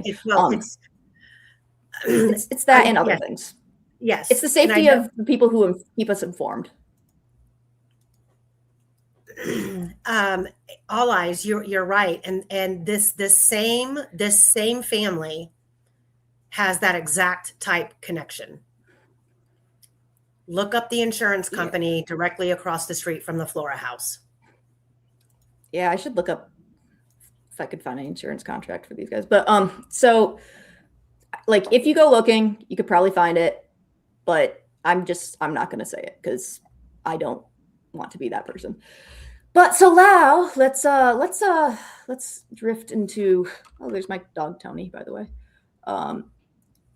It's that and other things. Yes, it's the safety of the people who keep us informed. All eyes, you're right, and this same family has that exact type connection. Look up the insurance company directly across the street from the Flora house. Yeah, I should look up if I could find an insurance contract for these guys. But so like if you go looking, you could probably find it, but I'm not going to say it because I don't want to be that person. But so now let's drift into, oh, there's my dog Tony, by the way.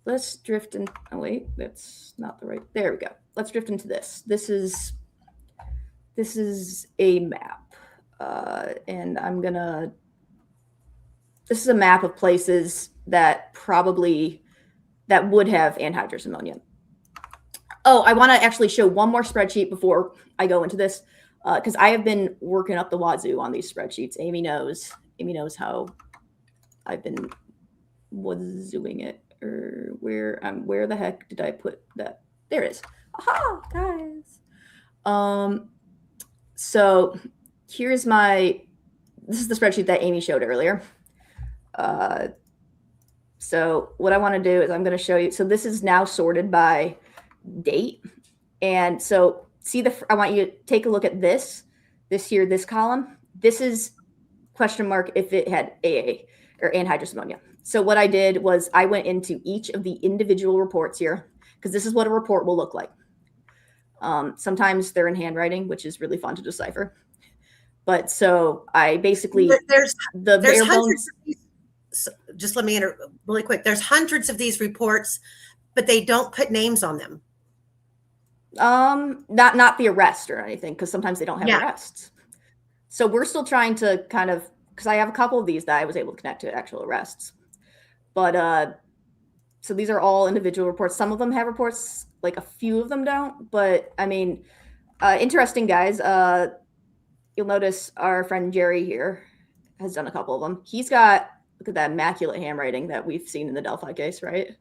Let's drift in. Oh wait, that's not the right. There we go. Let's drift into this. This is a map, and this is a map of places that would have anhydrous ammonia. Oh, I want to actually show one more spreadsheet before I go into this, because I have been working up the wazoo on these spreadsheets. Amy knows how I've been wazooing it. Or where the heck did I put that? There it is. Aha, guys. So here's this is the spreadsheet that Amy showed earlier. So what I want to do is I'm going to show you. So this is now sorted by date. And so I want you to take a look at this column. This is question mark if it had AA or anhydrous ammonia. So what I did was I went into each of the individual reports here because this is what a report will look like. Sometimes they're in handwriting, which is really fun to decipher. But so I basically there's hundreds of these, just let me enter really quick. There's hundreds of these reports, but they don't put names on them. Not the arrest or anything, because sometimes they don't have arrests. So we're still trying to kind of, because I have a couple of these that I was able to connect to actual arrests. But so these are all individual reports. Some of them have reports, like a few of them don't. But I mean, interesting, guys. You'll notice our friend Jerry here has done a couple of them. He's got, look at that immaculate handwriting that we've seen in the Delphi case, right?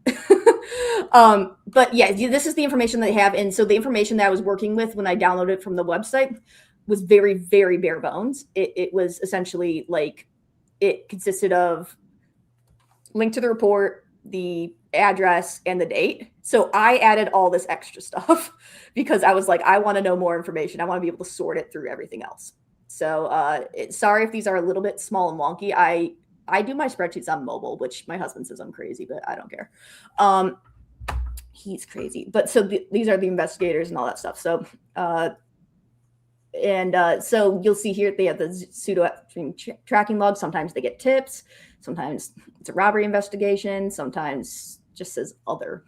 But yeah, this is the information they have. And so the information that I was working with when I downloaded it from the website was very, very bare bones. It was essentially like, it consisted of link to the report, the address, and the date. So I added all this extra stuff because I was like, I want to know more information. I want to be able to sort it through everything else. So sorry if these are a little bit small and wonky. I do my spreadsheets on mobile, which my husband says I'm crazy, but I don't care. He's crazy. But so these are the investigators and all that stuff. So so you'll see here they have the pseudo upstream tracking log. Sometimes they get tips. Sometimes it's a robbery investigation. Sometimes just says other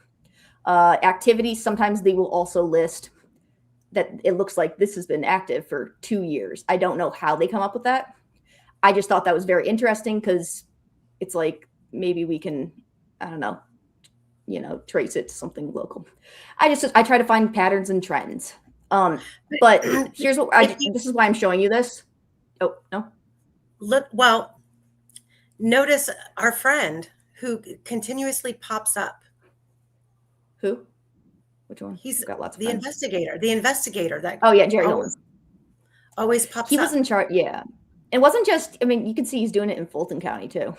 activities. Sometimes they will also list that it looks like this has been active for 2 years. I don't know how they come up with that. I just thought that was very interesting because it's like maybe we can, I don't know, trace it to something local. I try to find patterns and trends. But here's what this is why I'm showing you this. Oh, no. Look, well, notice our friend who continuously pops up. Who? Which one? He's got lots of the friends. investigator that. Oh yeah, Jerry always pops up. He was in charge. Yeah. It wasn't just, I mean, you can see he's doing it in Fulton County too.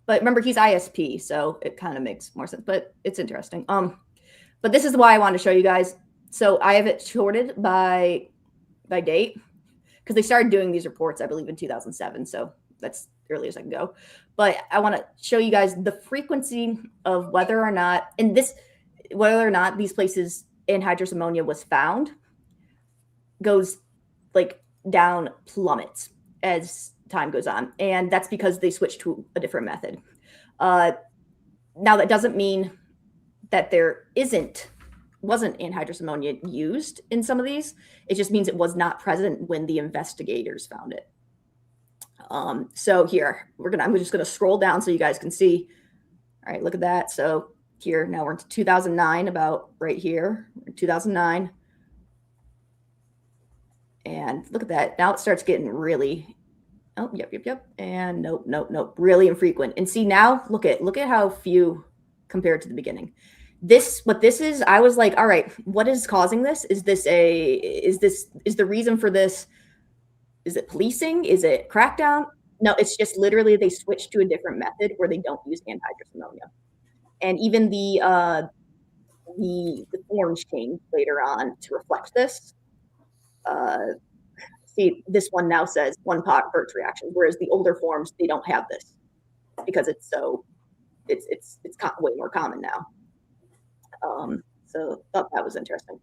But remember, he's ISP, so it kind of makes more sense. But it's interesting. But this is why I wanted to show you guys. So I have it sorted by date because they started doing these reports, I believe, in 2007. So that's the earliest I can go. But I want to show you guys the frequency of whether or not these places anhydrous ammonia was found goes like down, plummets as time goes on. And that's because they switched to a different method. Now that doesn't mean that there wasn't anhydrous ammonia used in some of these. It just means it was not present when the investigators found it. So here I'm just gonna scroll down so you guys can see. All right, look at that. So here now we're into 2009, about right here, 2009. And look at that. Now it starts getting really, oh, yep. And nope. Really infrequent. And see now, look at how few compared to the beginning. What this is, I was like, all right, what is causing this? Is the reason for this? Is it policing? Is it crackdown? No, it's just literally they switched to a different method where they don't use anhydrous ammonia. And even the forms changed later on to reflect this. See, this one now says one pot Birch reaction, whereas the older forms, they don't have this because it's way more common now. So thought that was interesting.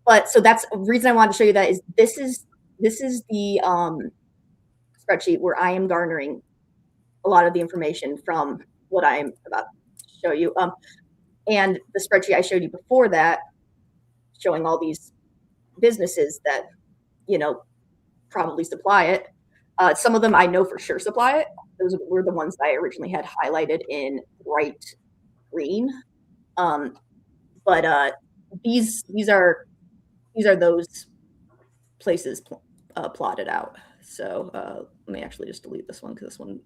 But so that's the reason I wanted to show you that is this is the spreadsheet where I am garnering a lot of the information from what I'm about to show you. And the spreadsheet I showed you before that, showing all these businesses that, probably supply it. Some of them I know for sure supply it. Those were the ones that I originally had highlighted in bright green. But these are those places plotted out. So let me actually just delete this one because this one.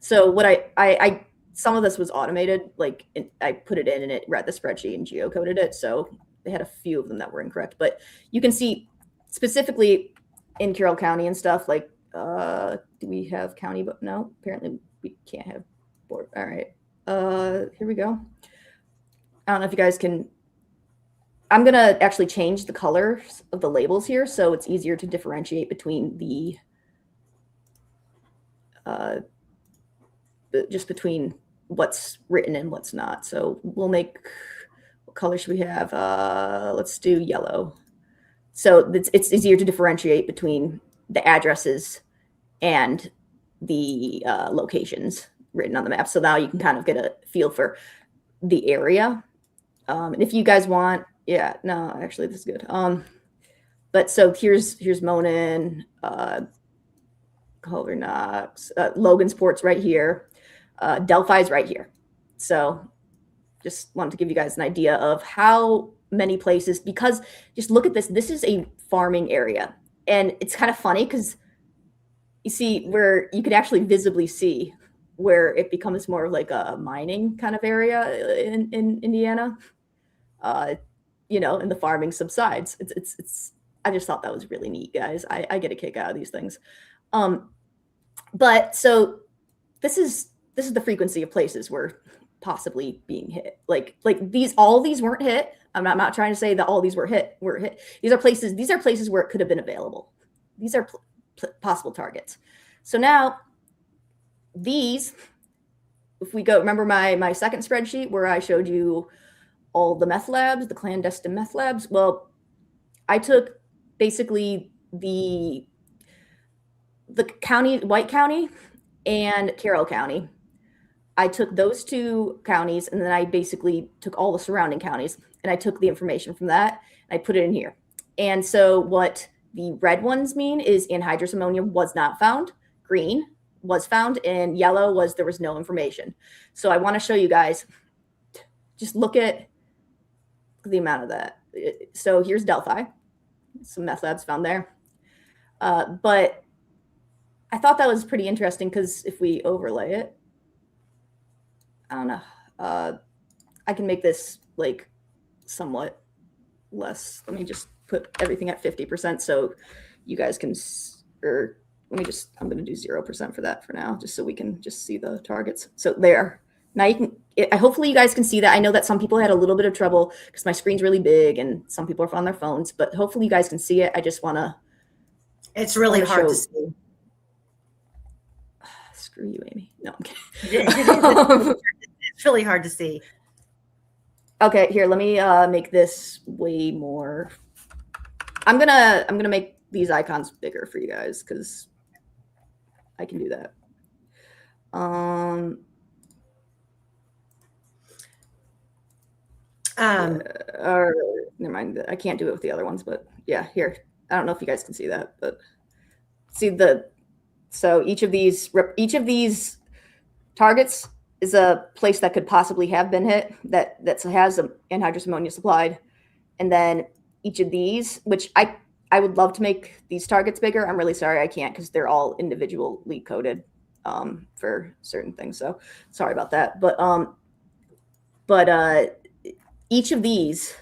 So what I some of this was automated. Like I put it in and it read the spreadsheet and geocoded it. So they had a few of them that were incorrect. But you can see specifically in Carroll County and stuff. Like, do we have county? But no, apparently we can't have board. All right. Here we go. I don't know if you guys can. I'm going to actually change the colors of the labels here so it's easier to differentiate between just between what's written and what's not. So we'll make, what color should we have? Let's do yellow. So it's easier to differentiate between the addresses and the locations written on the map. So now you can kind of get a feel for the area. And if you guys want, yeah, no, actually this is good. But so here's Monon, Culver Knox, Logansport's right here, Delphi's right here. So just wanted to give you guys an idea of how many places, because just look at this. This is a farming area. And it's kind of funny because you see where you could actually visibly see where it becomes more of like a mining kind of area in Indiana. And the farming subsides. It's I just thought that was really neat, guys. I get a kick out of these things. But so this is the frequency of places where possibly being hit. Like all these weren't hit. I'm not trying to say that all these were hit. These are places where it could have been available. These are possible targets. So now these, if we go, remember my second spreadsheet where I showed you all the meth labs, the clandestine meth labs. Well, I took basically the county, White County and Carroll County. I took those two counties and then I basically took all the surrounding counties and I took the information from that and I put it in here. And so what the red ones mean is anhydrous ammonia was not found, green was found, and yellow was there was no information. So I want to show you guys, just look at the amount of that. So here's Delphi, some meth labs found there. But I thought that was pretty interesting because if we overlay it, I don't know, I can make this like somewhat less. Let me just put everything at 50% so you guys can, or let me just, I'm going to do 0% for that for now, just so we can just see the targets. So there. Now you can, hopefully you guys can see that. I know that some people had a little bit of trouble because my screen's really big and some people are on their phones, but hopefully you guys can see it. I just want to. It's really hard to see. Screw you, Amy. No, I'm kidding. It's really hard to see. Okay, here, let me make this way more I'm gonna make these icons bigger for you guys because I can do that. Or never mind. I can't do it with the other ones, but yeah, here. I don't know if you guys can see that, but see so each of these targets is a place that could possibly have been hit that has an anhydrous ammonia supplied, and then each of these, which I would love to make these targets bigger. I'm really sorry I can't because they're all individually coded for certain things. So sorry about that. But each of these,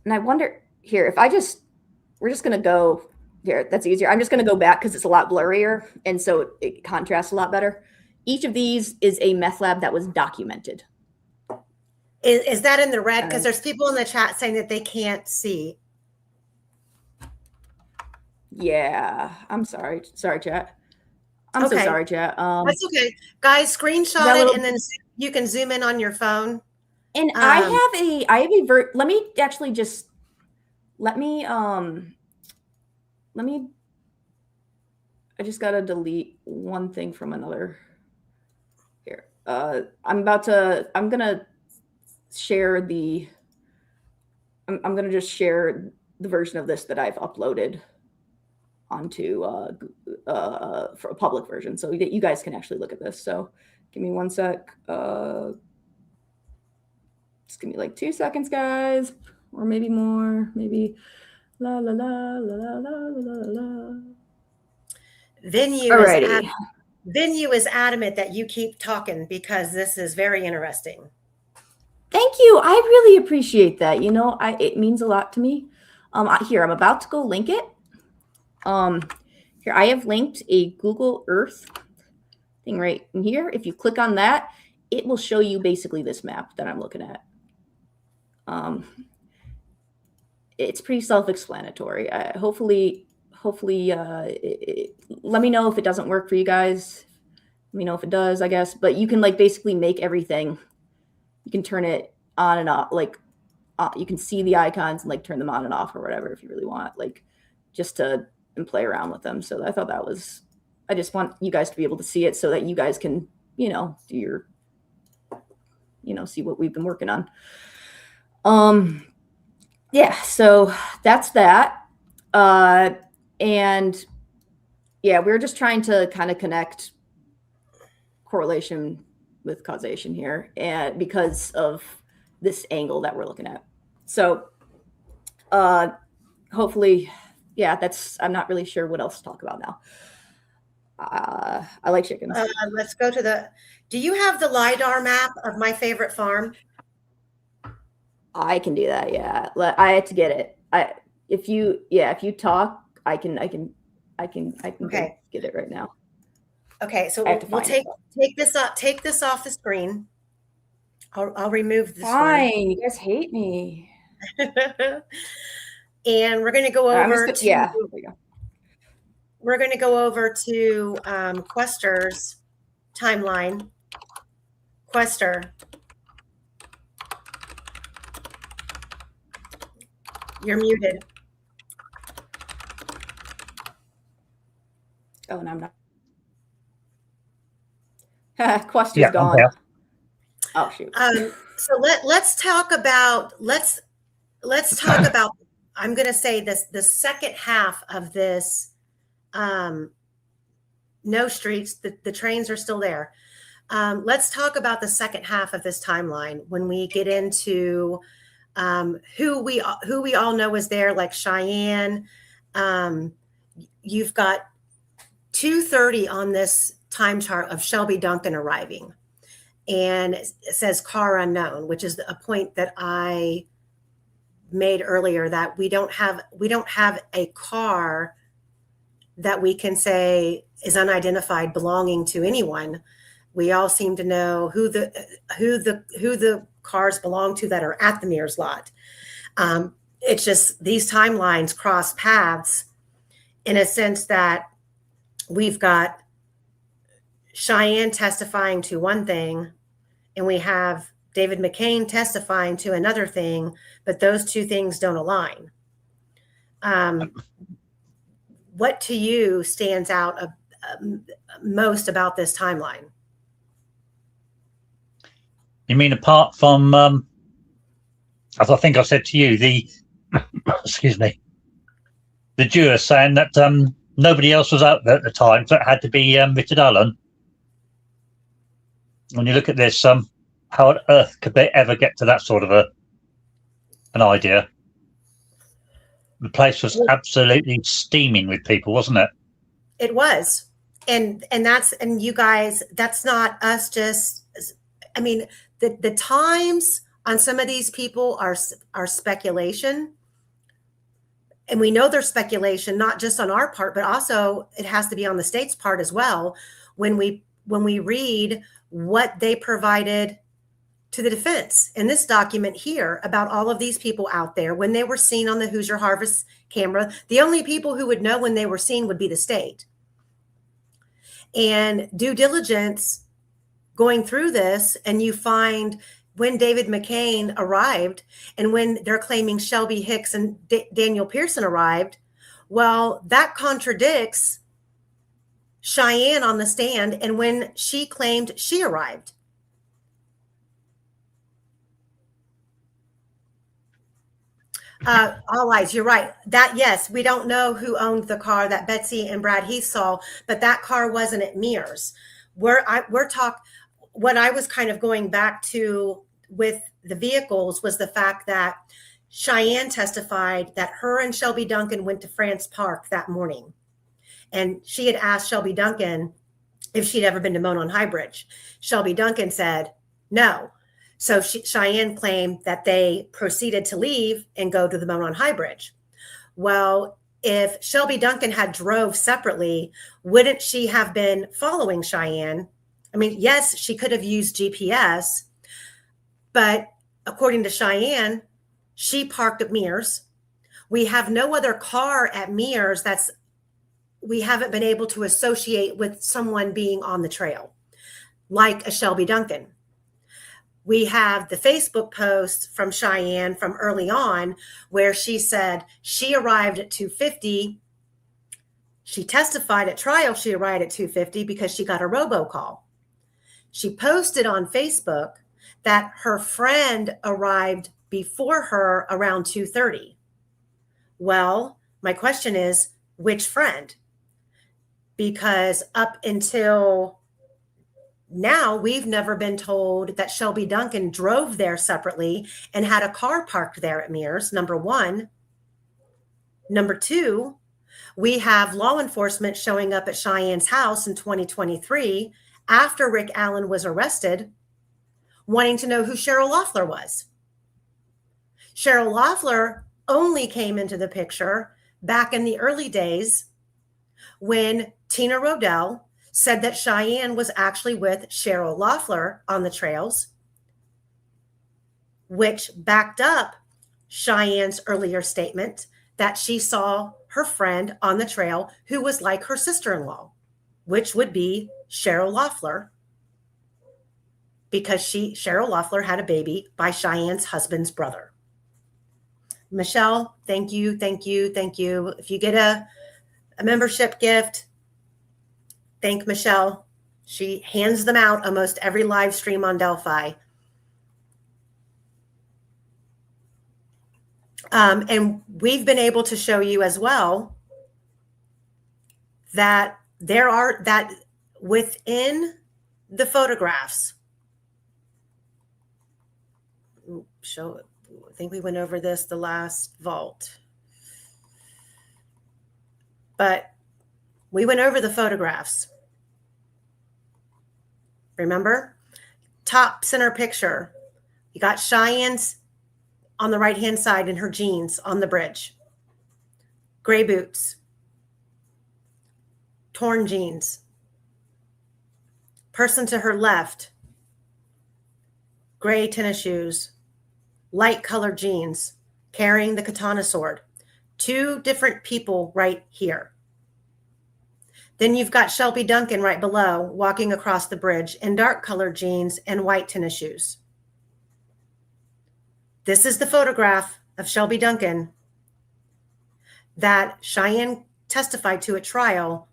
and I wonder here if we're just gonna go here. That's easier. I'm just gonna go back because it's a lot blurrier, and so it contrasts a lot better. Each of these is a meth lab that was documented. Is that in the red? Because there's people in the chat saying that they can't see. Yeah, I'm sorry. Sorry, chat. I'm so sorry, chat. That's okay. Guys, screenshot it and then you can zoom in on your phone. And I have a let me actually just I just gotta delete one thing from another here. I'm gonna share I'm gonna just share the version of this that I've uploaded onto for a public version so that you guys can actually look at this. So give me one sec. Just give me like 2 seconds, guys, or maybe more, maybe la la la la la la la la. Venue is adamant that you keep talking because this is very interesting. Thank you. I really appreciate that. You know, it means a lot to me. Here, I'm about to go link it. Here, I have linked a Google Earth thing right in here. If you click on that, it will show you basically this map that I'm looking at. It's pretty self-explanatory. Hopefully, let me know if it doesn't work for you guys. Let me know if it does, I guess. But you can like basically make everything. You can turn it on and off. Like you can see the icons and like turn them on and off or whatever if you really want. Like just to and play around with them. So I thought that was. I just want you guys to be able to see it so that you guys can, do your, see what we've been working on. Yeah, so that's that. And yeah, we're just trying to kind of connect correlation with causation here, and because of this angle that we're looking at. So hopefully, yeah, I'm not really sure what else to talk about now. I like chickens. Let's go to do you have the LiDAR map of my favorite farm? I can do that. Yeah. I had to get it. If you talk, I can Okay. get it right now. Okay. So we'll take this off the screen. I'll remove this. Fine. You guys hate me. And we're going to go over to, yeah. We're going to go over to Quester's timeline. Quester. You're muted. Oh, no, I'm not. Quester's gone. Oh, shoot. So let's talk about I'm going to say the second half of this. No streets, the trains are still there. Let's talk about the second half of this timeline when we get into who we all know is there, like Cheyenne. You've got 2:30 on this time chart of Shelby Duncan arriving, and it says car unknown, which is a point that I made earlier, that we don't have a car that we can say is unidentified belonging to anyone. We all seem to know who the cars belong to that are at the Mears lot. It's just these timelines cross paths in a sense that we've got Cheyenne testifying to one thing and we have David McCain testifying to another thing, but those two things don't align. what to you stands out most about this timeline? You mean apart from, as I think I said to you, the excuse me, the juror saying that nobody else was out there at the time, so it had to be Richard Allen. When you look at this, how on earth could they ever get to that sort of an idea? The place was absolutely steaming with people, wasn't it? It was. And you guys, that's not us just, I mean, the times on some of these people are speculation. And we know there's speculation, not just on our part, but also it has to be on the state's part as well. When we read what they provided to the defense in this document here about all of these people out there, when they were seen on the Hoosier Harvest camera, the only people who would know when they were seen would be the state. And due diligence going through this, and you find when David McCain arrived and when they're claiming Shelby Hicks and Daniel Pearson arrived, well, that contradicts Cheyenne on the stand and when she claimed she arrived. All eyes, you're right. That, yes, we don't know who owned the car that Betsy and Brad Heath saw, but that car wasn't at Mears. What I was kind of going back to with the vehicles was the fact that Cheyenne testified that her and Shelby Duncan went to France Park that morning. And she had asked Shelby Duncan if she'd ever been to Monon High Bridge. Shelby Duncan said no. So Cheyenne claimed that they proceeded to leave and go to the Monon High Bridge. Well, if Shelby Duncan had drove separately, wouldn't she have been following Cheyenne? I mean, yes, she could have used GPS, but according to Cheyenne, she parked at Mears. We have no other car at Mears we haven't been able to associate with someone being on the trail, like a Shelby Duncan. We have the Facebook post from Cheyenne from early on where she said she arrived at 2:50. She testified at trial she arrived at 2:50 because she got a robocall. She posted on Facebook that her friend arrived before her around 2:30. Well, my question is, which friend? Because up until now, we've never been told that Shelby Duncan drove there separately and had a car parked there at Mears, number one. Number two, we have law enforcement showing up at Cheyenne's house in 2023 after Rick Allen was arrested, wanting to know who Cheryl Loeffler was. Cheryl Loeffler only came into the picture back in the early days when Tina Rodell said that Cheyenne was actually with Cheryl Loeffler on the trails, which backed up Cheyenne's earlier statement that she saw her friend on the trail who was like her sister-in-law, which would be Cheryl Loeffler, because Cheryl Loeffler had a baby by Cheyenne's husband's brother. Michelle, thank you, thank you, thank you. If you get a membership gift, thank Michelle. She hands them out almost every live stream on Delphi. And we've been able to show you as well that that within the photographs, I think we went over this the last vault, but we went over the photographs. Remember? Top center picture. You got Cheyenne's on the right-hand side in her jeans on the bridge. Gray boots. Torn jeans. Person to her left. Gray tennis shoes. Light colored jeans. Carrying the katana sword. Two different people right here. Then you've got Shelby Duncan right below, walking across the bridge in dark colored jeans and white tennis shoes. This is the photograph of Shelby Duncan. that Cheyenne testified to at trial,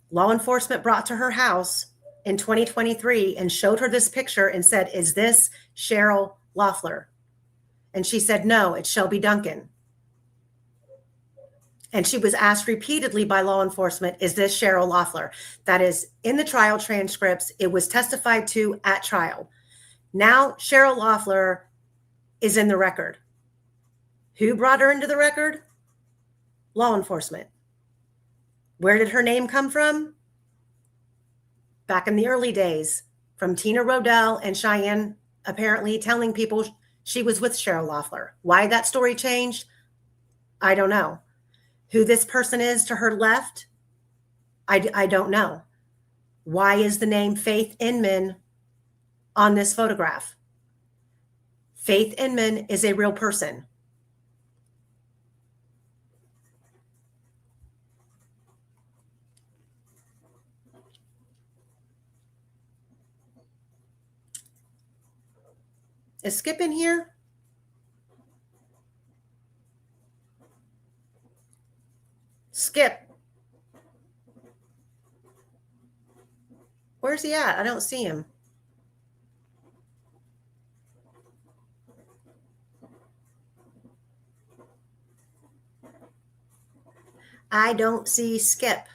law enforcement brought to her house in 2023 and showed her this picture and said, "Is this Cheryl Loeffler?" And she said, "No, it's Shelby Duncan." And she was asked repeatedly by law enforcement, "Is this Cheryl Loeffler?" That is in the trial transcripts. It was testified to at trial. Now Cheryl Loeffler is in the record. Who brought her into the record? Law enforcement. Where did her name come from? Back in the early days, from Tina Rodell and Cheyenne apparently telling people she was with Cheryl Loeffler. Why that story changed, I don't know. Who this person is to her left, I don't know. Why is the name Faith Inman on this photograph? Faith Inman is a real person. Is Skip in here? Skip. Where's he at? I don't see him. I don't see Skip.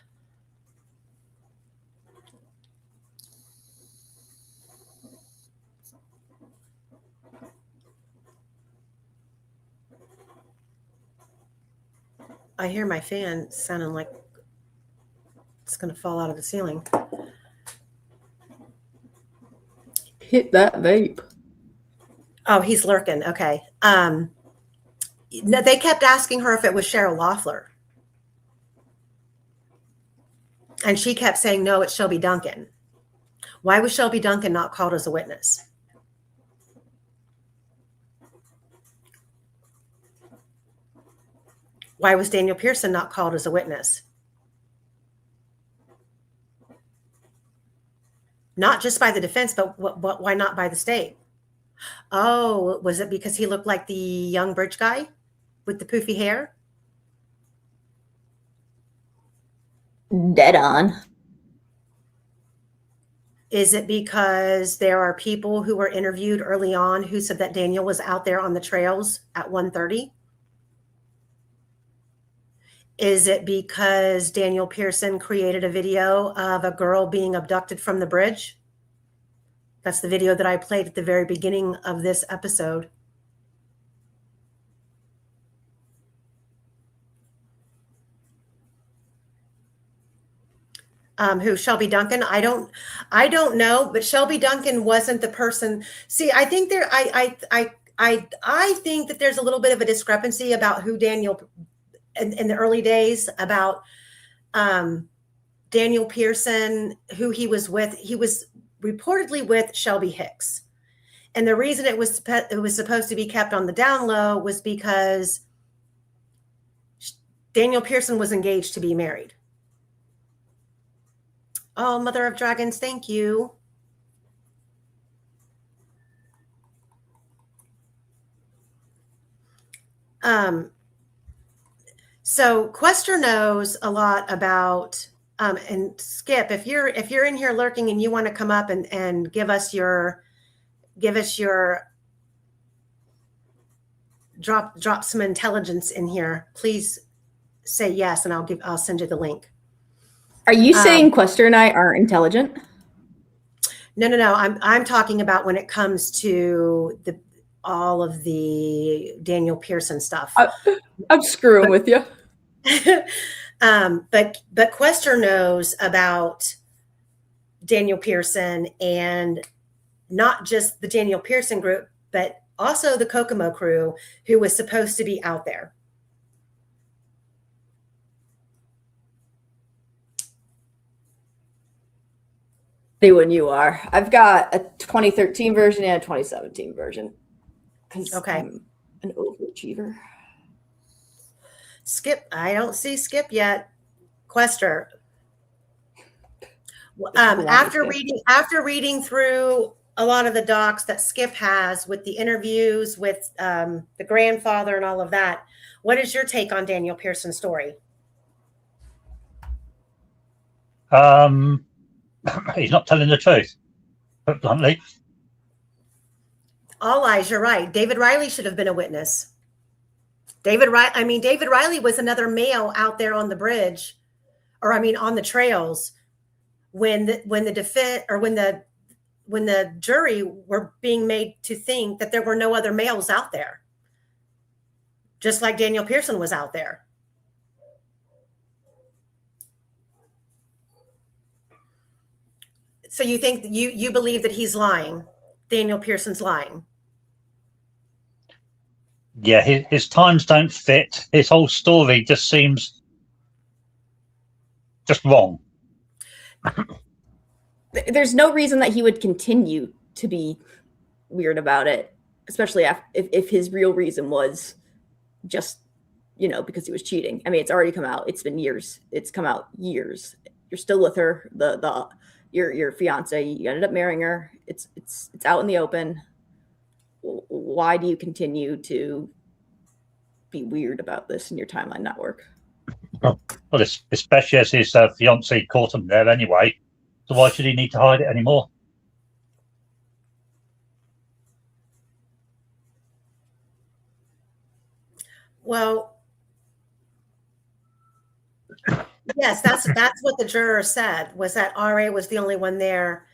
I hear my fan sounding like it's going to fall out of the ceiling. Hit that vape. Oh, he's lurking. Okay. No, they kept asking her if it was Cheryl Loeffler. And she kept saying, "No, it's Shelby Duncan." Why was Shelby Duncan not called as a witness? Why was Daniel Pearson not called as a witness? Not just by the defense, but why not by the state? Oh, was it because he looked like the young bridge guy with the poofy hair? Dead on. Is it because there are people who were interviewed early on who said that Daniel was out there on the trails at 1:30? Is it because Daniel Pearson created a video of a girl being abducted from the bridge? That's the video that I played at the very beginning of this episode. Who, Shelby Duncan? I don't know, but Shelby Duncan wasn't the person. See, I think I think that there's a little bit of a discrepancy about who Daniel in the early days about Daniel Pearson, who he was with. He was reportedly with Shelby Hicks. And the reason it was supposed to be kept on the down low was because Daniel Pearson was engaged to be married. Oh, Mother of Dragons, thank you. So Quester knows a lot about, and Skip, if you're in here lurking and you want to come up and give us your drop some intelligence in here, please say yes, and I'll send you the link. Are you saying Quester and I aren't intelligent? No. I'm talking about when it comes to all of the Daniel Pearson stuff. I'm screwing with you. But Quester knows about Daniel Pearson, and not just the Daniel Pearson group, but also the Kokomo crew, who was supposed to be out there. See when you are. I've got a 2013 version and a 2017 version. Okay. I'm an overachiever. Skip, I don't see Skip yet. Quester. After reading through a lot of the docs that Skip has with the interviews with the grandfather and all of that, What is your take on Daniel Pearson's story? He's not telling the truth, put bluntly. All eyes, you're right. David Riley should have been a witness. David Riley was another male out there on the bridge, or on the trails when the jury were being made to think that there were no other males out there, just like Daniel Pearson was out there. So you think you believe that he's lying? Daniel Pearson's lying? Yeah, his times don't fit. His whole story just seems just wrong. There's no reason that he would continue to be weird about it, especially if his real reason was just, because he was cheating. I mean, it's already come out. It's been years. It's come out years. You're still with her, your fiance. You ended up marrying her. It's out in the open. Why do you continue to be weird about this in your timeline network? Well, especially as his fiance caught him there anyway. So why should he need to hide it anymore? Well, yes, that's what the juror said, was that RA was the only one there.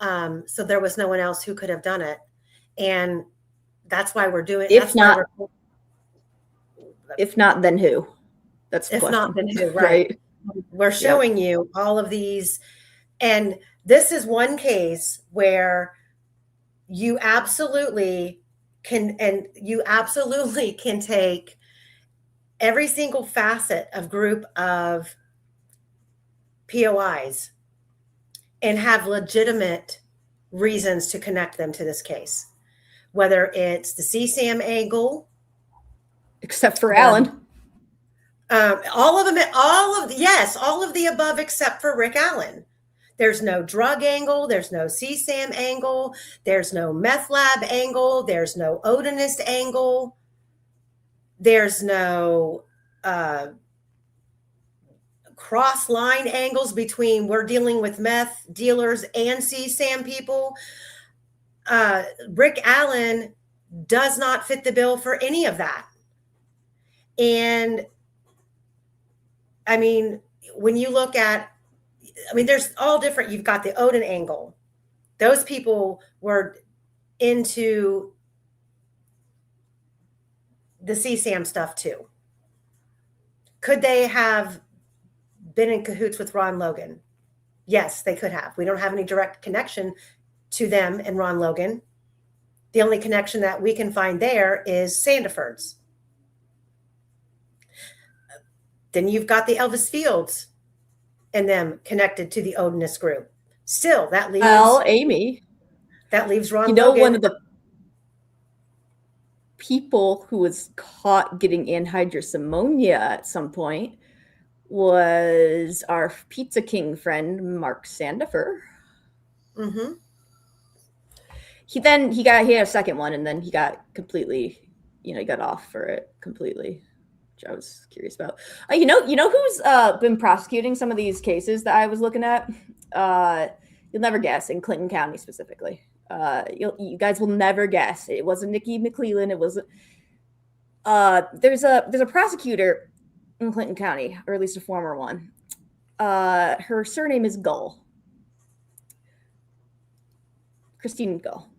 So there was no one else who could have done it. And that's why we're doing it. If not, then who? That's the if question. not, then who? Right. We're showing you all of these. And this is one case where you absolutely can take every single facet of group of POIs and have legitimate reasons to connect them to this case, whether it's the CSAM angle, except for Alan. All of the above except for Rick Allen. There's no drug angle. There's no CSAM angle. There's no meth lab angle. There's no Odinist angle. There's no cross line angles between we're dealing with meth dealers and CSAM people. Rick Allen does not fit the bill for any of that. And when you look at, there's all different. You've got the Odin angle. Those people were into the CSAM stuff too. Could they have been in cahoots with Ron Logan? Yes, they could have. We don't have any direct connection to them and Ron Logan. The only connection that we can find there is Sandiford's. Then you've got the Elvis Fields and them connected to the Odinist group. Still, that leaves Amy. That leaves Ron Logan. One of the people who was caught getting anhydrous ammonia at some point was our Pizza King friend, Mark Sandifer. Mm-hmm. He had a second one, and then he got completely, he got off for it completely, which I was curious about. You know who's been prosecuting some of these cases that I was looking at? You'll never guess, in Clinton County specifically. You guys will never guess. It wasn't Nikki McClellan. It wasn't. There's a prosecutor in Clinton County, or at least a former one. Her surname is Gull. Christine Gull.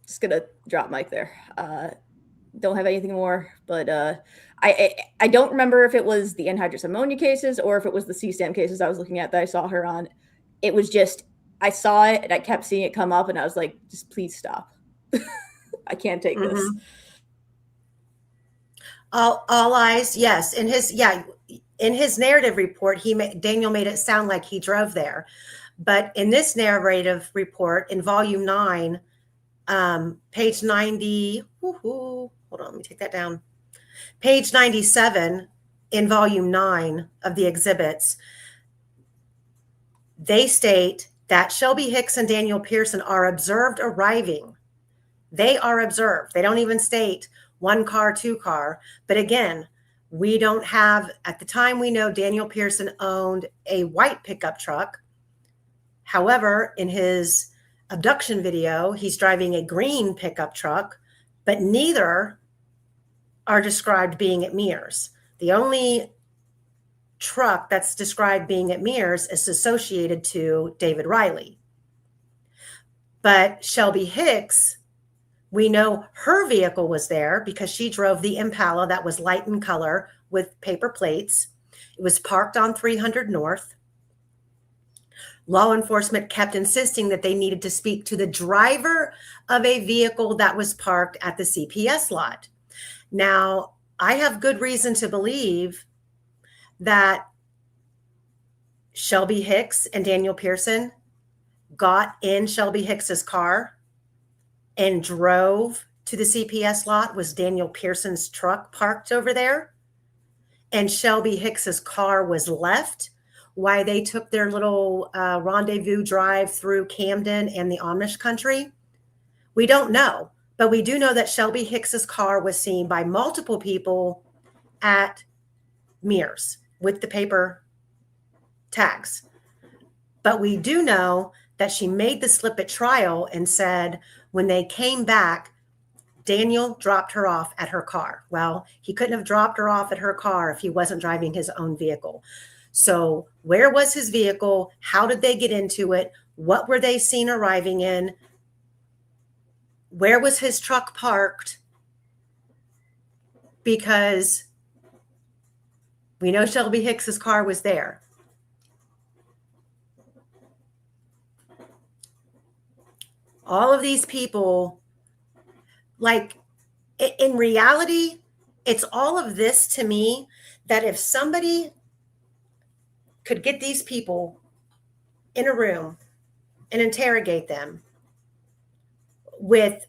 Just gonna drop mic there. Don't have anything more, but I don't remember if it was the anhydrous ammonia cases or if it was the CSAM cases I was looking at that I saw her on. It was just, I saw it and I kept seeing it come up and I was like, just please stop. I can't take this. All eyes, yes. In his narrative report, Daniel made it sound like he drove there. But in this narrative report in volume 9, page 90, hold on, let me take that down. Page 97 in volume 9 of the exhibits, they state that Shelby Hicks and Daniel Pearson are observed arriving. They are observed. They don't even state one car, two car. But again, we don't have, at the time we know Daniel Pearson owned a white pickup truck. However, in his abduction video, he's driving a green pickup truck, but neither are described being at Mears. The only truck that's described being at Mears is associated to David Riley. But Shelby Hicks, we know her vehicle was there because she drove the Impala that was light in color with paper plates. It was parked on 300 North. Law enforcement kept insisting that they needed to speak to the driver of a vehicle that was parked at the CPS lot. Now, I have good reason to believe that Shelby Hicks and Daniel Pearson got in Shelby Hicks's car and drove to the CPS lot. Was Daniel Pearson's truck parked over there? And Shelby Hicks's car was left while they took their little rendezvous drive through Camden and the Amish country? We don't know, but we do know that Shelby Hicks's car was seen by multiple people at Mears with the paper tags. But we do know that she made the slip at trial and said when they came back, Daniel dropped her off at her car. Well, he couldn't have dropped her off at her car if he wasn't driving his own vehicle. So where was his vehicle? How did they get into it? What were they seen arriving in? Where was his truck parked? Because we know Shelby Hicks's car was there. All of these people, like in reality, it's all of this to me that if somebody could get these people in a room and interrogate them with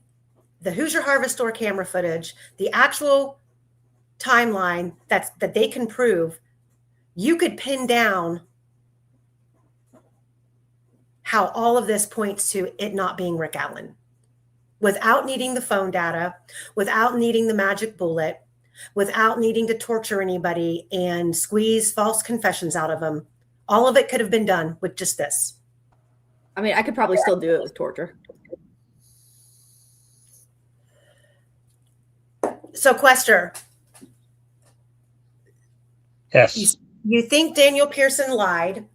the Hoosier Harvest Store camera footage, the actual timeline that they can prove, you could pin down how all of this points to it not being Rick Allen without needing the phone data, without needing the magic bullet, without needing to torture anybody and squeeze false confessions out of them. All of it could have been done with just this. I mean, I could probably still do it with torture. So, Quester. Yes. You think Daniel Pearson lied.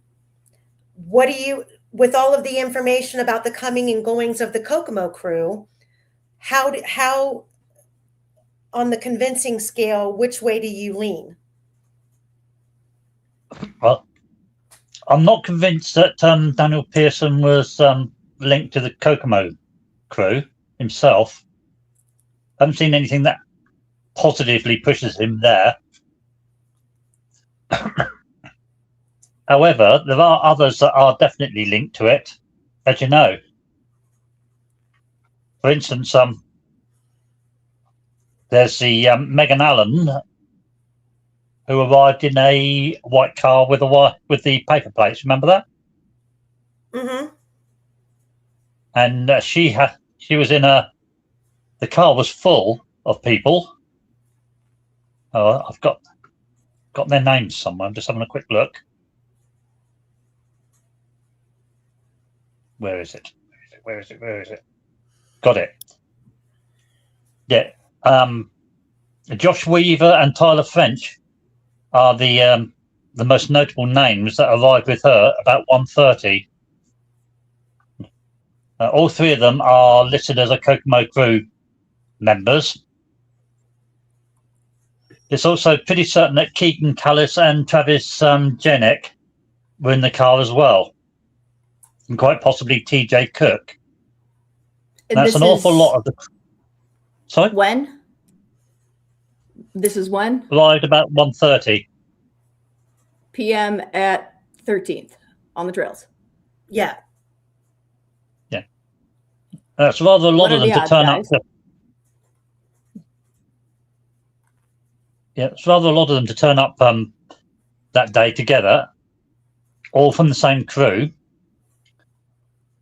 What do you, with all of the information about the coming and goings of the Kokomo crew, how on the convincing scale, which way do you lean? Well, I'm not convinced that Daniel Pearson was linked to the Kokomo crew himself. I haven't seen anything that positively pushes him there. However, there are others that are definitely linked to it, as you know. For instance, there's the Megan Allen, who arrived in a white car with the paper plates. Remember that? Mm-hmm. And she was in the car was full of people. Oh, I've got their names somewhere. I'm just having a quick look. Where is it? Where is it? Got it. Yeah. Josh Weaver and Tyler French are the most notable names that arrived with her about 1:30. All three of them are listed as a Kokomo crew members. It's also pretty certain that Keegan Callis and Travis Jenek were in the car as well, and quite possibly TJ Cook. And that's an awful lot of the. Sorry? When? This is when? Arrived about 1:30 p.m. at 13th on the trails. Yeah. Yeah. That's rather a lot of them to turn up. Yeah, it's rather a lot of them to turn up that day together, all from the same crew.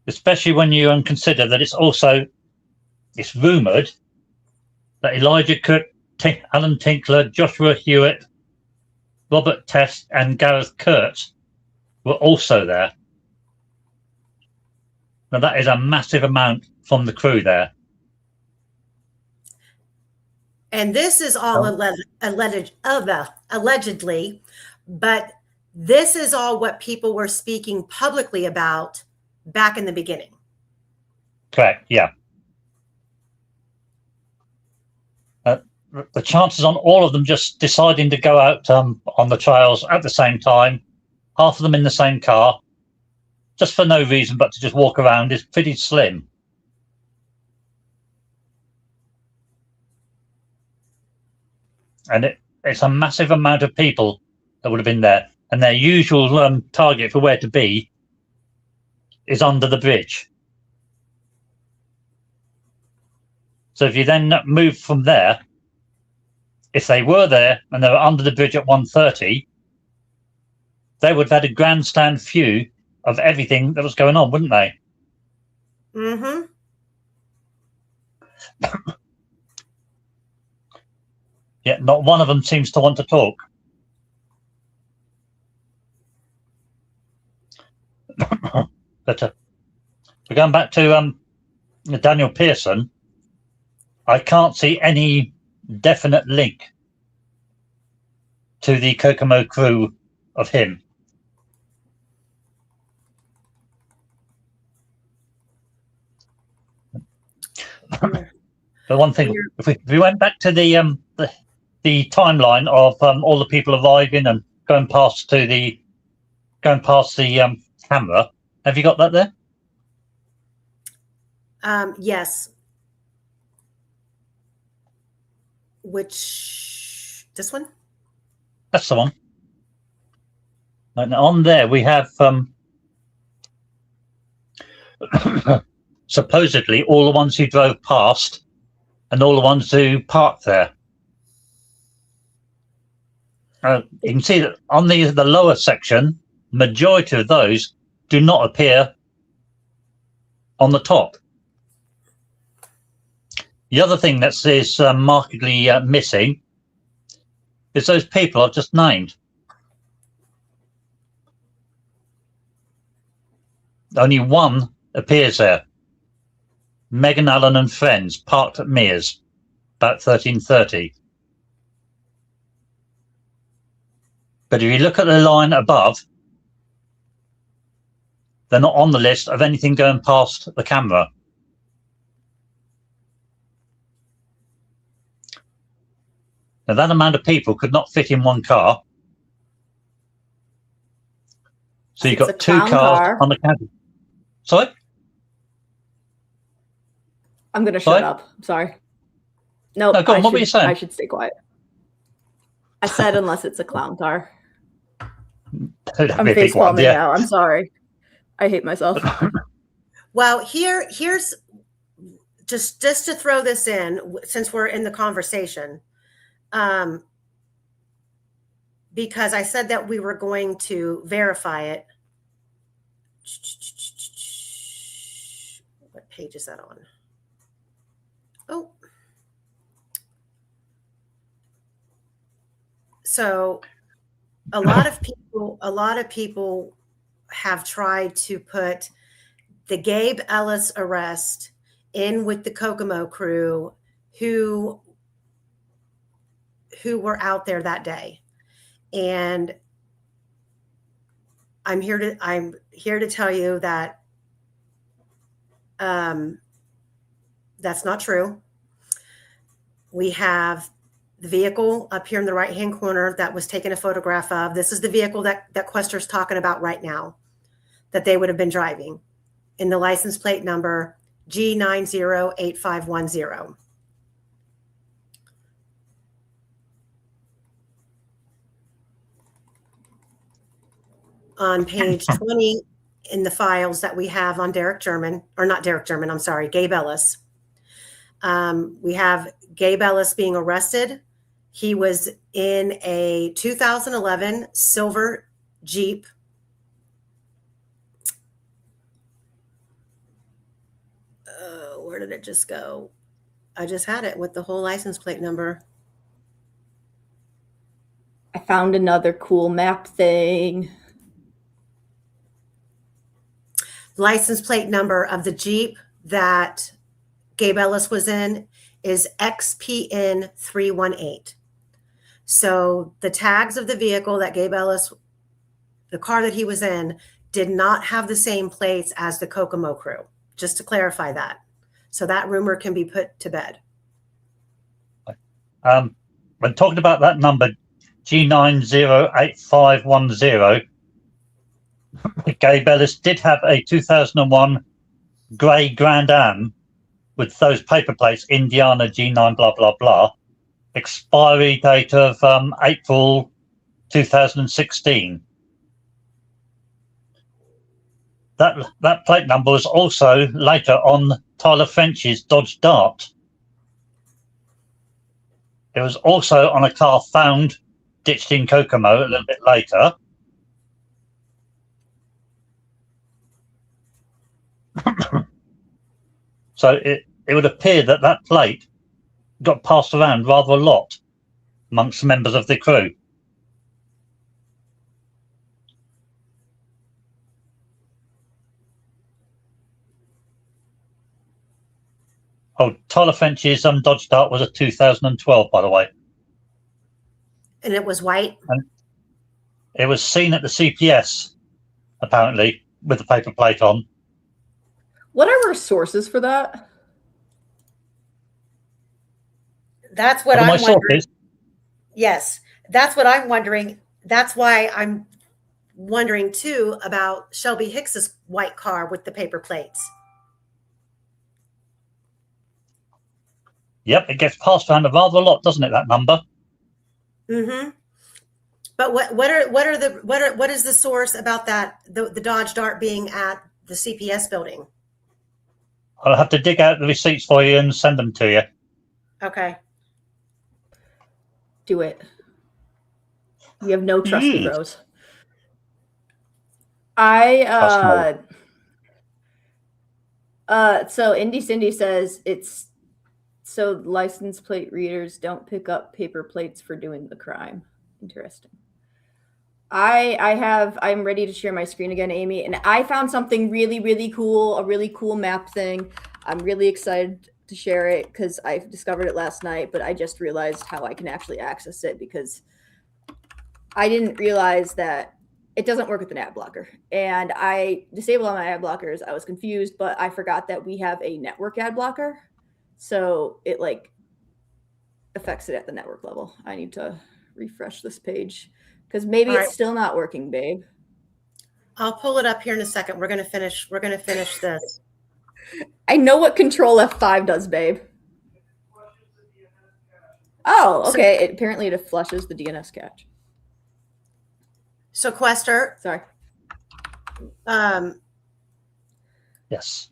Especially when you consider that it's rumoured But Elijah Cook, Alan Tinkler, Joshua Hewitt, Robert Test, and Gareth Kurtz were also there. Now that is a massive amount from the crew there. And this is all allegedly, but this is all what people were speaking publicly about back in the beginning. Correct, yeah. The chances on all of them just deciding to go out on the trails at the same time, half of them in the same car, just for no reason but to just walk around, is pretty slim. And it's a massive amount of people that would have been there. And their usual target for where to be is under the bridge. So if you then move from there, if they were there and they were under the bridge at 1:30, they would have had a grandstand view of everything that was going on, wouldn't they? Mm-hmm. Yeah, not one of them seems to want to talk. But we're going back to Daniel Pearson. I can't see any definite link to the Kokomo crew of him. The one thing, if we went back to the timeline of all the people arriving and going past the camera, have you got that there? Yes. Which, this one? That's the one. And on there we have supposedly all the ones who drove past and all the ones who parked there. You can see that on the lower section, majority of those do not appear on the top. The other thing that is markedly missing is those people I've just named. Only one appears there. Megan Allen and friends, parked at Mears, about 13:30. But if you look at the line above, they're not on the list of anything going past the camera. Now that amount of people could not fit in one car. So you've got two cars on the cabin. Sorry? I'm going to shut up. I'm sorry. No, go on, what were you saying? I should stay quiet. I said unless it's a clown car. I'm face palming now. I'm sorry. I hate myself. Well, here's just to throw this in, since we're in the conversation, because I said that we were going to verify it. What page is that on? Oh. So a lot of people have tried to put the Gabe Ellis arrest in with the Kokomo crew who were out there that day. And I'm here to tell you that that's not true. We have the vehicle up here in the right-hand corner that was taken a photograph of. This is the vehicle that Quester's talking about right now, that they would have been driving, in the license plate number G908510. On page 20 in the files that we have on Gabe Ellis. We have Gabe Ellis being arrested. He was in a 2011 silver Jeep. Where did it just go? I just had it with the whole license plate number. I found another cool map thing. License plate number of the Jeep that Gabe Ellis was in is XPN 318. So the tags of the vehicle that Gabe Ellis, the car that he was in, did not have the same plates as the Kokomo crew, just to clarify that. So that rumor can be put to bed. When talking about that number, G908510, Gabe Ellis did have a 2001 grey Grand Am with those paper plates, Indiana G9 blah blah blah, expiry date of April 2016. That plate number was also later on Tyler French's Dodge Dart. It was also on a car found ditched in Kokomo a little bit later. So it would appear that that plate got passed around rather a lot amongst members of the crew. Oh, Tyler French's Dodge Dart was a 2012, by the way. And it was white? And it was seen at the CPS, apparently, with the paper plate on. What are our sources for that? That's what One I'm of my wondering. sources, Yes, that's what I'm wondering. That's why I'm wondering too about Shelby Hicks's white car with the paper plates. yep, it gets passed around rather a lot, doesn't it, that number? Mm-hmm. But what is the source about that the Dodge Dart being at the CPS building? I'll have to dig out the receipts for you and send them to you. Okay. Do it. You have no trusty bros. So Indy Cindy says it's so license plate readers don't pick up paper plates for doing the crime. Interesting. I'm ready to share my screen again, Amy, and I found something really, really cool, a really cool map thing. I'm really excited to share it because I discovered it last night, but I just realized how I can actually access it because I didn't realize that it doesn't work with an ad blocker. And I disabled all my ad blockers. I was confused, but I forgot that we have a network ad blocker. So it like affects it at the network level. I need to refresh this page because maybe All it's right. still not working, babe. I'll pull it up here in a second. We're gonna finish this. I know what Control F5 does, babe. Oh, okay. Apparently it flushes the DNS cache. So Quester, Sorry. Yes.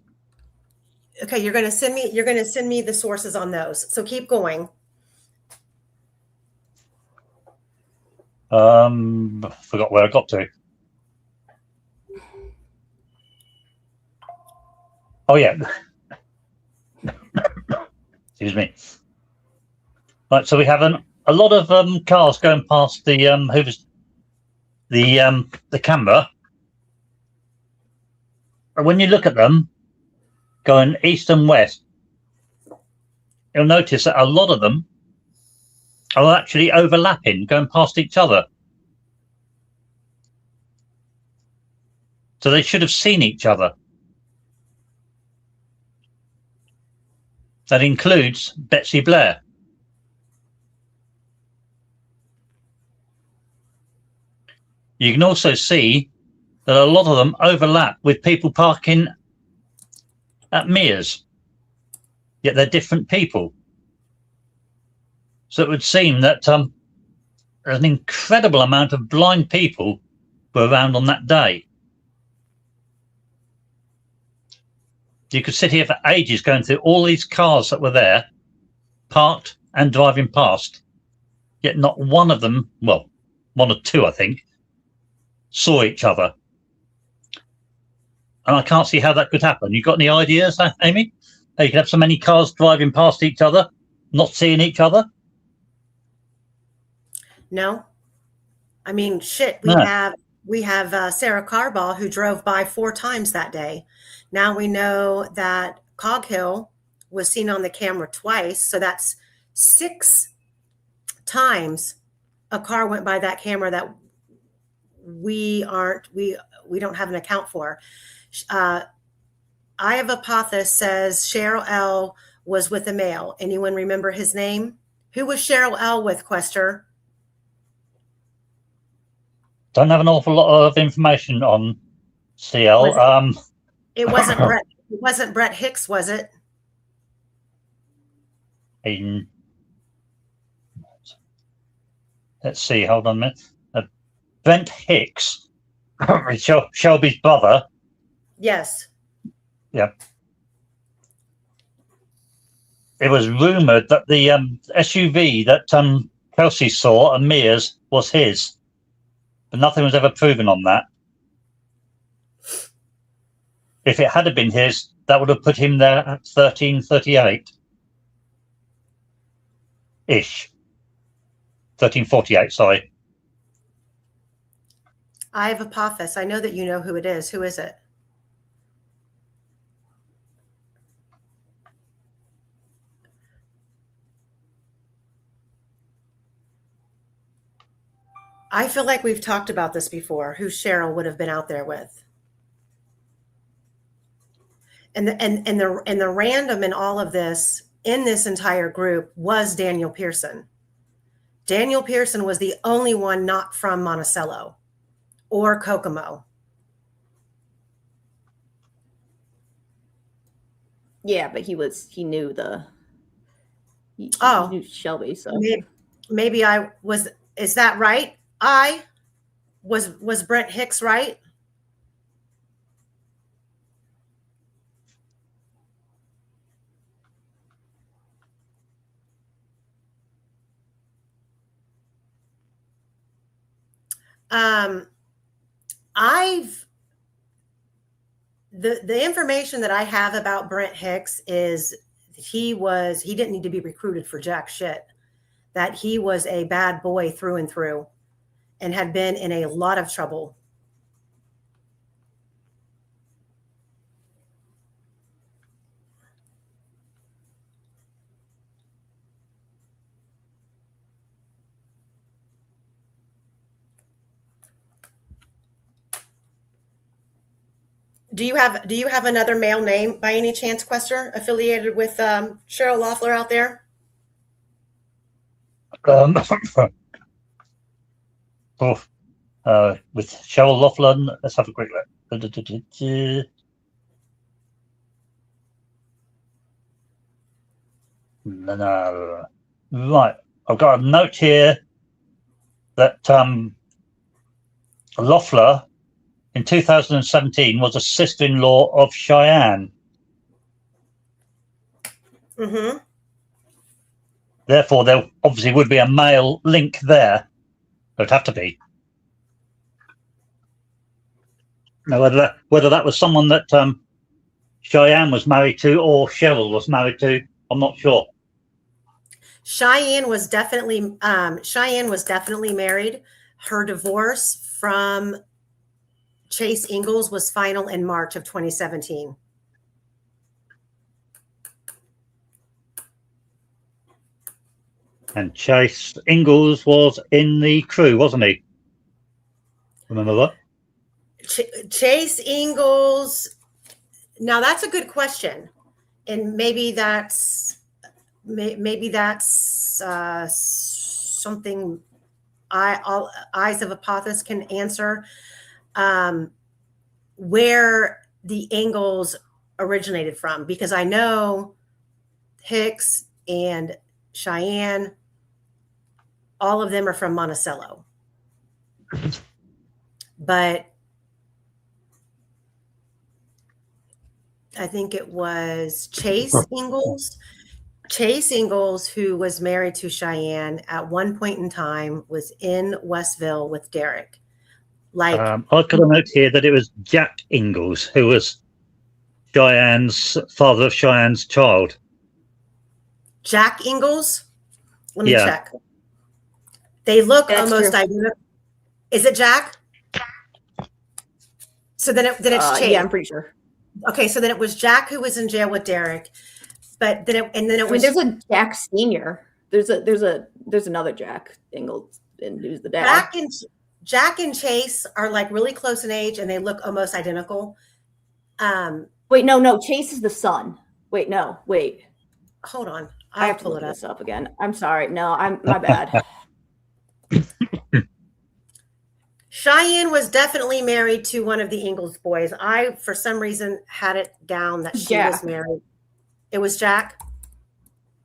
okay, you're gonna send me the sources on those. So keep going. Forgot where I got to. Oh yeah. Excuse me. Right, so we have a lot of cars going past the the camera. And when you look at them going east and west, you'll notice that a lot of them are actually overlapping, going past each other. So they should have seen each other. That includes Betsy Blair. You can also see that a lot of them overlap with people parking at Mears, yet they're different people. So it would seem that there's an incredible amount of blind people were around on that day. You could sit here for ages going through all these cars that were there, parked and driving past, yet not one of them, well, one or two, I think, saw each other. And I can't see how that could happen. You got any ideas, Amy? You can have so many cars driving past each other, not seeing each other. No, I mean, shit. No. We have Sarah Carball, who drove by 4 times that day. Now we know that Coghill was seen on the camera twice, so that's 6 times a car went by that camera that we don't have an account for. Eye of Apothis says Cheryl L was with a male. Anyone remember his name? Who was Cheryl L with, Quester? Don't have an awful lot of information on CL. It wasn't Brett. It wasn't Brett Hicks, was it? Let's see. Hold on a minute. Brent Hicks, Shelby's brother. Yes. Yeah. It was rumoured that the SUV that Kelsey saw, Amir's, was his, but nothing was ever proven on that. If it had been his, that would have put him there at 1338-ish. 1348, sorry. Eye of Apophis. I know that you know who it is. Who is it? I feel like we've talked about this before, who Cheryl would have been out there with. And the random in all of this, in this entire group, was Daniel Pearson. Daniel Pearson was the only one not from Monticello or Kokomo. Yeah, but he knew he knew Shelby, so maybe I was, is that right? Was Brent Hicks right? The information that I have about Brent Hicks is he didn't need to be recruited for jack shit. That he was a bad boy through and through and had been in a lot of trouble. Do you have another male name by any chance, Quester, affiliated with Cheryl Loeffler out there? With Cheryl Loeffler, let's have a quick look. No. Right, I've got a note here that Loeffler in 2017 was a sister-in-law of Cheyenne. Mm-hmm. Therefore, there obviously would be a male link there. There'd have to be. Now, whether that was someone that Cheyenne was married to or Cheryl was married to, I'm not sure. Cheyenne was definitely married. Her divorce from Chase Ingalls was final in March of 2017. And Chase Ingalls was in the crew, wasn't he? Remember that? Chase Ingalls. Now that's a good question, and maybe that's something Eyes of Apothis can answer. Where the Ingalls originated from, because I know Hicks and Cheyenne, all of them are from Monticello. But I think it was Chase Ingalls. Chase Ingalls, who was married to Cheyenne at one point in time, was in Westville with Derek. Like I got a note here that it was Jack Ingalls who was Cheyenne's father of Cheyenne's child. Jack Ingalls. Let me Yeah. check. They look That's almost true. identical. Is it Jack? So then it's Chase. Yeah, I'm pretty sure. Okay, so then it was Jack who was in jail with Derek, but then it I mean, was there's a Jack Senior. There's another Jack Ingalls, and who's the dad? Jack and Chase are like really close in age, and they look almost identical. Wait, no, Chase is the son. Wait. Hold on, I have to look this up again. I'm sorry. No, my bad. Cheyenne was definitely married to one of the Ingalls boys. I, for some reason, had it down that she was married. It was Jack.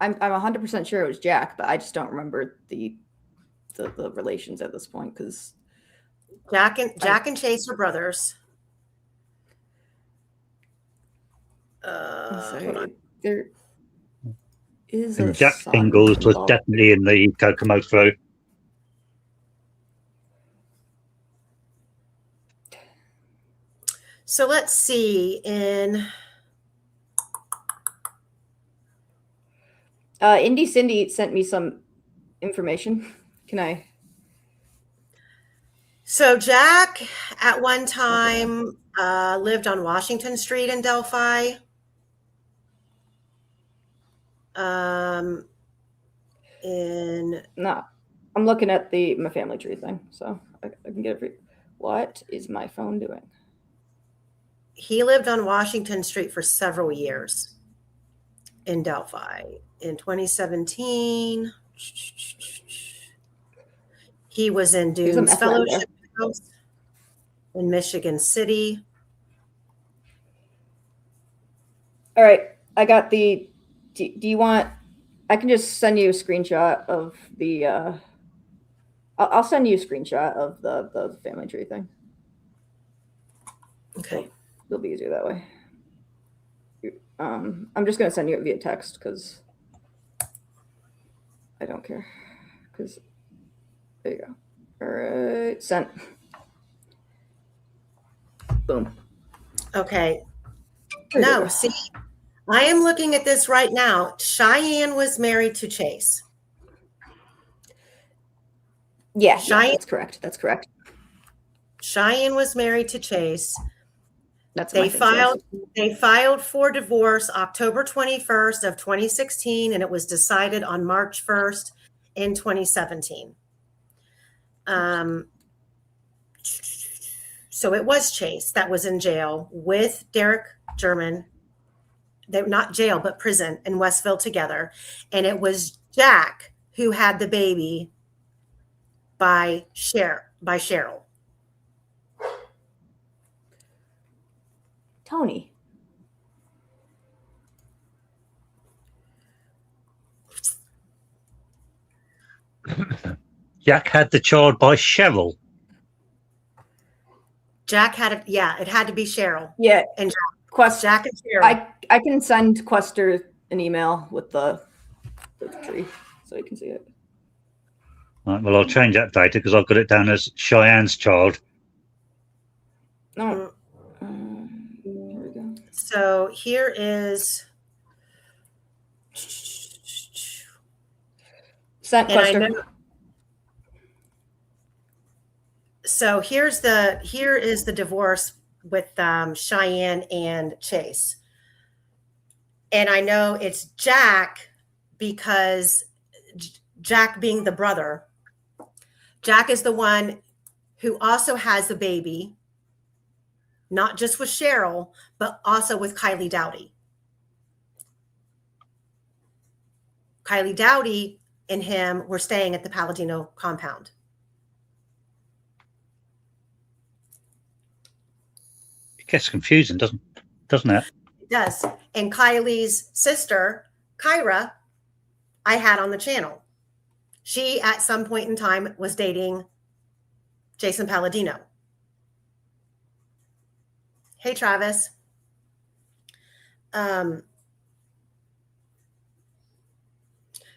I'm 100% sure it was Jack, but I just don't remember the relations at this point because Jack and Chase are brothers. Hold on. There is And a Jack son Ingalls was involved. definitely in the Kokomo throw. So let's see. In Indy Cindy sent me some information. Can I? So Jack at one time lived on Washington Street in Delphi. No, I'm looking at my family tree thing, so I can get it. What is my phone doing? He lived on Washington Street for several years in Delphi. In 2017, he was in There's a Dunes meth lab Fellowship House in Michigan City. All right, I got the. Do you want? I can just send you a screenshot of the. I'll send you a screenshot of the family tree thing. Okay. It'll be easier that way. I'm just gonna send you it via text because I don't care. Because there you go. All right, sent. Boom. Okay. No, see, I am looking at this right now. Cheyenne was married to Chase. Yeah, Cheyenne, that's correct. That's correct. Cheyenne was married to Chase. That's They filed for divorce October 21st of 2016, and it was decided on March 1st in 2017. So it was Chase that was in jail with Derek German. They were not jail, but prison in Westville together. And it was Jack who had the baby by Cheryl. Tony. Jack had the child by Cheryl. Jack had it. Yeah, it had to be Cheryl. Yeah. And Jack and Cheryl. I can send Quester an email with the tree so you can see it. Right, well, I'll change that data because I've got it down as Cheyenne's child. No. Here we go. So here is Sent Quester. So here is the divorce with Cheyenne and Chase. And I know it's Jack because Jack being the brother, Jack is the one who also has the baby, not just with Cheryl, but also with Kylie Dowdy. Kylie Dowdy and him were staying at the Palladino compound. It gets confusing, doesn't it? It does. And Kylie's sister, Kyra, I had on the channel. She, at some point in time, was dating Jason Palladino. Hey, Travis.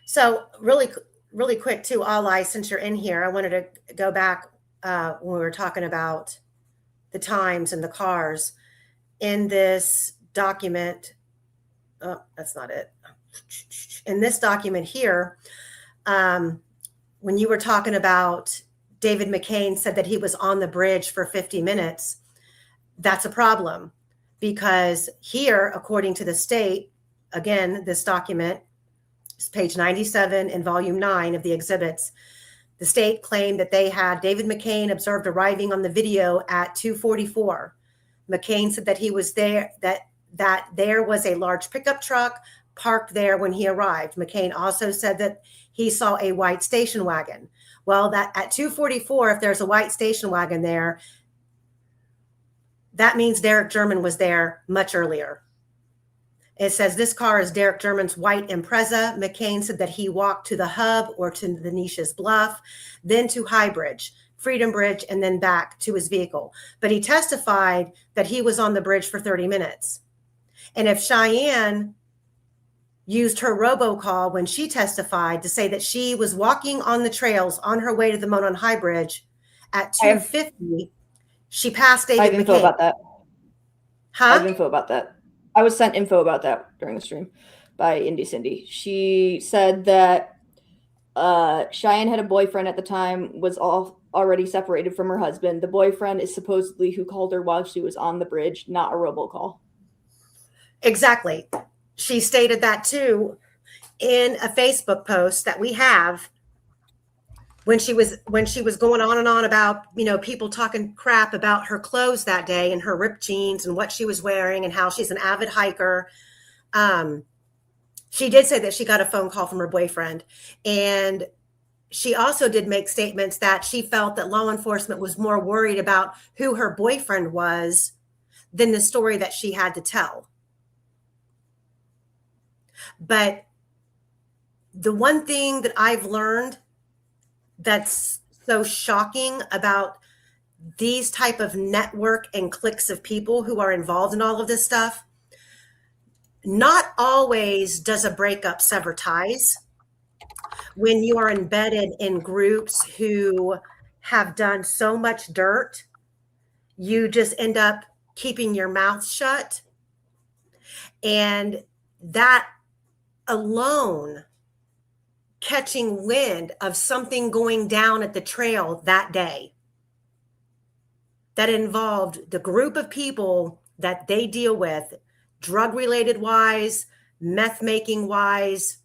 So really quick too, Ali, since you're in here, I wanted to go back when we were talking about the times and the cars. In this document, oh, that's not it. In this document here, when you were talking about David McCain said that he was on the bridge for 50 minutes, that's a problem, because here, according to the state, again, this document is page 97 in volume 9 of the exhibits. The state claimed that they had David McCain observed arriving on the video at 2:44. McCain said that he was there, that there was a large pickup truck parked there when he arrived. McCain also said that he saw a white station wagon. Well, that at 2:44, if there's a white station wagon there, that means Derek German was there much earlier. It says this car is Derek German's white Impreza. McCain said that he walked to the hub or to the Niches Bluff, then to High Bridge, Freedom Bridge, and then back to his vehicle. But he testified that he was on the bridge for 30 minutes. And if Cheyenne used her robocall when she testified to say that she was walking on the trails on her way to the Monon High Bridge at 2:50, she passed David I have info McCain. about that. Huh? I have info about that. I was sent info about that during the stream by Indy Cindy. She said that Cheyenne had a boyfriend at the time, was already separated from her husband. The boyfriend is supposedly who called her while she was on the bridge, not a robocall. Exactly. She stated that too in a Facebook post that we have when she was going on and on about, you know, people talking crap about her clothes that day and her ripped jeans and what she was wearing and how she's an avid hiker. She did say that she got a phone call from her boyfriend, and she also did make statements that she felt that law enforcement was more worried about who her boyfriend was than the story that she had to tell. But the one thing that I've learned that's so shocking about these type of network and cliques of people who are involved in all of this stuff, not always does a breakup sever ties. When you are embedded in groups who have done so much dirt, you just end up keeping your mouth shut. And that alone, catching wind of something going down at the trail that day that involved the group of people that they deal with, drug related wise, meth making wise,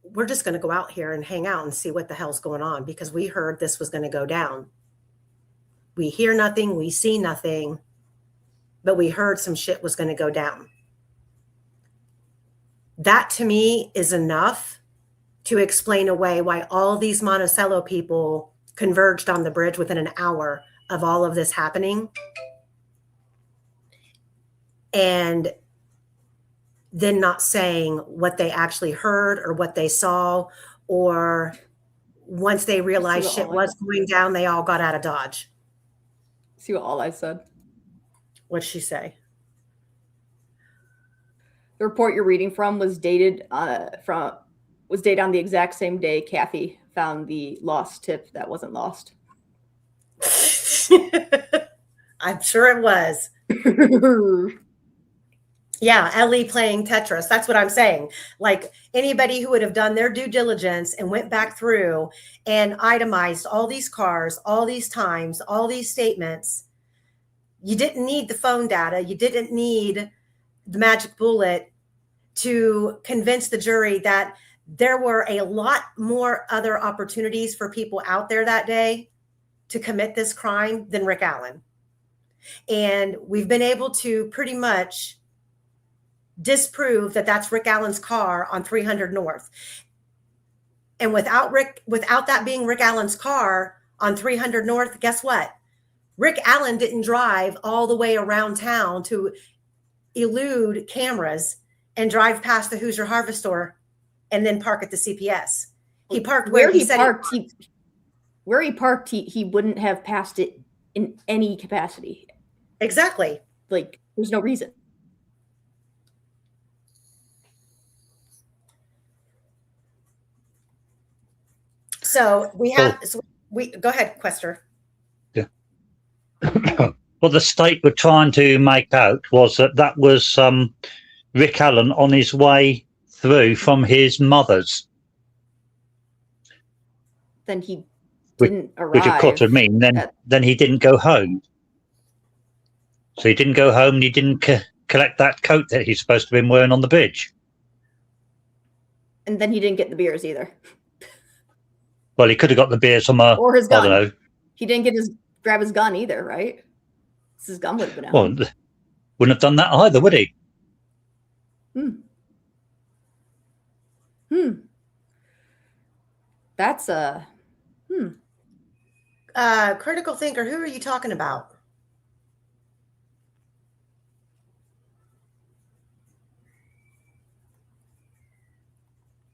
we're just going to go out here and hang out and see what the hell's going on, because we heard this was going to go down. We hear nothing, we see nothing, but we heard some shit was going to go down. That to me is enough to explain away why all these Monticello people converged on the bridge within an hour of all of this happening. And then not saying what they actually heard or what they saw, or once they realized shit was going down, they all got out of Dodge. See what all I said? What'd she say? The report you're reading from was dated on the exact same day Kathy found the lost tip that wasn't lost. I'm sure it was. Yeah, Ellie playing Tetris. That's what I'm saying. Like anybody who would have done their due diligence and went back through and itemized all these cars, all these times, all these statements, you didn't need the phone data. You didn't need the magic bullet to convince the jury that there were a lot more other opportunities for people out there that day to commit this crime than Rick Allen. And we've been able to pretty much disprove that that's Rick Allen's car on 300 North. And without that being Rick Allen's car on 300 North, guess what? Rick Allen didn't drive all the way around town to elude cameras and drive past the Hoosier Harvest Store and then park at the CPS. He parked where he parked. Where he parked, he wouldn't have passed it in any capacity. Exactly. Like, there's no reason. So we have. So we go ahead, Quester. Yeah. what the state were trying to make out was that was Rick Allen on his way through from his mother's. Then he Which- didn't arrive. Which of course would mean then he didn't go home. So he didn't go home and he didn't collect that coat that he's supposed to have been wearing on the bridge. And then he didn't get the beers either. Well, he could have got the beers from Or his gun. I don't know. He didn't grab his gun either, right? His gun would have been out. Well, wouldn't have done that either, would he? That's Critical thinker, who are you talking about?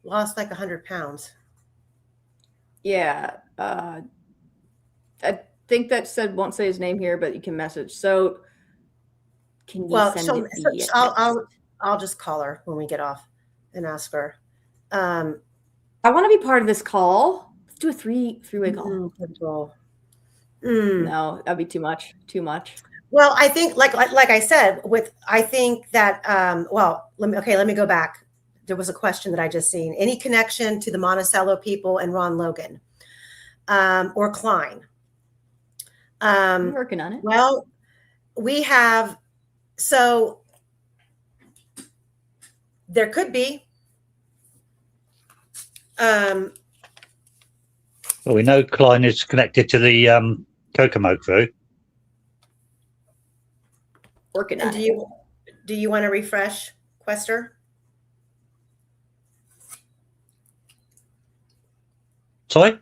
Lost like 100 pounds. yeah. I think that said won't say his name here, but you can message. So can you send it via I'll just call her when we get off and ask her. I want to be part of this call. Let's do a three-way call. No, that'd be too much. Well, I think like I said, I think that let me go back. There was a question that I just seen. Any connection to the Monticello people and Ron Logan or Klein? I'm working on it. Well, we have, so there could be. Well, we know Klein is connected to the Kokomo crew. Working on it. Do you want to refresh, Quester? Sorry?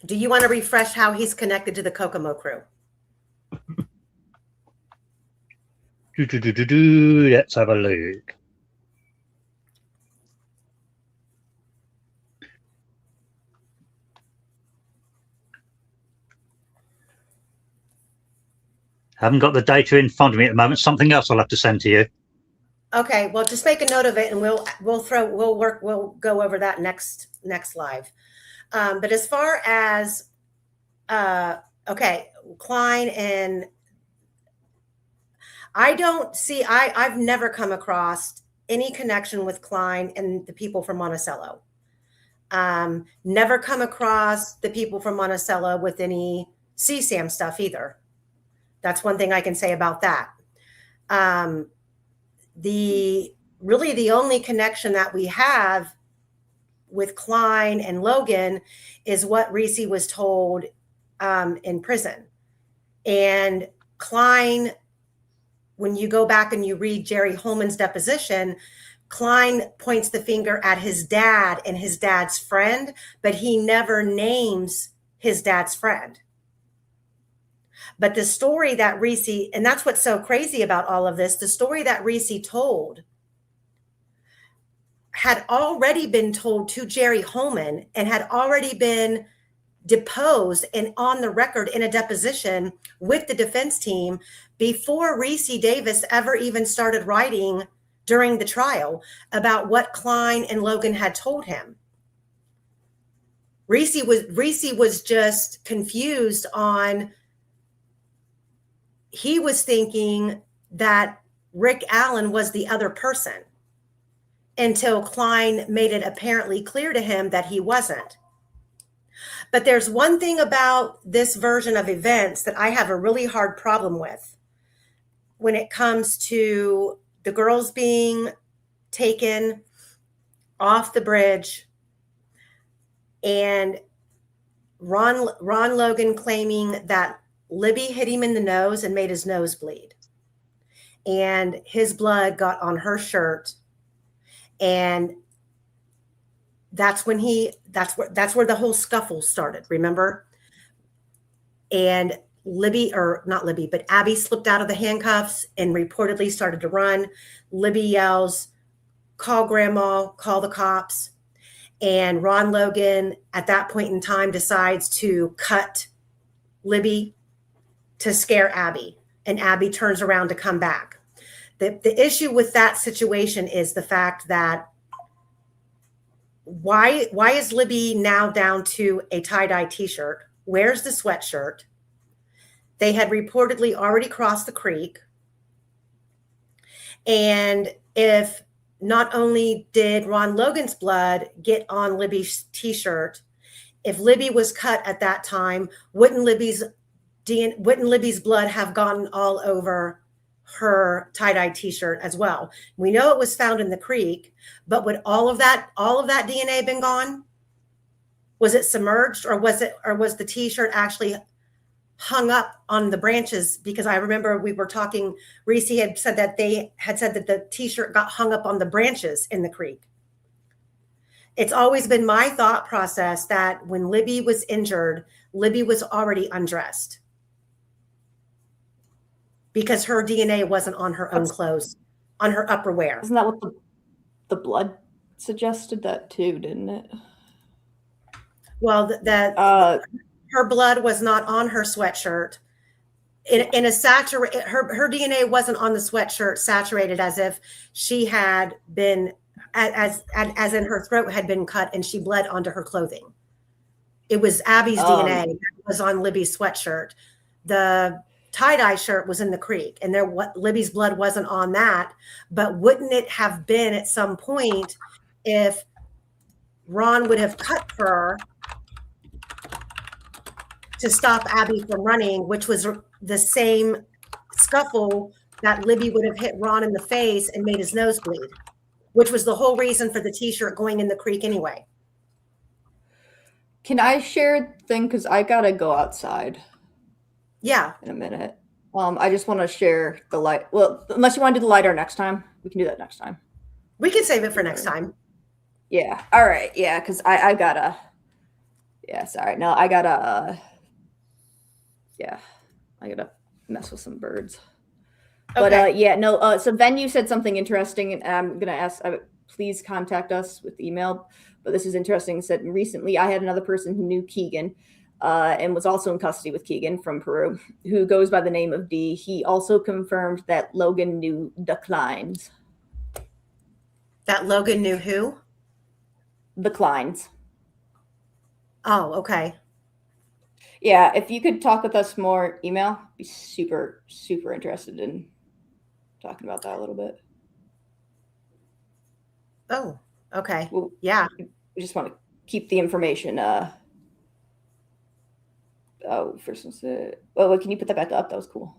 Do you want to refresh how he's connected to the Kokomo crew? Let's have a look. Haven't got the data in front of me at the moment. Something else I'll have to send to you. Okay, well, just make a note of it, and we'll go over that next live. But as far as Klein and I've never come across any connection with Klein and the people from Monticello. Never come across the people from Monticello with any CSAM stuff either. That's one thing I can say about that. The only connection that we have with Klein and Logan is what Reese was told in prison. And Klein, when you go back and you read Jerry Holman's deposition, Klein points the finger at his dad and his dad's friend, but he never names his dad's friend. But the story that Reese, and that's what's so crazy about all of this, the story that Reese told had already been told to Jerry Holman and had already been deposed and on the record in a deposition with the defense team before Reese Davis ever even started writing during the trial about what Klein and Logan had told him. Reese was just confused on, he was thinking that Rick Allen was the other person until Klein made it apparently clear to him that he wasn't. But there's one thing about this version of events that I have a really hard problem with when it comes to the girls being taken off the bridge and Ron Logan claiming that Libby hit him in the nose and made his nose bleed. And his blood got on her shirt. And that's where the whole scuffle started, remember? And Abby slipped out of the handcuffs and reportedly started to run. Libby yells, "Call grandma, call the cops." And Ron Logan at that point in time decides to cut Libby to scare Abby, and Abby turns around to come back. The issue with that situation is the fact that why is Libby now down to a tie-dye t-shirt? Where's the sweatshirt? They had reportedly already crossed the creek. And if not only did Ron Logan's blood get on Libby's t-shirt, if Libby was cut at that time, wouldn't Libby's blood have gone all over her tie-dye t-shirt as well? We know it was found in the creek, but would all of that DNA been gone? Was it submerged, or was the t-shirt actually hung up on the branches? Because I remember we were talking, Reese had said that they had said that the t-shirt got hung up on the branches in the creek. It's always been my thought process that when Libby was injured, Libby was already undressed because her DNA wasn't on her own clothes, on her upperwear. Isn't that what the blood suggested that too, didn't it? Well, her blood was not on her sweatshirt. In a saturate, her DNA wasn't on the sweatshirt saturated as if she had been, as in her throat had been cut and she bled onto her clothing. It was Abby's DNA that was on Libby's sweatshirt. The tie-dye shirt was in the creek, and Libby's blood wasn't on that. But wouldn't it have been at some point if Ron would have cut her to stop Abby from running, which was the same scuffle that Libby would have hit Ron in the face and made his nose bleed, which was the whole reason for the t-shirt going in the creek anyway. Can I share the thing? Because I gotta go outside. Yeah. In a minute. I just want to share the light. Well, unless you want to do the LiDAR next time, we can do that next time. We can save it for next time. Yeah. All right. Yeah. Because I gotta. Yeah. Sorry. No, I gotta. Yeah. I gotta mess with some birds. Okay. But yeah, no. So Venue said something interesting, and I'm gonna ask. Please contact us with email. But this is interesting. It said recently I had another person who knew Keegan, and was also in custody with Keegan from Peru, who goes by the name of D. He also confirmed that Logan knew the Kleins. That Logan knew who? The Kleins. Oh, okay. Yeah, if you could talk with us more, email. Be super, super interested in talking about that a little bit. Oh, okay. Well, yeah. We just want to keep the information. First one said, oh, can you put that back up? That was cool.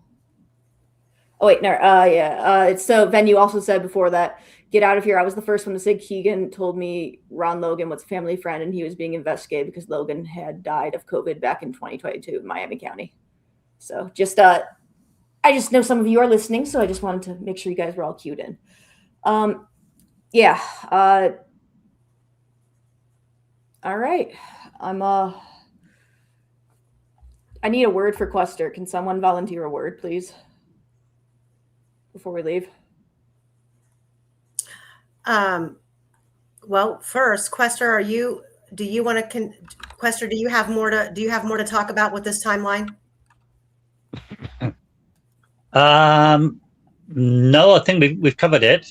Oh, wait, no. Yeah. So Venue also said before that, get out of here. I was the first one to say Keegan told me Ron Logan was a family friend and he was being investigated because Logan had died of COVID back in 2022 in Miami County. So just, I just know some of you are listening, so I just wanted to make sure you guys were all cued in. Yeah. All right. I need a word for Quester. Can someone volunteer a word, please, before we leave? Well, first, Quester, do you have more to talk about with this timeline? No, I think we've covered it.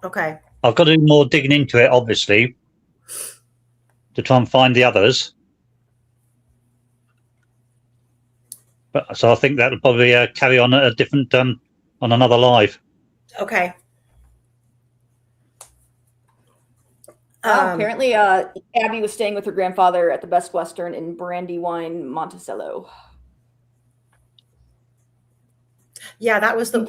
Okay. I've got to do more digging into it, obviously, to try and find the others. But so I think that'll probably carry on at a different on another live. Okay. Apparently, Abby was staying with her grandfather at the Best Western in Brandywine, Monticello. Yeah, that was the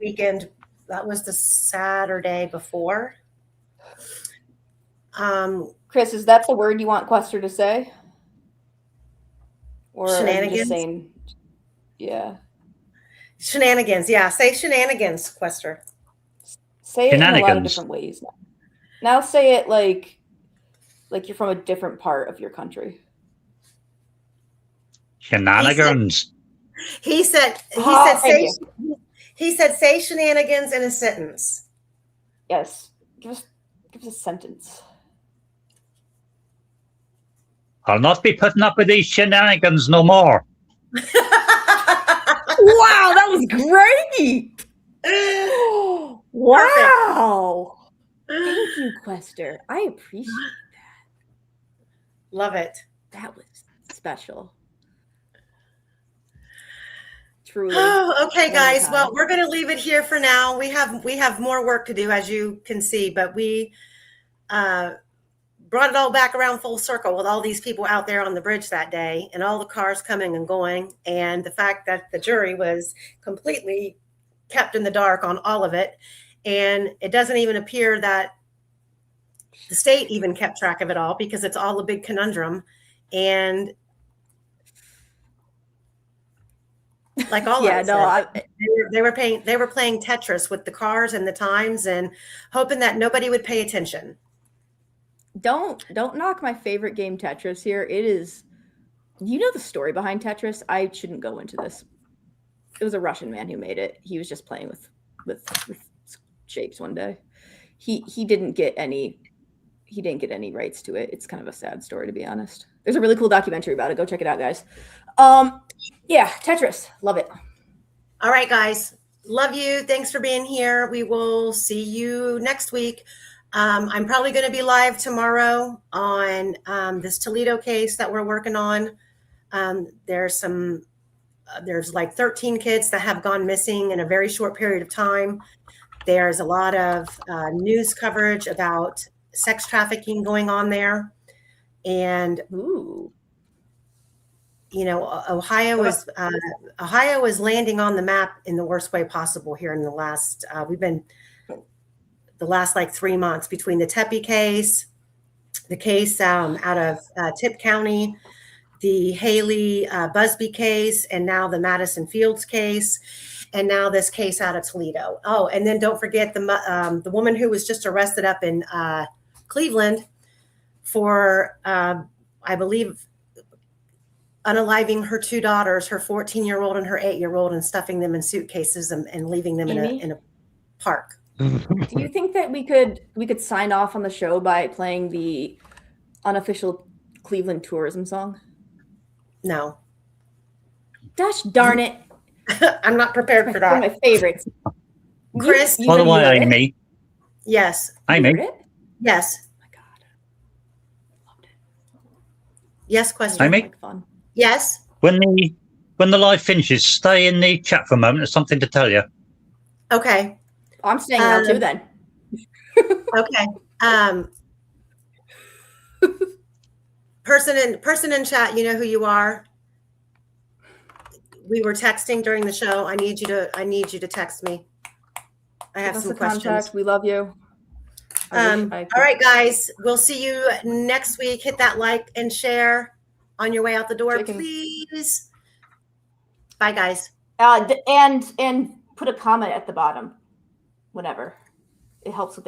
weekend. That was the Saturday before. Chris, is that the word you want Quester to say? Or shenanigans? Are you just saying, yeah. Shenanigans, yeah. Say shenanigans, Quester. Say it in a lot of different ways. Now say it like you're from a different part of your country. Shenanigans. He said say shenanigans in a sentence. Yes. Give us a sentence. I'll not be putting up with these shenanigans no more. Wow, that was great. Wow. Thank you, Quester. I appreciate that. Love it. That was special. Truly. Oh, okay, One guys. more Well, time. we're going to leave it here for now. We have more work to do, as you can see, but we brought it all back around full circle with all these people out there on the bridge that day and all the cars coming and going, and the fact that the jury was completely kept in the dark on all of it. And it doesn't even appear that the state even kept track of it all, because it's all a big conundrum. And like all Yeah, of no, said, they were playing Tetris with the cars and the times and hoping that nobody would pay attention. don't knock my favorite game, Tetris. Here, it is. You know the story behind Tetris. I shouldn't go into this. It was a Russian man who made it. He was just playing with shapes one day. He didn't get any rights to it. It's kind of a sad story, to be honest. There's a really cool documentary about it. Go check it out, guys. Yeah, Tetris. Love it. All right, guys. Love you. Thanks for being here. We will see you next week. I'm probably going to be live tomorrow on this Toledo case that we're working on. There's like 13 kids that have gone missing in a very short period of time. There's a lot of news coverage about sex trafficking going on there. And, Ooh. you know, Ohio is landing on the map in the worst way possible here in the last, the last like 3 months, between the Tepe case, the case out of Tip County, the Haley Busby case, and now the Madison Fields case, and now this case out of Toledo. Oh, and then don't forget the woman who was just arrested up in Cleveland for, I believe, unaliving her two daughters, her 14-year-old and her 8-year-old, and stuffing them in suitcases and leaving them in a park. Do you think that we could sign off on the show by playing the unofficial Cleveland tourism song? No. Gosh darn it. I'm not prepared for One of that. my favorites. Chris? By the way, heard it? Amy. Yes. You Amy. heard it? Yes. Oh my God. Loved it. Yes, question. Amy? Like fun. Yes. When the live finishes, stay in the chat for a moment. There's something to tell you. Okay. I'm staying around too then. Okay. Person in chat, you know who you are. We were texting during the show. I need you to text me. I have Give us some a questions. contact. We love you. All right, guys. We'll see you next week. Hit that like and share on your way out the door, please. Bye, guys. And put a comment at the bottom whenever. It helps with